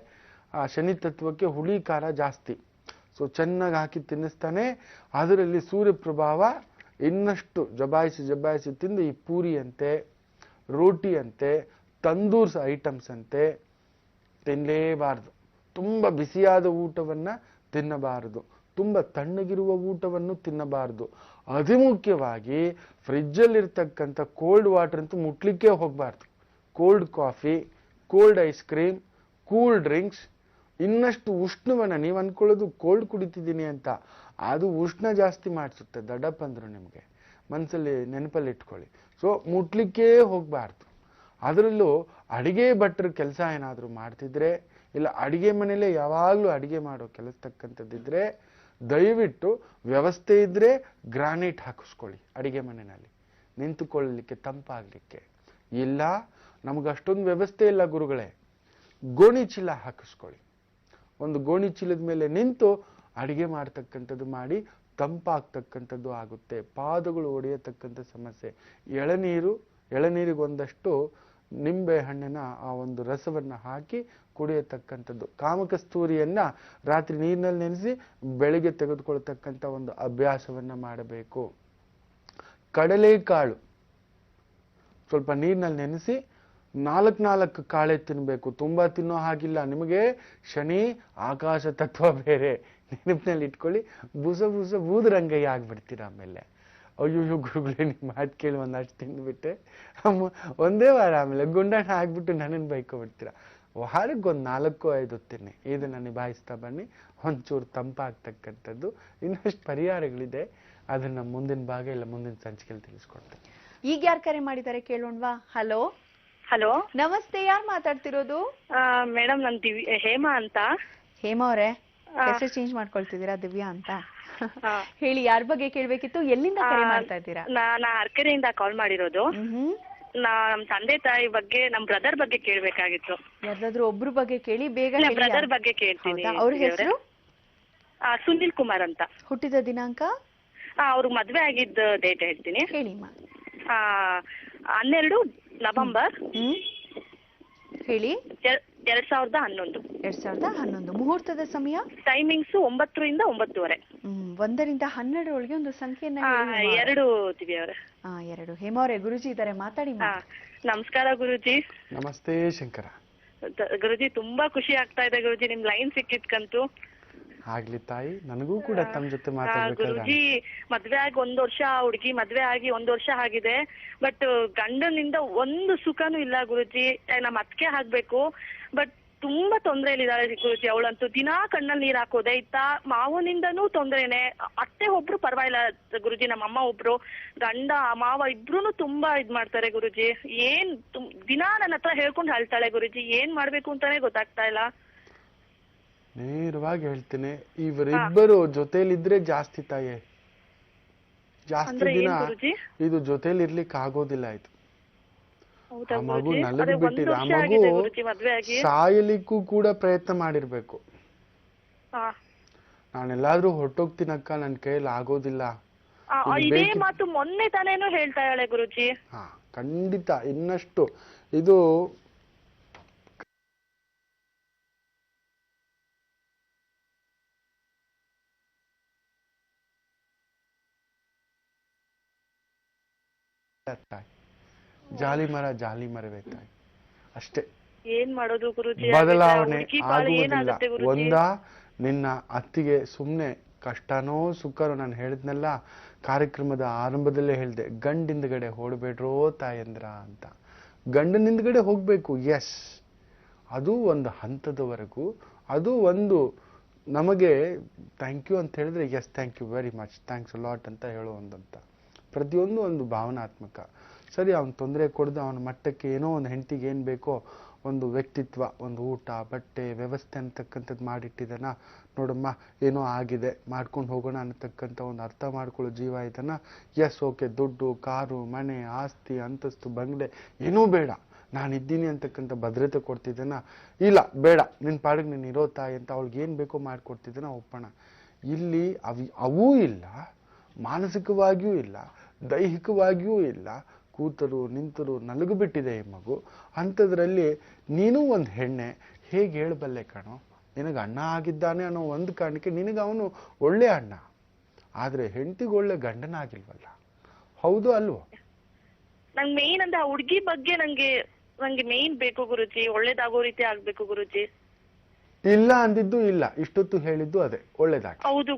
ಆ ಶನಿ ತತ್ವಕ್ಕೆ ಹುಳಿ ಖಾರ ಜಾಸ್ತಿ. ಸೊ ಚೆನ್ನಾಗಿ ಹಾಕಿ ತಿನ್ನಿಸ್ತಾನೆ. ಅದರಲ್ಲಿ ಸೂರ್ಯಪ್ರಭಾವ ಇನ್ನಷ್ಟು ಜಬಾಯಿಸಿ ತಿಂದು ಈ ಪೂರಿ ಅಂತೆ, ರೋಟಿ ಅಂತೆ, ತಂದೂರ್ಸ್ ಐಟಮ್ಸ್ ಅಂತೆ ತಿನ್ನಲೇಬಾರ್ದು. ತುಂಬ ಬಿಸಿಯಾದ ಊಟವನ್ನ ತಿನ್ನಬಾರದು, ತುಂಬ ತಣ್ಣಗಿರುವ ಊಟವನ್ನು ತಿನ್ನಬಾರದು. ಅತಿ ಮುಖ್ಯವಾಗಿ ಫ್ರಿಜ್ಜಲ್ಲಿರ್ತಕ್ಕಂಥ ಕೋಲ್ಡ್ ವಾಟರ್ ಅಂತೂ ಮುಟ್ಲಿಕ್ಕೆ ಹೋಗಬಾರ್ದು. Cold coffee, cold ice cream, cool drinks, ಇನ್ನಷ್ಟು ಉಷ್ಣವನ್ನ, ನೀವು ಅನ್ಕೊಳ್ಳೋದು ಕೋಲ್ಡ್ ಕುಡಿತಿದ್ದೀನಿ ಅಂತ, ಅದು ಉಷ್ಣ ಜಾಸ್ತಿ ಮಾಡಿಸುತ್ತೆ. ದಡಪ್ ಅಂದ್ರು ನಿಮಗೆ ಮನಸ್ಸಲ್ಲಿ ನೆನಪಲ್ಲಿ ಇಟ್ಕೊಳ್ಳಿ. ಸೊ ಮುಟ್ಲಿಕ್ಕೇ ಹೋಗಬಾರ್ದು. ಅದರಲ್ಲೂ ಅಡಿಗೆ ಭಟ್ರ ಕೆಲಸ ಏನಾದರೂ ಮಾಡ್ತಿದ್ರೆ, ಇಲ್ಲ ಅಡಿಗೆ ಮನೇಲೆ ಯಾವಾಗಲೂ ಅಡಿಗೆ ಮಾಡೋ ಕೆಲಸತಕ್ಕಂಥದ್ದಿದ್ರೆ, ದಯವಿಟ್ಟು ವ್ಯವಸ್ಥೆ ಇದ್ರೆ ಗ್ರಾನೈಟ್ ಹಾಕಿಸ್ಕೊಳ್ಳಿ ಅಡಿಗೆ ಮನೆಯಲ್ಲಿ ನಿಂತುಕೊಳ್ಳಲಿಕ್ಕೆ, ತಂಪಾಗಲಿಕ್ಕೆ. ಇಲ್ಲ ನಮ್ಗೆ ಅಷ್ಟೊಂದು ವ್ಯವಸ್ಥೆ ಇಲ್ಲ ಗುರುಗಳೇ, ಗೋಣಿ ಚೀಲ ಹಾಕಿಸ್ಕೊಳ್ಳಿ. ಒಂದು ಗೋಣಿ ಚೀಲದ ಮೇಲೆ ನಿಂತು ಅಡಿಗೆ ಮಾಡ್ತಕ್ಕಂಥದ್ದು ಮಾಡಿ, ತಂಪಾಗ್ತಕ್ಕಂಥದ್ದು ಆಗುತ್ತೆ. ಪಾದಗಳು ಒಡೆಯತಕ್ಕಂಥ ಸಮಸ್ಯೆ. ಎಳನೀರಿಗೊಂದಷ್ಟು ನಿಂಬೆ ಹಣ್ಣಿನ ಆ ಒಂದು ರಸವನ್ನ ಹಾಕಿ ಕುಡಿಯತಕ್ಕಂಥದ್ದು. ಕಾಮಕಸ್ತೂರಿಯನ್ನ ರಾತ್ರಿ ನೀರಿನಲ್ಲಿ ನೆನೆಸಿ ಬೆಳಿಗ್ಗೆ ತೆಗೆದುಕೊಳ್ತಕ್ಕಂಥ ಒಂದು ಅಭ್ಯಾಸವನ್ನ ಮಾಡಬೇಕು. ಕಡಲೆಕಾಳು ಸ್ವಲ್ಪ ನೀರಿನಲ್ಲಿ ನೆನೆಸಿ 4 ಕಾಳೆ ತಿನ್ಬೇಕು. ತುಂಬಾ ತಿನ್ನೋ ಹಾಗಿಲ್ಲ. ನಿಮಗೆ ಶನಿ ಆಕಾಶ ತತ್ವ ಬೇರೆ, ನೆನಪಿನಲ್ಲಿ ಇಟ್ಕೊಳ್ಳಿ. ಬುಸ ಬೂದರಂಗಯ್ಯ ಆಗ್ಬಿಡ್ತೀರ. ಆಮೇಲೆ ಅಯ್ಯೋ ಗುರುಗಳೇ, ನಿಮ್ಮ ಮಾತು ಕೇಳಿ ಒಂದಷ್ಟು ತಿಂದ್ಬಿಟ್ಟೆ, ಒಂದೇ ವಾರ ಆಮೇಲೆ ಗುಂಡಣ್ಣ ಆಗ್ಬಿಟ್ಟು ನನ್ನನ್ನು ಬೈಕೊಬಿಡ್ತೀರ. ವಾರಕ್ಕೆ ಒಂದು 4-5 ತಿನ್ನಿ. ಇದನ್ನ ನಿಭಾಯಿಸ್ತಾ ಬನ್ನಿ. ಒಂಚೂರು ತಂಪಾಗ್ತಕ್ಕಂಥದ್ದು. ಇನ್ನಷ್ಟು ಪರಿಹಾರಗಳಿದೆ, ಅದನ್ನ ಮುಂದಿನ ಭಾಗ ಇಲ್ಲ ಮುಂದಿನ ಸಂಚಿಕೆಯಲ್ಲಿ ತಿಳಿಸ್ಕೊಡ್ತೇನೆ. ಈಗ ಯಾರು ಕರೆ ಮಾಡಿದ್ದಾರೆ ಕೇಳೋಣವಾ? ಹಲೋ ಹಲೋ, ನಮಸ್ತೆ, ಯಾರು ಮಾತಾಡ್ತಿರೋದು? ಮೇಡಮ್ ನಾನು ಹೇಮಾ ಅಂತ. ಹೇಮಾ ಅವರೇ, ಹೆಸರು ಚೇಂಜ್ ಮಾಡ್ಕೊಳ್ತಿದ್ದೀರಾ ದಿವ್ಯಾ ಅಂತ? ಹೇಳಿ, ಯಾರ ಬಗ್ಗೆ ಕೇಳ್ಬೇಕಿತ್ತು? ಎಲ್ಲಿಂದ ಕರೆ ಮಾಡ್ತಾ ಇದ್ದೀರಾ? ನಾ ಅರ್ಕೆರೆಯಿಂದ ಕಾಲ್ ಮಾಡಿರೋದು. ನಮ್ ತಂದೆ ತಾಯಿ ಬಗ್ಗೆ, ನಮ್ ಬ್ರದರ್ ಬಗ್ಗೆ ಕೇಳ್ಬೇಕಾಗಿತ್ತು. ಯಾವ್ದಾದ್ರು ಒಬ್ರು ಬಗ್ಗೆ ಕೇಳಿ, ಬೇಗ ಹೇಳಿ. ಬ್ರದರ್ ಬಗ್ಗೆ ಕೇಳ್ತೀನಿ. ಅವ್ರ ಹೆಸರು? ಸುನಿಲ್ ಕುಮಾರ್ ಅಂತ. ಹುಟ್ಟಿದ ದಿನಾಂಕ? ಅವ್ರಿಗೆ ಮದ್ವೆ ಆಗಿದ್ದ ಡೇಟ್ ಹೇಳ್ತೀನಿ. ಹೇಳಿಮ್ಮ. 12 ನವೆಂಬರ್ ಹೇಳಿ. 2011. 2011. ಮುಹೂರ್ತದ ಸಮಯ? ಟೈಮಿಂಗ್ಸ್ 9 ರಿಂದ 9:30. 1 ರಿಂದ 12 ಒಳಗೆ ಒಂದು ಸಂಖ್ಯೆಯನ್ನ 2 ದಿವ್ಯ ಅವರೇ. 2. ಹೇಮಾ ಅವರೇ, ಗುರುಜಿ ಇದ್ದಾರೆ, ಮಾತಾಡಿ. ನಮಸ್ಕಾರ ಗುರುಜಿ. ನಮಸ್ತೆ ಶಂಕರ. ಗುರುಜಿ, ತುಂಬಾ ಖುಷಿ ಆಗ್ತಾ ಇದೆ ಗುರುಜಿ, ನಿಮ್ ಲೈನ್ ಸಿಕ್ಕಿದ್ಕಂತೂ. ಆಗ್ಲಿ ತಾಯಿ, ನನಗೂ ಕೂಡ ತಮ್ಮ ಜೊತೆ ಮಾತಾಡ್ಬೇಕಾದ್ರೆ. ಗುರುಜಿ, ಮದ್ವೆ ಆಗಿ 1 ವರ್ಷ, ಹುಡುಗಿ ಮದ್ವೆ ಆಗಿ 1 ವರ್ಷ ಆಗಿದೆ. ಬಟ್ ಗಂಡನಿಂದ ಒಂದು ಸುಖನೂ ಇಲ್ಲ ಗುರುಜಿ. ನಮ್ಮ ಅತ್ತಿಗೆ ಆಗ್ಬೇಕು, ಬಟ್ ತುಂಬಾ ತೊಂದ್ರೆಲಿದ್ದಾಳೆ ಗುರುಜಿ. ಅವಳಂತೂ ದಿನಾ ಕಣ್ಣಲ್ಲಿ ನೀರ್ ಹಾಕೋದೆ. ಇತ್ತ ಮಾವನಿಂದನೂ ತೊಂದ್ರೆನೆ. ಅತ್ತೆ ಒಬ್ರು ಪರವಾಗಿಲ್ಲ ಗುರುಜಿ, ನಮ್ಮ ಅಮ್ಮ ಒಬ್ರು. ಗಂಡ ಮಾವ ಇಬ್ರುನು ತುಂಬಾ ಇದ್ ಮಾಡ್ತಾರೆ ಗುರುಜಿ. ಏನ್ ದಿನಾ ನನ್ನ ಹತ್ರ ಹೇಳ್ಕೊಂಡು ಅಳ್ತಾಳೆ ಗುರುಜಿ. ಏನ್ ಮಾಡ್ಬೇಕು ಅಂತಾನೆ ಗೊತ್ತಾಗ್ತಾ ಇಲ್ಲ. ನೇರವಾಗಿ ಹೇಳ್ತೇನೆ, ಇವರಿಬ್ಬರು ಜೊತೆಲಿದ್ರೆ ಜಾಸ್ತಿ ತಾಯೇ, ಜಾಸ್ತಿ ದಿನ ಇದು ಜೊತೆಲಿ ಇರ್ಲಿಕ್ಕೆ ಆಗೋದಿಲ್ಲ. ಆಯ್ತು, ಆ ಮಗು ನಲಗಿ ಬಿಟ್ಟಿದೆ. ಆ ಮಗು ಸಾಯಲಿಕ್ಕೂ ಕೂಡ ಪ್ರಯತ್ನ ಮಾಡಿರ್ಬೇಕು. ನಾನೆಲ್ಲಾದ್ರೂ ಹೊರಟೋಗ್ತೀನಕ್ಕ, ನನ್ ಕೈಯಲ್ಲಿ ಆಗೋದಿಲ್ಲ. ಇದೇ ಮಾತು ಮೊನ್ನೆ ತಾನೇನು ಹೇಳ್ತಾ ಇದ್ದಾಳೆ ಗುರುಜಿ. ಖಂಡಿತ ಇನ್ನಷ್ಟು ಇದು ಜಾಲಿ ಮರವೇ ತಾಯಿ, ಅಷ್ಟೇ. ಏನ್ ಮಾಡೋದು ಗುರುಜಿ? ಬದಲಾವಣೆ ಆಗುವುದಿಲ್ಲ. ಒಂದ ನಿನ್ನ ಅತ್ತಿಗೆ ಸುಮ್ನೆ ಕಷ್ಟನೋ ಸುಖನೋ, ನಾನು ಹೇಳಿದ್ನಲ್ಲ ಕಾರ್ಯಕ್ರಮದ ಆರಂಭದಲ್ಲೇ ಹೇಳ್ದೆ, ಗಂಡಿಂದಗಡೆ ಓಡಬೇಡ್ರೋ ತಾಯಂದ್ರ ಅಂತ. ಗಂಡನಿಂದಗಡೆ ಹೋಗ್ಬೇಕು, ಎಸ್, ಅದು ಒಂದು ಹಂತದವರೆಗೂ. ಅದು ಒಂದು ನಮಗೆ ಥ್ಯಾಂಕ್ ಯು ಅಂತ ಹೇಳಿದ್ರೆ, yes thank you very much, thanks lot ಅಂತ ಹೇಳೋ ಒಂದಂತ. ಪ್ರತಿಯೊಂದು ಒಂದು ಭಾವನಾತ್ಮಕ. ಸರಿ, ಅವನು ತೊಂದರೆ ಕೊಡದು ಅವನ ಮಟ್ಟಕ್ಕೆ ಏನೋ ಒಂದು ಹೆಂಡತಿಗೆ ಏನು ಬೇಕೋ ಒಂದು ವ್ಯಕ್ತಿತ್ವ, ಒಂದು ಊಟ ಬಟ್ಟೆ ವ್ಯವಸ್ಥೆ ಅಂತಕ್ಕಂಥದ್ದು ಮಾಡಿಟ್ಟಿದ್ದಾನ. ನೋಡಮ್ಮ ಏನೋ ಆಗಿದೆ ಮಾಡ್ಕೊಂಡು ಹೋಗೋಣ ಅನ್ನತಕ್ಕಂಥ ಒಂದು ಅರ್ಥ ಮಾಡ್ಕೊಳ್ಳೋ ಜೀವ ಇದನ್ನ. ಎಸ್ ಓಕೆ, ದುಡ್ಡು ಕಾರು ಮನೆ ಆಸ್ತಿ ಅಂತಸ್ತು ಬಂಗ್ಲೆ ಏನೂ ಬೇಡ, ನಾನಿದ್ದೀನಿ ಅಂತಕ್ಕಂಥ ಭದ್ರತೆ ಕೊಡ್ತಿದ್ದಾನ. ಇಲ್ಲ ಬೇಡ, ನಿನ್ನ ಪಾಡಿಗೆ ನೀನು ಇರೋ ತಾಯಿ ಅಂತ ಅವಳಿಗೆ ಏನು ಬೇಕೋ ಮಾಡಿಕೊಡ್ತಿದ್ದಾನ, ಒಪ್ಪೋಣ. ಇಲ್ಲಿ ಅವೂ ಇಲ್ಲ, ಮಾನಸಿಕವಾಗಿಯೂ ಇಲ್ಲ, ದೈಹಿಕವಾಗಿಯೂ ಇಲ್ಲ. ಕೂತರು ನಿಂತರು ನಲಗು ಬಿಟ್ಟಿದೆ ಈ ಮಗು. ಅಂಥದ್ರಲ್ಲಿ ನೀನು ಒಂದು ಹೆಣ್ಣೆ, ಹೇಗೆ ಹೇಳಬಲ್ಲೆ ಕಣೋ? ನಿನಗೆ ಅಣ್ಣ ಆಗಿದ್ದಾನೆ ಅನ್ನೋ ಒಂದು ಕಾರಣಕ್ಕೆ ನಿನಗೆ ಅವನು ಒಳ್ಳೆ ಅಣ್ಣ, ಆದರೆ ಹೆಂಡತಿಗೆ ಒಳ್ಳೆ ಗಂಡನಾಗಿಲ್ವಲ್ಲ. ಹೌದು ಅಲ್ವೋ? ನಂಗೆ ಮೇನ್ ಅಂತ ಆ ಹುಡ್ಗಿ ಬಗ್ಗೆ ನಂಗೆ ಮೇನ್ ಬೇಕು ಗುರುಜಿ, ಒಳ್ಳೇದಾಗೋ ರೀತಿ ಆಗ್ಬೇಕು ಗುರುಜಿ. ಇಲ್ಲ ಅಂದಿದ್ದು ಇಲ್ಲ, ಇಷ್ಟೊತ್ತು ಹೇಳಿದ್ದು ಅದೇ, ಒಳ್ಳೇದಾಗಿ. ಹೌದು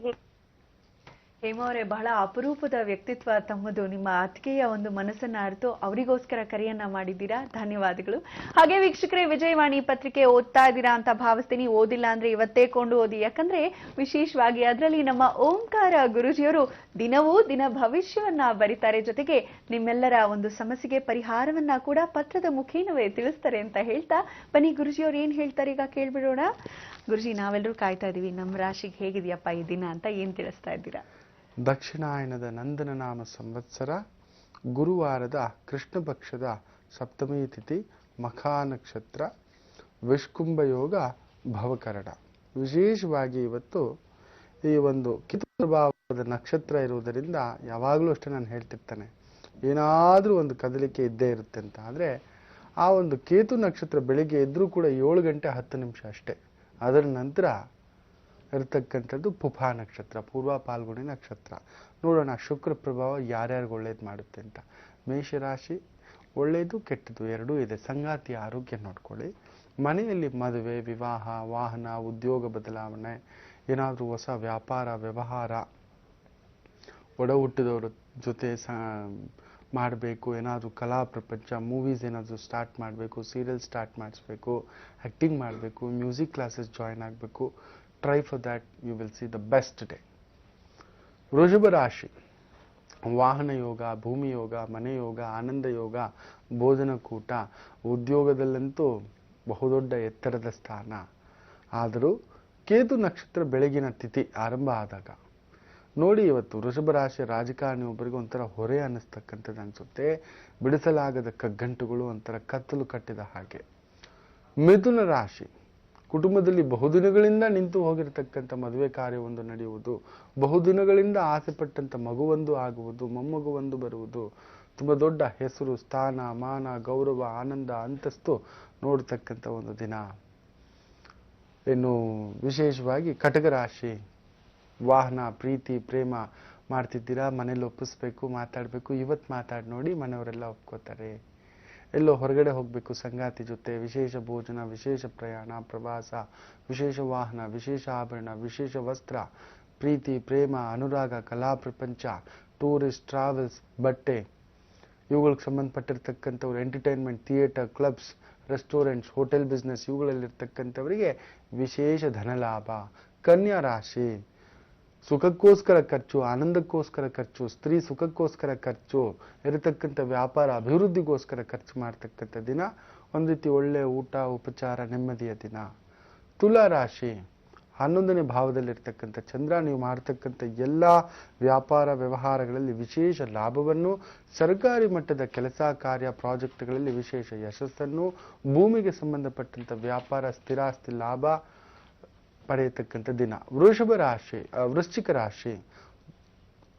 ಹೇಮ ಅವರೇ, ಬಹಳ ಅಪರೂಪದ ವ್ಯಕ್ತಿತ್ವ ತಮ್ಮದು. ನಿಮ್ಮ ಅತ್ತಿಗೆಯ ಒಂದು ಮನಸ್ಸನ್ನ ಅರಿತು ಅವರಿಗೋಸ್ಕರ ಕರೆಯನ್ನ ಮಾಡಿದ್ದೀರಾ, ಧನ್ಯವಾದಗಳು. ಹಾಗೆ ವೀಕ್ಷಕರೇ, ವಿಜಯವಾಣಿ ಪತ್ರಿಕೆ ಓದ್ತಾ ಇದ್ದೀರಾ ಅಂತ ಭಾವಿಸ್ತೀನಿ. ಓದಿಲ್ಲ ಅಂದ್ರೆ ಇವತ್ತೇ ಕೊಂಡು ಓದಿ, ಯಾಕಂದ್ರೆ ವಿಶೇಷವಾಗಿ ಅದರಲ್ಲಿ ನಮ್ಮ ಓಂಕಾರ ಗುರುಜಿಯವರು ದಿನವೂ ದಿನ ಭವಿಷ್ಯವನ್ನ ಬರೀತಾರೆ, ಜೊತೆಗೆ ನಿಮ್ಮೆಲ್ಲರ ಒಂದು ಸಮಸ್ಯೆಗೆ ಪರಿಹಾರವನ್ನ ಕೂಡ ಪತ್ರದ ಮುಖೇನವೇ ತಿಳಿಸ್ತಾರೆ ಅಂತ ಹೇಳ್ತಾ, ಬನ್ನಿ ಗುರುಜಿಯವರು ಏನ್ ಹೇಳ್ತಾರೆ ಈಗ ಕೇಳ್ಬಿಡೋಣ. ಗುರುಜಿ, ನಾವೆಲ್ಲರೂ ಕಾಯ್ತಾ ಇದೀವಿ, ನಮ್ಮ ರಾಶಿಗೆ ಹೇಗಿದೆಯಪ್ಪ ಈ ದಿನ ಅಂತ ಏನ್ ತಿಳಿಸ್ತಾ ಇದ್ದೀರಾ? ದಕ್ಷಿಣಾಯನದ ನಂದನ ನಾಮ ಸಂವತ್ಸರ, ಗುರುವಾರದ ಕೃಷ್ಣ ಪಕ್ಷದ ಸಪ್ತಮಿ ತಿಥಿ, ಮಖಾ ನಕ್ಷತ್ರ, ವಿಷ್ಕುಂಭ ಯೋಗ, ಭವಕರಣ. ವಿಶೇಷವಾಗಿ ಇವತ್ತು ಈ ಒಂದು ಕಿತು ಪ್ರಭಾವದ ನಕ್ಷತ್ರ ಇರುವುದರಿಂದ ಯಾವಾಗಲೂ ಅಷ್ಟೇ ನಾನು ಹೇಳ್ತಿರ್ತಾನೆ, ಏನಾದರೂ ಒಂದು ಕದಲಿಕೆ ಇದ್ದೇ ಇರುತ್ತೆ ಅಂತ. ಆದರೆ ಆ ಒಂದು ಕೇತು ನಕ್ಷತ್ರ ಬೆಳಿಗ್ಗೆ ಎದ್ರೂ ಕೂಡ 7 ಗಂಟೆ 10 ನಿಮಿಷ ಅಷ್ಟೇ. ಅದರ ನಂತರ ಇರತಕ್ಕಂಥದ್ದು ಪುಫಾ ನಕ್ಷತ್ರ, ಪೂರ್ವ ಪಾಲ್ಗುಣಿ ನಕ್ಷತ್ರ. ನೋಡೋಣ ಶುಕ್ರ ಪ್ರಭಾವ ಯಾರ್ಯಾರಿಗೆ ಒಳ್ಳೇದು ಮಾಡುತ್ತೆ ಅಂತ. ಮೇಷರಾಶಿ, ಒಳ್ಳೆಯದು ಕೆಟ್ಟದ್ದು ಎರಡೂ ಇದೆ. ಸಂಗಾತಿಯ ಆರೋಗ್ಯ ನೋಡ್ಕೊಳ್ಳಿ. ಮನೆಯಲ್ಲಿ ಮದುವೆ, ವಿವಾಹ, ವಾಹನ, ಉದ್ಯೋಗ ಬದಲಾವಣೆ, ಏನಾದರೂ ಹೊಸ ವ್ಯಾಪಾರ ವ್ಯವಹಾರ, ಒಡ ಹುಟ್ಟಿದವರ ಜೊತೆ ಮಾಡಬೇಕು, ಏನಾದರೂ ಕಲಾ ಪ್ರಪಂಚ, ಮೂವೀಸ್ ಏನಾದರೂ ಸ್ಟಾರ್ಟ್ ಮಾಡಬೇಕು, ಸೀರಿಯಲ್ ಸ್ಟಾರ್ಟ್ ಮಾಡಿಸ್ಬೇಕು, ಆ್ಯಕ್ಟಿಂಗ್ ಮಾಡಬೇಕು, ಮ್ಯೂಸಿಕ್ ಕ್ಲಾಸಸ್ ಜಾಯಿನ್ ಆಗಬೇಕು. Try for that, you will see the best day. ವೃಷಭ ರಾಶಿ, ವಾಹನ ಯೋಗ, ಭೂಮಿ ಯೋಗ, ಮನೆ ಯೋಗ, ಆನಂದ ಯೋಗ, ಭೋಜನಕೂಟ, ಉದ್ಯೋಗದಲ್ಲಂತೂ ಬಹುದೊಡ್ಡ ಎತ್ತರದ ಸ್ಥಾನ. ಆದರೂ ಕೇತು ನಕ್ಷತ್ರ ಬೆಳಗಿನ ತಿಥಿ ಆರಂಭ ಆದಾಗ ನೋಡಿ, ಇವತ್ತು ವೃಷಭ ರಾಶಿಯ ರಾಜಕಾರಣಿ ಒಬ್ಬರಿಗೆ ಒಂಥರ ಹೊರೆ ಅನ್ನಿಸ್ತಕ್ಕಂಥದ್ದು ಅನಿಸುತ್ತೆ. ಬಿಡಿಸಲಾಗದ ಕಗ್ಗಂಟುಗಳು ಒಂಥರ ಕತ್ತಲು ಕಟ್ಟಿದ ಹಾಗೆ. ಮಿಥುನ ರಾಶಿ, ಕುಟುಂಬದಲ್ಲಿ ಬಹುದಿನಗಳಿಂದ ನಿಂತು ಹೋಗಿರತಕ್ಕಂಥ ಮದುವೆ ಕಾರ್ಯವೊಂದು ನಡೆಯುವುದು, ಬಹುದಿನಗಳಿಂದ ಆಸೆ ಪಟ್ಟಂಥ ಮಗುವೊಂದು ಆಗುವುದು, ಮೊಮ್ಮಗುವೊಂದು ಬರುವುದು, ತುಂಬ ದೊಡ್ಡ ಹೆಸರು, ಸ್ಥಾನ, ಮಾನ, ಗೌರವ, ಆನಂದ, ಅಂತಸ್ತು ನೋಡ್ತಕ್ಕಂಥ ಒಂದು ದಿನ. ಇನ್ನು ವಿಶೇಷವಾಗಿ ಕಟಕ ರಾಶಿ, ವಾಹನ, ಪ್ರೀತಿ, ಪ್ರೇಮ ಮಾಡ್ತಿದ್ದೀರಾ, ಮನೇಲಿ ಒಪ್ಪಿಸ್ಬೇಕು, ಮಾತಾಡಬೇಕು. ಇವತ್ತು ಮಾತಾಡಿ ನೋಡಿ, ಮನೆಯವರೆಲ್ಲ ಒಪ್ಕೋತಾರೆ. ಎಲ್ಲೋ ಹೊರಗಡೆ ಹೋಗಬೇಕು ಸಂಗಾತಿ ಜೊತೆ, ವಿಶೇಷ ಭೋಜನ, ವಿಶೇಷ ಪ್ರಯಾಣ, ಪ್ರವಾಸ, ವಿಶೇಷ ವಾಹನ, ವಿಶೇಷ ಆಭರಣ, ವಿಶೇಷ ವಸ್ತ್ರ, ಪ್ರೀತಿ, ಪ್ರೇಮ, ಅನುರಾಗ, ಕಲಾ ಪ್ರಪಂಚ, ಟೂರಿಸ್ಟ್, ಟ್ರಾವೆಲ್ಸ್, ಬಟ್ಟೆ, ಇವುಗಳಿಗೆ ಸಂಬಂಧಪಟ್ಟಿರ್ತಕ್ಕಂಥವ್ರು, entertainment, theatre, clubs, restaurants, hotel business, ಇವುಗಳಲ್ಲಿರ್ತಕ್ಕಂಥವರಿಗೆ ವಿಶೇಷ ಧನಲಾಭ. ಕನ್ಯಾ ರಾಶಿ, ಸುಖಕ್ಕೋಸ್ಕರ ಖರ್ಚು, ಆನಂದಕ್ಕೋಸ್ಕರ ಖರ್ಚು, ಸ್ತ್ರೀ ಸುಖಕ್ಕೋಸ್ಕರ ಖರ್ಚು, ಇರತಕ್ಕಂಥ ವ್ಯಾಪಾರ ಅಭಿವೃದ್ಧಿಗೋಸ್ಕರ ಖರ್ಚು ಮಾಡ್ತಕ್ಕಂಥ ದಿನ. ಒಂದು ರೀತಿ ಒಳ್ಳೆಯ ಊಟ ಉಪಚಾರ ನೆಮ್ಮದಿಯ ದಿನ. ತುಲಾ ರಾಶಿ, 11ನೇ ಭಾವದಲ್ಲಿರ್ತಕ್ಕಂಥ ಚಂದ್ರ ನೀವು ಮಾಡ್ತಕ್ಕಂಥ ಎಲ್ಲ ವ್ಯಾಪಾರ ವ್ಯವಹಾರಗಳಲ್ಲಿ ವಿಶೇಷ ಲಾಭವನ್ನು, ಸರ್ಕಾರಿ ಮಟ್ಟದ ಕೆಲಸ ಕಾರ್ಯ ಪ್ರಾಜೆಕ್ಟ್ಗಳಲ್ಲಿ ವಿಶೇಷ ಯಶಸ್ಸನ್ನು, ಭೂಮಿಗೆ ಸಂಬಂಧಪಟ್ಟಂಥ ವ್ಯಾಪಾರ ಸ್ಥಿರಾಸ್ತಿ ಲಾಭ ಪಡೆಯತಕ್ಕಂಥ ದಿನ. ವೃಶ್ಚಿಕ ರಾಶಿ,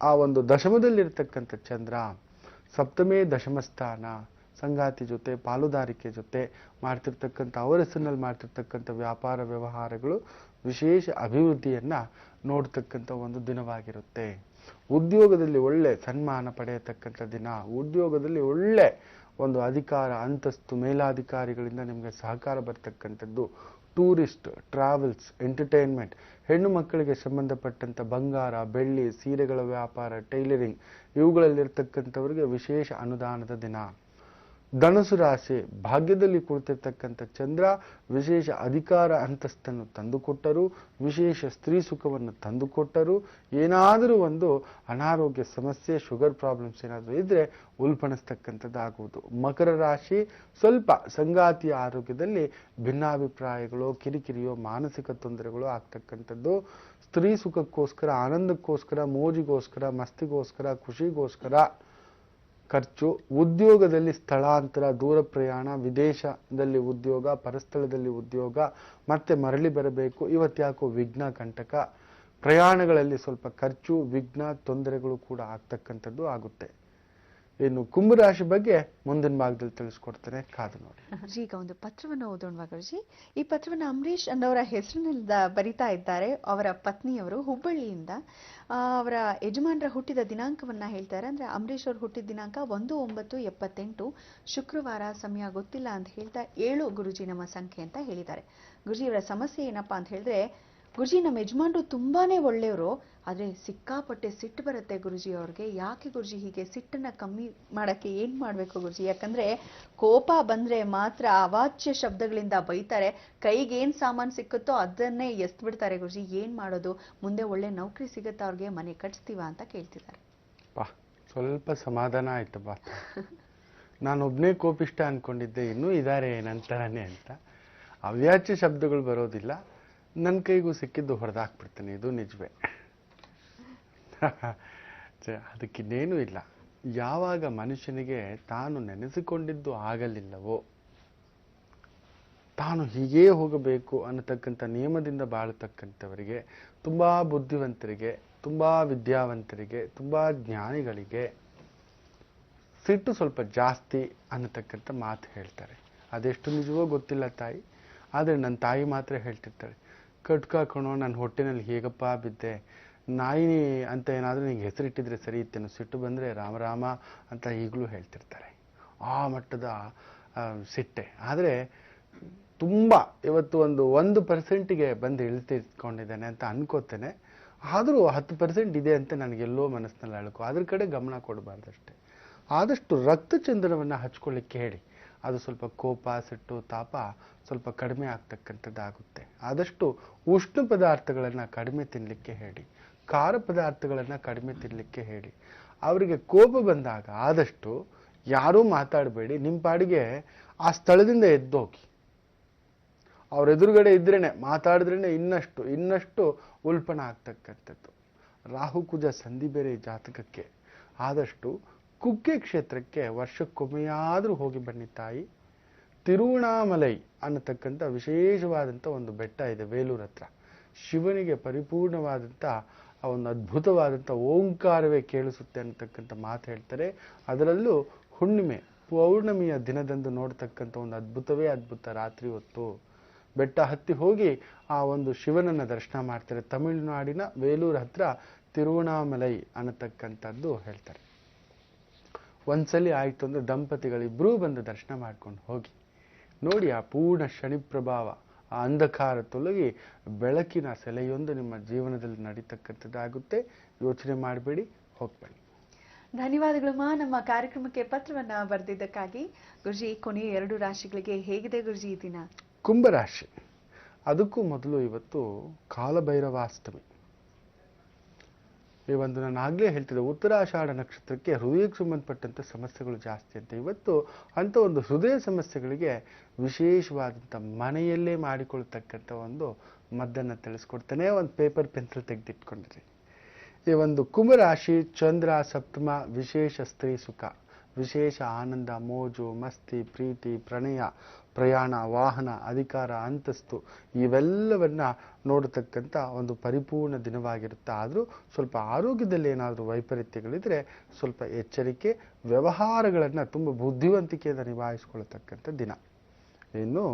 ಆ ಒಂದು ದಶಮದಲ್ಲಿರ್ತಕ್ಕಂಥ ಚಂದ್ರ, ಸಪ್ತಮೇ ದಶಮ ಸ್ಥಾನ, ಸಂಗಾತಿ ಜೊತೆ ಪಾಲುದಾರಿಕೆ ಜೊತೆ ಮಾಡ್ತಿರ್ತಕ್ಕಂಥ ಅವರ ಹೆಸರಿನಲ್ಲಿ ಮಾಡ್ತಿರ್ತಕ್ಕಂಥ ವ್ಯಾಪಾರ ವ್ಯವಹಾರಗಳು ವಿಶೇಷ ಅಭಿವೃದ್ಧಿಯನ್ನ ನೋಡ್ತಕ್ಕಂಥ ಒಂದು ದಿನವಾಗಿರುತ್ತೆ. ಉದ್ಯೋಗದಲ್ಲಿ ಒಳ್ಳೆ ಸನ್ಮಾನ ಪಡೆಯತಕ್ಕಂಥ ದಿನ. ಉದ್ಯೋಗದಲ್ಲಿ ಒಳ್ಳೆ ಒಂದು ಅಧಿಕಾರ, ಅಂತಸ್ತು, ಮೇಲಾಧಿಕಾರಿಗಳಿಂದ ನಿಮಗೆ ಸಹಕಾರ ಬರ್ತಕ್ಕಂಥದ್ದು. ಟೂರಿಸ್ಟ್, ಟ್ರಾವೆಲ್ಸ್, ಎಂಟರ್ಟೈನ್ಮೆಂಟ್, ಹೆಣ್ಣು ಮಕ್ಕಳಿಗೆ ಸಂಬಂಧಪಟ್ಟಂಥ ಬಂಗಾರ, ಬೆಳ್ಳಿ, ಸೀರೆಗಳ ವ್ಯಾಪಾರ, ಟೈಲರಿಂಗ್, ಇವುಗಳಲ್ಲಿರ್ತಕ್ಕಂಥವರಿಗೆ ವಿಶೇಷ ಅನುದಾನದ ದಿನ. ಧನುಸು ರಾಶಿ ಭಾಗ್ಯದಲ್ಲಿ ಕುಳಿತಿರ್ತಕ್ಕಂಥ ಚಂದ್ರ ವಿಶೇಷ ಅಧಿಕಾರ ಅಂತಸ್ತನ್ನು ತಂದುಕೊಟ್ಟರು, ವಿಶೇಷ ಸ್ತ್ರೀ ಸುಖವನ್ನು ತಂದುಕೊಟ್ಟರು. ಏನಾದರೂ ಒಂದು ಅನಾರೋಗ್ಯ ಸಮಸ್ಯೆ, ಶುಗರ್ ಪ್ರಾಬ್ಲಮ್ಸ್ ಏನಾದರೂ ಇದ್ರೆ ಉಲ್ಪಣಿಸ್ತಕ್ಕಂಥದ್ದಾಗುವುದು. ಮಕರ ರಾಶಿ ಸ್ವಲ್ಪ ಸಂಗಾತಿಯ ಆರೋಗ್ಯದಲ್ಲಿ ಭಿನ್ನಾಭಿಪ್ರಾಯಗಳು, ಕಿರಿಕಿರಿಯೋ, ಮಾನಸಿಕ ತೊಂದರೆಗಳು ಆಗ್ತಕ್ಕಂಥದ್ದು. ಸ್ತ್ರೀ ಸುಖಕ್ಕೋಸ್ಕರ, ಆನಂದಕ್ಕೋಸ್ಕರ, ಮೋಜಿಗೋಸ್ಕರ, ಮಸ್ತಿಗೋಸ್ಕರ, ಖುಷಿಗೋಸ್ಕರ ಖರ್ಚು. ಉದ್ಯೋಗದಲ್ಲಿ ಸ್ಥಳಾಂತರ, ದೂರ ಪ್ರಯಾಣ, ವಿದೇಶದಲ್ಲಿ ಉದ್ಯೋಗ, ಪರಸ್ಥಳದಲ್ಲಿ ಉದ್ಯೋಗ, ಮತ್ತೆ ಮರಳಿ ಬರಬೇಕು. ಇವತ್ತ್ಯಾಕೋ ವಿಘ್ನ ಕಂಟಕ, ಪ್ರಯಾಣಗಳಲ್ಲಿ ಸ್ವಲ್ಪ ಖರ್ಚು, ವಿಘ್ನ, ತೊಂದರೆಗಳು ಕೂಡ ಆಗ್ತಕ್ಕಂಥದ್ದು ಆಗುತ್ತೆ. ಇನ್ನು ಕುಂಭರಾಶಿ ಬಗ್ಗೆ ಮುಂದಿನ ಭಾಗದಲ್ಲಿ ತಿಳಿಸ್ಕೊಡ್ತೇನೆ, ಕಾದು ನೋಡಿ. ಈಗ ಒಂದು ಪತ್ರವನ್ನು ಓದೋಣ ಗುರುಜಿ. ಈ ಪತ್ರವನ್ನು ಅಂಬರೀಷ್ ಅನ್ನೋರ ಹೆಸರಿನಿಂದ ಬರಿತಾ ಇದ್ದಾರೆ. ಅವರ ಪತ್ನಿಯವರು ಹುಬ್ಬಳ್ಳಿಯಿಂದ ಅವರ ಯಜಮಾನರ ಹುಟ್ಟಿದ ದಿನಾಂಕವನ್ನ ಹೇಳ್ತಾರೆ. ಅಂದ್ರೆ ಅಂಬರೀಷ್ ಅವರು ಹುಟ್ಟಿದ ದಿನಾಂಕ 1/9/78 ಶುಕ್ರವಾರ, ಸಮಯ ಗೊತ್ತಿಲ್ಲ ಅಂತ ಹೇಳ್ತಾ 7 ಗುರುಜಿ ನಮ್ಮ ಸಂಖ್ಯೆ ಅಂತ ಹೇಳಿದ್ದಾರೆ. ಗುರುಜಿ ಇವರ ಸಮಸ್ಯೆ ಏನಪ್ಪಾ ಅಂತ ಹೇಳಿದ್ರೆ, ಗುರುಜಿ ನಮ್ಮ ಯಜಮಾನರು ತುಂಬಾನೇ ಒಳ್ಳೆಯವರು, ಆದ್ರೆ ಸಿಕ್ಕಾಪಟ್ಟೆ ಸಿಟ್ಟು ಬರುತ್ತೆ ಗುರುಜಿ ಅವ್ರಿಗೆ. ಯಾಕೆ ಗುರುಜಿ ಹೀಗೆ ಸಿಟ್ಟನ್ನ ಕಮ್ಮಿ ಮಾಡಕ್ಕೆ ಏನ್ ಮಾಡ್ಬೇಕು ಗುರುಜಿ? ಯಾಕಂದ್ರೆ ಕೋಪ ಬಂದ್ರೆ ಮಾತ್ರ ಅವಾಚ್ಯ ಶಬ್ದಗಳಿಂದ ಬೈತಾರೆ. ಕೈಗೆ ಏನ್ ಸಾಮಾನು ಸಿಕ್ಕುತ್ತೋ ಅದನ್ನೇ ಎಸ್ತ್ ಬಿಡ್ತಾರೆ ಗುರುಜಿ. ಏನ್ ಮಾಡೋದು? ಮುಂದೆ ಒಳ್ಳೆ ನೌಕರಿ ಸಿಗುತ್ತಾ ಅವ್ರಿಗೆ? ಮನೆ ಕಟ್ಸ್ತೀವ ಅಂತ ಕೇಳ್ತಿದ್ದಾರೆ. ಸ್ವಲ್ಪ ಸಮಾಧಾನ ಆಯ್ತು ಬಾ. ನಾನೊಬ್ನೇ ಕೋಪಿಷ್ಟ ಅನ್ಕೊಂಡಿದ್ದೆ, ಇನ್ನೂ ಇದಾರೆ ನಂತರನೇ ಅಂತ. ಅವ್ಯಾಚ್ಯ ಶಬ್ದಗಳು ಬರೋದಿಲ್ಲ. ನನ್ನ ಕೈಗೂ ಸಿಕ್ಕಿದ್ದು ಹೊಡೆದಾಕ್ಬಿಡ್ತೇನೆ, ಇದು ನಿಜವೇ. ಅದಕ್ಕಿನ್ನೇನೂ ಇಲ್ಲ. ಯಾವಾಗ ಮನುಷ್ಯನಿಗೆ ತಾನು ನೆನೆಸಿಕೊಂಡಿದ್ದು ಆಗಲಿಲ್ಲವೋ, ತಾನು ಹೀಗೇ ಹೋಗಬೇಕು ಅನ್ನತಕ್ಕಂಥ ನಿಯಮದಿಂದ ಬಾಳತಕ್ಕಂಥವರಿಗೆ, ತುಂಬಾ ಬುದ್ಧಿವಂತರಿಗೆ, ತುಂಬಾ ವಿದ್ಯಾವಂತರಿಗೆ, ತುಂಬಾ ಜ್ಞಾನಿಗಳಿಗೆ ಸಿಟ್ಟು ಸ್ವಲ್ಪ ಜಾಸ್ತಿ ಅನ್ನತಕ್ಕಂಥ ಮಾತು ಹೇಳ್ತಾರೆ. ಅದೆಷ್ಟು ನಿಜವೋ ಗೊತ್ತಿಲ್ಲ ತಾಯಿ, ಆದರೆ ನನ್ನ ತಾಯಿ ಮಾತ್ರ ಹೇಳ್ತಿರ್ತಾಳೆ, ಕಟ್ಕಾಕಣೋ ನನ್ನ ಹೊಟ್ಟೆನಲ್ಲಿ ಹೇಗಪ್ಪ ಬಿದ್ದೆ, ನಾಯಿ ಅಂತ ಏನಾದರೂ ನಿಂಗೆ ಹೆಸರಿಟ್ಟಿದ್ರೆ ಸರಿ ಇತ್ತೇನು, ಸಿಟ್ಟು ಬಂದರೆ ರಾಮರಾಮ ಅಂತ ಈಗಲೂ ಹೇಳ್ತಿರ್ತಾರೆ. ಆ ಮಟ್ಟದ ಸಿಟ್ಟೆ. ಆದರೆ ತುಂಬ ಇವತ್ತು 1% ಬಂದು ಇಳ್ತಿಟ್ಕೊಂಡಿದ್ದಾನೆ ಅಂತ ಅನ್ಕೋತೇನೆ. ಆದರೂ 10% ಇದೆ ಅಂತ ನನಗೆಲ್ಲೋ ಮನಸ್ಸಿನಲ್ಲಿ ಅಳ್ಕೋ. ಅದ್ರ ಕಡೆ ಗಮನ ಕೊಡಬಾರ್ದಷ್ಟೆ. ಆದಷ್ಟು ರಕ್ತಚಂದನವನ್ನು ಹಚ್ಕೊಳ್ಳಿಕ್ಕೆ ಹೇಳಿ. ಅದು ಸ್ವಲ್ಪ ಕೋಪ, ಸಿಟ್ಟು, ತಾಪ ಸ್ವಲ್ಪ ಕಡಿಮೆ ಆಗ್ತಕ್ಕಂಥದ್ದಾಗುತ್ತೆ. ಆದಷ್ಟು ಉಷ್ಣ ಪದಾರ್ಥಗಳನ್ನು ಕಡಿಮೆ ತಿನ್ನಲಿಕ್ಕೆ ಹೇಳಿ, ಖಾರ ಪದಾರ್ಥಗಳನ್ನು ಕಡಿಮೆ ತಿನ್ನಲಿಕ್ಕೆ ಹೇಳಿ. ಅವರಿಗೆ ಕೋಪ ಬಂದಾಗ ಆದಷ್ಟು ಯಾರೂ ಮಾತಾಡಬೇಡಿ, ನಿಮ್ಮ ಪಾಡಿಗೆ ಆ ಸ್ಥಳದಿಂದ ಎದ್ದೋಗಿ. ಅವ್ರ ಎದುರುಗಡೆ ಇದ್ರೇನೆ, ಮಾತಾಡಿದ್ರೇನೆ ಇನ್ನಷ್ಟು ಉಲ್ಪಣ ಆಗ್ತಕ್ಕಂಥದ್ದು. ರಾಹುಕುಜ ಸಂಧಿ ಬೇರೆ ಜಾತಕಕ್ಕೆ. ಆದಷ್ಟು ಕುಕ್ಕೆ ಕ್ಷೇತ್ರಕ್ಕೆ ವರ್ಷಕ್ಕೊಮ್ಮೆಯಾದರೂ ಹೋಗಿ ಬನ್ನಿ ತಾಯಿ. ತಿರುವಣಾಮಲೈ ಅನ್ನತಕ್ಕಂಥ ವಿಶೇಷವಾದಂಥ ಒಂದು ಬೆಟ್ಟ ಇದೆ ಬೇಲೂರು ಹತ್ರ. ಶಿವನಿಗೆ ಪರಿಪೂರ್ಣವಾದಂಥ ಒಂದು ಅದ್ಭುತವಾದಂಥ ಓಂಕಾರವೇ ಕೇಳಿಸುತ್ತೆ ಅನ್ನತಕ್ಕಂಥ ಮಾತು ಹೇಳ್ತಾರೆ. ಅದರಲ್ಲೂ ಹುಣ್ಣಿಮೆ, ಪೌರ್ಣಮಿಯ ದಿನದಂದು ನೋಡ್ತಕ್ಕಂಥ ಒಂದು ಅದ್ಭುತವೇ ಅದ್ಭುತ. ರಾತ್ರಿ ಹೊತ್ತು ಬೆಟ್ಟ ಹತ್ತಿ ಹೋಗಿ ಆ ಒಂದು ಶಿವನನ್ನು ದರ್ಶನ ಮಾಡ್ತಾರೆ. ತಮಿಳುನಾಡಿನ ಬೇಲೂರು ಹತ್ರ ತಿರುವಣಾಮಲೈ ಅನ್ನತಕ್ಕಂಥದ್ದು ಹೇಳ್ತಾರೆ. ಒಂದ್ಸಲಿ ಆಯಿತು ಅಂದರೆ ದಂಪತಿಗಳಿಬ್ಬರೂ ಬಂದು ದರ್ಶನ ಮಾಡ್ಕೊಂಡು ಹೋಗಿ ನೋಡಿ. ಆ ಪೂರ್ಣ ಶನಿ ಪ್ರಭಾವ, ಆ ಅಂಧಕಾರ ತೊಲಗಿ ಬೆಳಕಿನ ಸೆಲೆಯೊಂದು ನಿಮ್ಮ ಜೀವನದಲ್ಲಿ ನಡೀತಕ್ಕಂಥದ್ದಾಗುತ್ತೆ. ಯೋಚನೆ ಮಾಡಬೇಡಿ, ಹೋಗ್ಬನ್ನಿ. ಧನ್ಯವಾದಗಳು ನಮ್ಮ ಕಾರ್ಯಕ್ರಮಕ್ಕೆ ಪತ್ರವನ್ನ ಬರೆದಿದ್ದಕ್ಕಾಗಿ. ಗುರುಜಿ, ಕೊನೆಯ 2 ರಾಶಿಗಳಿಗೆ ಹೇಗಿದೆ ಗುರುಜಿ ಈ ದಿನ? ಕುಂಭರಾಶಿ. ಅದಕ್ಕೂ ಮೊದಲು ಇವತ್ತು ಕಾಲಭೈರವಾಷ್ಟಮಿ. ಈ ಒಂದು ನಾನು ಆಗಲೇ ಹೇಳ್ತಿದ್ದೆ, ಉತ್ತರಾಷಾಢ ನಕ್ಷತ್ರಕ್ಕೆ ಹೃದಯಕ್ಕೆ ಸಂಬಂಧಪಟ್ಟಂಥ ಸಮಸ್ಯೆಗಳು ಜಾಸ್ತಿ ಅಂತ. ಇವತ್ತು ಅಂಥ ಒಂದು ಹೃದಯ ಸಮಸ್ಯೆಗಳಿಗೆ ವಿಶೇಷವಾದಂಥ ಮನೆಯಲ್ಲೇ ಮಾಡಿಕೊಳ್ತಕ್ಕಂಥ ಒಂದು ಮದ್ದನ್ನು ತಿಳಿಸ್ಕೊಡ್ತೇನೆ. ಒಂದು ಪೇಪರ್ ಪೆನ್ಸಿಲ್ ತೆಗೆದಿಟ್ಕೊಂಡಿರಿ. ಈ ಒಂದು ಕುಂಭರಾಶಿ ಚಂದ್ರ ಸಪ್ತಮ, ವಿಶೇಷ ಸ್ತ್ರೀ ಸುಖ, ವಿಶೇಷ ಆನಂದ, ಮೋಜು, ಮಸ್ತಿ, ಪ್ರೀತಿ, ಪ್ರಣಯ, ಪ್ರಯಾಣ, ವಾಹನ, ಅಧಿಕಾರ, ಅಂತಸ್ತು ಇವೆಲ್ಲವನ್ನ ನೋಡತಕ್ಕಂಥ ಒಂದು ಪರಿಪೂರ್ಣ ದಿನವಾಗಿರುತ್ತೆ. ಆದರೂ ಸ್ವಲ್ಪ ಆರೋಗ್ಯದಲ್ಲಿ ಏನಾದರೂ ವೈಪರೀತ್ಯಗಳಿದ್ರೆ ಸ್ವಲ್ಪ ಎಚ್ಚರಿಕೆ. ವ್ಯವಹಾರಗಳನ್ನು ತುಂಬ ಬುದ್ಧಿವಂತಿಕೆಯಿಂದ ನಿಭಾಯಿಸ್ಕೊಳ್ತಕ್ಕಂಥ ದಿನ. ಇನ್ನು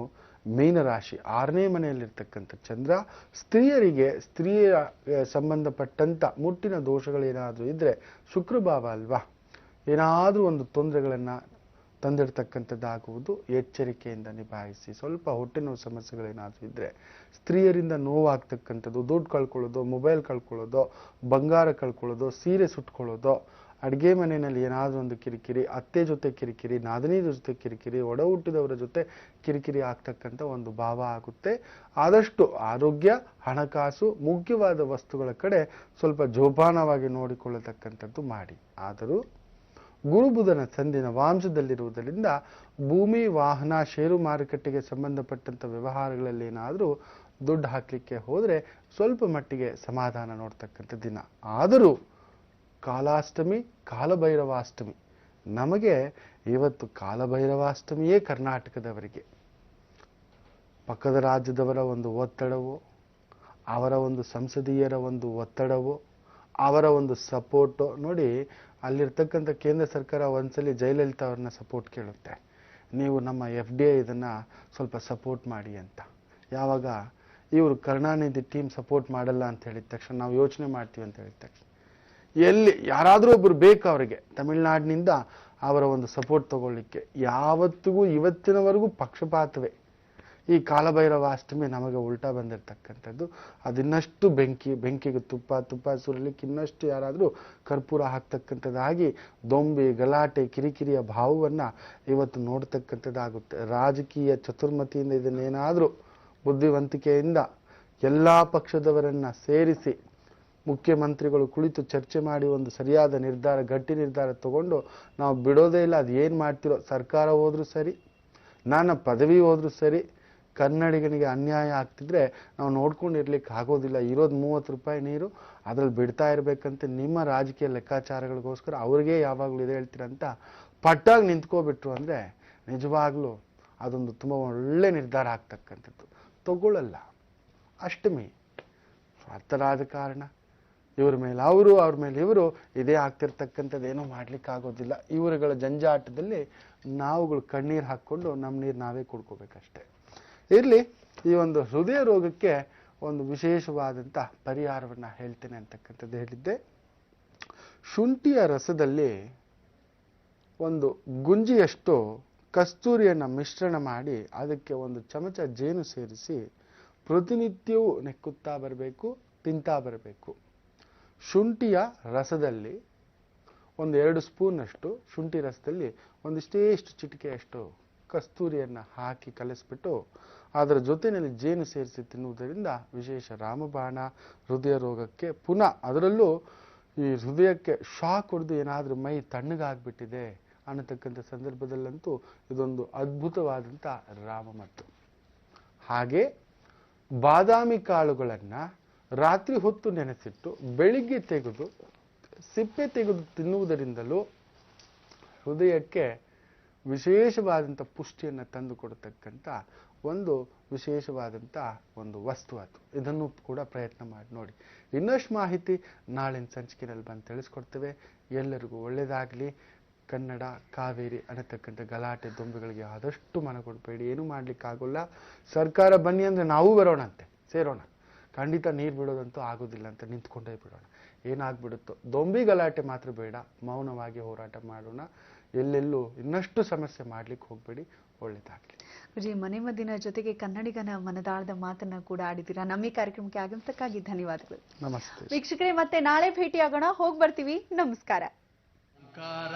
ಮೀನರಾಶಿ 6ನೇ ಮನೆಯಲ್ಲಿರ್ತಕ್ಕಂಥ ಚಂದ್ರ, ಸ್ತ್ರೀಯರಿಗೆ ಸ್ತ್ರೀಯ ಸಂಬಂಧಪಟ್ಟಂಥ ಮುಟ್ಟಿನ ದೋಷಗಳೇನಾದರೂ ಇದ್ದರೆ, ಶುಕ್ರಭಾವ ಅಲ್ವಾ, ಏನಾದರೂ ಒಂದು ತೊಂದರೆಗಳನ್ನು ತಂದಿಡ್ತಕ್ಕಂಥದ್ದಾಗುವುದು. ಎಚ್ಚರಿಕೆಯಿಂದ ನಿಭಾಯಿಸಿ. ಸ್ವಲ್ಪ ಹೊಟ್ಟೆ ನೋವು ಸಮಸ್ಯೆಗಳೇನಾದರೂ ಇದ್ದರೆ, ಸ್ತ್ರೀಯರಿಂದ ನೋವಾಗ್ತಕ್ಕಂಥದ್ದು, ದುಡ್ಡು ಕಳ್ಕೊಳ್ಳೋದು, ಮೊಬೈಲ್ ಕಳ್ಕೊಳ್ಳೋದು, ಬಂಗಾರ ಕಳ್ಕೊಳ್ಳೋದು, ಸೀರೆ ಸುಟ್ಕೊಳ್ಳೋದು, ಅಡುಗೆ ಮನೆಯಲ್ಲಿ ಏನಾದರೂ ಒಂದು ಕಿರಿಕಿರಿ, ಅತ್ತೆ ಜೊತೆ ಕಿರಿಕಿರಿ, ನಾದಿನಿಯ ಜೊತೆ ಕಿರಿಕಿರಿ, ಒಡ ಹುಟ್ಟಿದವರ ಜೊತೆ ಕಿರಿಕಿರಿ ಆಗ್ತಕ್ಕಂಥ ಒಂದು ಭಾವ ಆಗುತ್ತೆ. ಆದಷ್ಟು ಆರೋಗ್ಯ, ಹಣಕಾಸು, ಮುಖ್ಯವಾದ ವಸ್ತುಗಳ ಕಡೆ ಸ್ವಲ್ಪ ಜೋಪಾನವಾಗಿ ನೋಡಿಕೊಳ್ಳತಕ್ಕಂಥದ್ದು ಮಾಡಿ. ಆದರೂ ಗುರು ಬುಧನ ಸಂಧಿನ ವಾಂಶದಲ್ಲಿರುವುದರಿಂದ ಭೂಮಿ, ವಾಹನ, ಷೇರು ಮಾರುಕಟ್ಟೆಗೆ ಸಂಬಂಧಪಟ್ಟಂಥ ವ್ಯವಹಾರಗಳಲ್ಲಿ ಏನಾದರೂ ದುಡ್ಡು ಹಾಕಲಿಕ್ಕೆ ಹೋದರೆ ಸ್ವಲ್ಪ ಮಟ್ಟಿಗೆ ಸಮಾಧಾನ ನೋಡ್ತಕ್ಕಂಥ ದಿನ. ಆದರೂ ಕಾಲಾಷ್ಟಮಿ, ಕಾಲಭೈರವಾಷ್ಟಮಿ, ನಮಗೆ ಇವತ್ತು ಕಾಲಭೈರವಾಷ್ಟಮಿಯೇ ಕರ್ನಾಟಕದವರಿಗೆ. ಪಕ್ಕದ ರಾಜ್ಯದವರ ಒಂದು ಒತ್ತಡವೋ, ಅವರ ಒಂದು ಸಂಸದೀಯರ ಒಂದು ಒತ್ತಡವೋ, ಅವರ ಒಂದು ಸಪೋರ್ಟು ನೋಡಿ. ಅಲ್ಲಿರ್ತಕ್ಕಂಥ ಕೇಂದ್ರ ಸರ್ಕಾರ ಒಂದ್ಸಲಿ ಜಯಲಲಿತಾ ಅವ್ರನ್ನ ಸಪೋರ್ಟ್ ಕೇಳುತ್ತೆ, ನೀವು ನಮ್ಮ FDI ಇದನ್ನು ಸ್ವಲ್ಪ ಸಪೋರ್ಟ್ ಮಾಡಿ ಅಂತ. ಯಾವಾಗ ಇವರು ಕರುಣಾನಿಧಿ ಟೀಮ್ ಸಪೋರ್ಟ್ ಮಾಡಲ್ಲ ಅಂತ ಹೇಳಿದ ತಕ್ಷಣ ನಾವು ಯೋಚನೆ ಮಾಡ್ತೀವಿ ಅಂತ ಹೇಳಿದ ತಕ್ಷಣ ಎಲ್ಲಿ ಯಾರಾದರೂ ಒಬ್ಬರು ಬೇಕು ಅವರಿಗೆ ತಮಿಳ್ನಾಡಿನಿಂದ ಅವರ ಒಂದು ಸಪೋರ್ಟ್ ತಗೊಳ್ಳಿಕ್ಕೆ. ಯಾವತ್ತಿಗೂ ಇವತ್ತಿನವರೆಗೂ ಪಕ್ಷಪಾತವೇ. ಈ ಕಾಲಭೈರವಾಷ್ಟಮಿ ನಮಗೆ ಉಲ್ಟಾ ಬಂದಿರತಕ್ಕಂಥದ್ದು. ಅದಿನ್ನಷ್ಟು ಬೆಂಕಿಗೆ ತುಪ್ಪ ಸುರಲಿಕ್ಕೆ ಇನ್ನಷ್ಟು ಯಾರಾದರೂ ಕರ್ಪೂರ ಹಾಕ್ತಕ್ಕಂಥದ್ದಾಗಿ ದೊಂಬಿ, ಗಲಾಟೆ, ಕಿರಿಕಿರಿಯ ಭಾವವನ್ನು ಇವತ್ತು ನೋಡ್ತಕ್ಕಂಥದ್ದಾಗುತ್ತೆ. ರಾಜಕೀಯ ಚತುರ್ಮತಿಯಿಂದ ಇದನ್ನೇನಾದರೂ ಬುದ್ಧಿವಂತಿಕೆಯಿಂದ ಎಲ್ಲ ಪಕ್ಷದವರನ್ನು ಸೇರಿಸಿ ಮುಖ್ಯಮಂತ್ರಿಗಳು ಕುಳಿತು ಚರ್ಚೆ ಮಾಡಿ ಒಂದು ಸರಿಯಾದ ನಿರ್ಧಾರ, ಗಟ್ಟಿ ನಿರ್ಧಾರ ತಗೊಂಡು ನಾವು ಬಿಡೋದೇ ಇಲ್ಲ. ಅದು ಏನು ಮಾಡ್ತಿರೋ ಸರ್ಕಾರ ಹೋದ್ರೂ ಸರಿ, ನನ್ನ ಪದವಿ ಹೋದ್ರೂ ಸರಿ, ಕನ್ನಡಿಗನಿಗೆ ಅನ್ಯಾಯ ಆಗ್ತಿದ್ರೆ ನಾವು ನೋಡ್ಕೊಂಡಿರ್ಲಿಕ್ಕೆ ಆಗೋದಿಲ್ಲ. ಇರೋದು 30 ರೂಪಾಯಿ ನೀರು, ಅದ್ರಲ್ಲಿ ಬಿಡ್ತಾ ಇರಬೇಕಂತ ನಿಮ್ಮ ರಾಜಕೀಯ ಲೆಕ್ಕಾಚಾರಗಳಿಗೋಸ್ಕರ ಅವ್ರಿಗೆ ಯಾವಾಗಲೂ ಇದೆ ಹೇಳ್ತೀರಂತ ಪಟ್ಟಾಗಿ ನಿಂತ್ಕೋಬಿಟ್ರು ಅಂದರೆ ನಿಜವಾಗ್ಲೂ ಅದೊಂದು ತುಂಬ ಒಳ್ಳೆ ನಿರ್ಧಾರ ಆಗ್ತಕ್ಕಂಥದ್ದು. ತಗೊಳ್ಳಲ್ಲ. ಅಷ್ಟಮಿ ಸ್ವಾರ್ಥ ರಾಜಕಾರಣ, ಇವ್ರ ಮೇಲೆ ಅವರು, ಅವ್ರ ಮೇಲೆ ಇವರು, ಇದೇ ಆಗ್ತಿರ್ತಕ್ಕಂಥದ್ದೇನೂ ಮಾಡ್ಲಿಕ್ಕಾಗೋದಿಲ್ಲ. ಇವರುಗಳ ಜಂಜಾಟದಲ್ಲಿ ನಾವುಗಳು ಕಣ್ಣೀರು ಹಾಕ್ಕೊಂಡು ನಮ್ಮ ನೀರು ನಾವೇ ಕುಡ್ಕೋಬೇಕಷ್ಟೆ. ಇರಲಿ, ಈ ಒಂದು ಹೃದಯ ರೋಗಕ್ಕೆ ಒಂದು ವಿಶೇಷವಾದಂಥ ಪರಿಹಾರವನ್ನು ಹೇಳ್ತೇನೆ ಅಂತಕ್ಕಂಥದ್ದು ಹೇಳಿದ್ದೆ. ಶುಂಠಿಯ ರಸದಲ್ಲಿ ಒಂದು ಗುಂಜಿಯಷ್ಟು ಕಸ್ತೂರಿಯನ್ನು ಮಿಶ್ರಣ ಮಾಡಿ ಅದಕ್ಕೆ ಒಂದು ಚಮಚ ಜೇನು ಸೇರಿಸಿ ಪ್ರತಿನಿತ್ಯವೂ ನೆಕ್ಕುತ್ತಾ ಬರಬೇಕು, ತಿಂತಾ ಬರಬೇಕು. ಶುಂಠಿಯ ರಸದಲ್ಲಿ ಒಂದು 2 ಸ್ಪೂನಷ್ಟು ಶುಂಠಿ ರಸದಲ್ಲಿ ಒಂದಿಷ್ಟೇಷ್ಟು ಚಿಟಿಕೆಯಷ್ಟು ಕಸ್ತೂರಿಯನ್ನು ಹಾಕಿ ಕಲಿಸ್ಬಿಟ್ಟು ಅದರ ಜೊತೆಯಲ್ಲಿ ಜೇನು ಸೇರಿಸಿ ತಿನ್ನುವುದರಿಂದ ವಿಶೇಷ ರಾಮಬಾಣ. ಹೃದಯ ರೋಗಕ್ಕೆ ಪುನಃ ಅದರಲ್ಲೂ ಈ ಹೃದಯಕ್ಕೆ ಶಾಕ್ ಹೊಡೆದು ಏನಾದರೂ ಮೈ ತಣ್ಣಗಾಗ್ಬಿಟ್ಟಿದೆ ಅನ್ನತಕ್ಕಂಥ ಸಂದರ್ಭದಲ್ಲಂತೂ ಇದೊಂದು ಅದ್ಭುತವಾದಂಥ ರಾಮಮದ್ದು. ಹಾಗೆ ಬಾದಾಮಿ ಕಾಳುಗಳನ್ನು ರಾತ್ರಿ ಹೊತ್ತು ನೆನೆಸಿಟ್ಟು ಬೆಳಿಗ್ಗೆ ತೆಗೆದು ಸಿಪ್ಪೆ ತೆಗೆದು ತಿನ್ನುವುದರಿಂದಲೂ ಹೃದಯಕ್ಕೆ ವಿಶೇಷವಾದಂಥ ಪುಷ್ಟಿಯನ್ನು ತಂದು ಕೊಡತಕ್ಕಂಥ ಒಂದು ವಿಶೇಷವಾದಂಥ ಒಂದು ವಸ್ತು ಅದು. ಇದನ್ನು ಕೂಡ ಪ್ರಯತ್ನ ಮಾಡಿ ನೋಡಿ. ಇನ್ನಷ್ಟು ಮಾಹಿತಿ ನಾಳಿನ ಸಂಚಿಕೆಯಲ್ಲಿ ಬಂದು ತಿಳಿಸ್ಕೊಡ್ತೇವೆ. ಎಲ್ಲರಿಗೂ ಒಳ್ಳೆಯದಾಗಲಿ. ಕನ್ನಡ, ಕಾವೇರಿ ಅನ್ನತಕ್ಕಂಥ ಗಲಾಟೆ ದೊಂಬೆಗಳಿಗೆ ಆದಷ್ಟು ಮನ ಕೊಡಬೇಡಿ. ಏನೂ ಮಾಡ್ಲಿಕ್ಕಾಗೋಲ್ಲ. ಸರ್ಕಾರ ಬನ್ನಿ ಅಂದರೆ ನಾವು ಬರೋಣಂತೆ, ಸೇರೋಣ. ಖಂಡಿತ ನೀರು ಬಿಡೋದಂತೂ ಆಗೋದಿಲ್ಲ ಅಂತ ನಿಂತ್ಕೊಂಡೇ ಬಿಡೋಣ. ಏನಾಗ್ಬಿಡುತ್ತೋ ದೊಂಬಿ ಗಲಾಟೆ ಮಾತ್ರ ಬೇಡ. ಮೌನವಾಗಿ ಹೋರಾಟ ಮಾಡೋಣ. ಎಲ್ಲೆಲ್ಲೂ ಇನ್ನಷ್ಟು ಸಮಸ್ಯೆ ಮಾಡ್ಲಿಕ್ಕೆ ಹೋಗ್ಬೇಡಿ. ಒಳ್ಳೆಯದಾಗಲಿ. ಗುರುಜಿ, ಮನೆ ಮದ್ದಿನ ಜೊತೆಗೆ ಕನ್ನಡಿಗನ ಮನದಾಳದ ಮಾತನ್ನ ಕೂಡ ಆಡಿದ್ದೀರಾ. ನಮ್ಮ ಈ ಕಾರ್ಯಕ್ರಮಕ್ಕೆ ಆಗಮಿಸಕ್ಕಾಗಿ ಧನ್ಯವಾದಗಳು. ನಮಸ್ತೆ ವೀಕ್ಷಕರೇ, ಮತ್ತೆ ನಾಳೆ ಭೇಟಿಯಾಗೋಣ. ಹೋಗಿ ಬರ್ತೀವಿ. ನಮಸ್ಕಾರ. ಓಂಕಾರ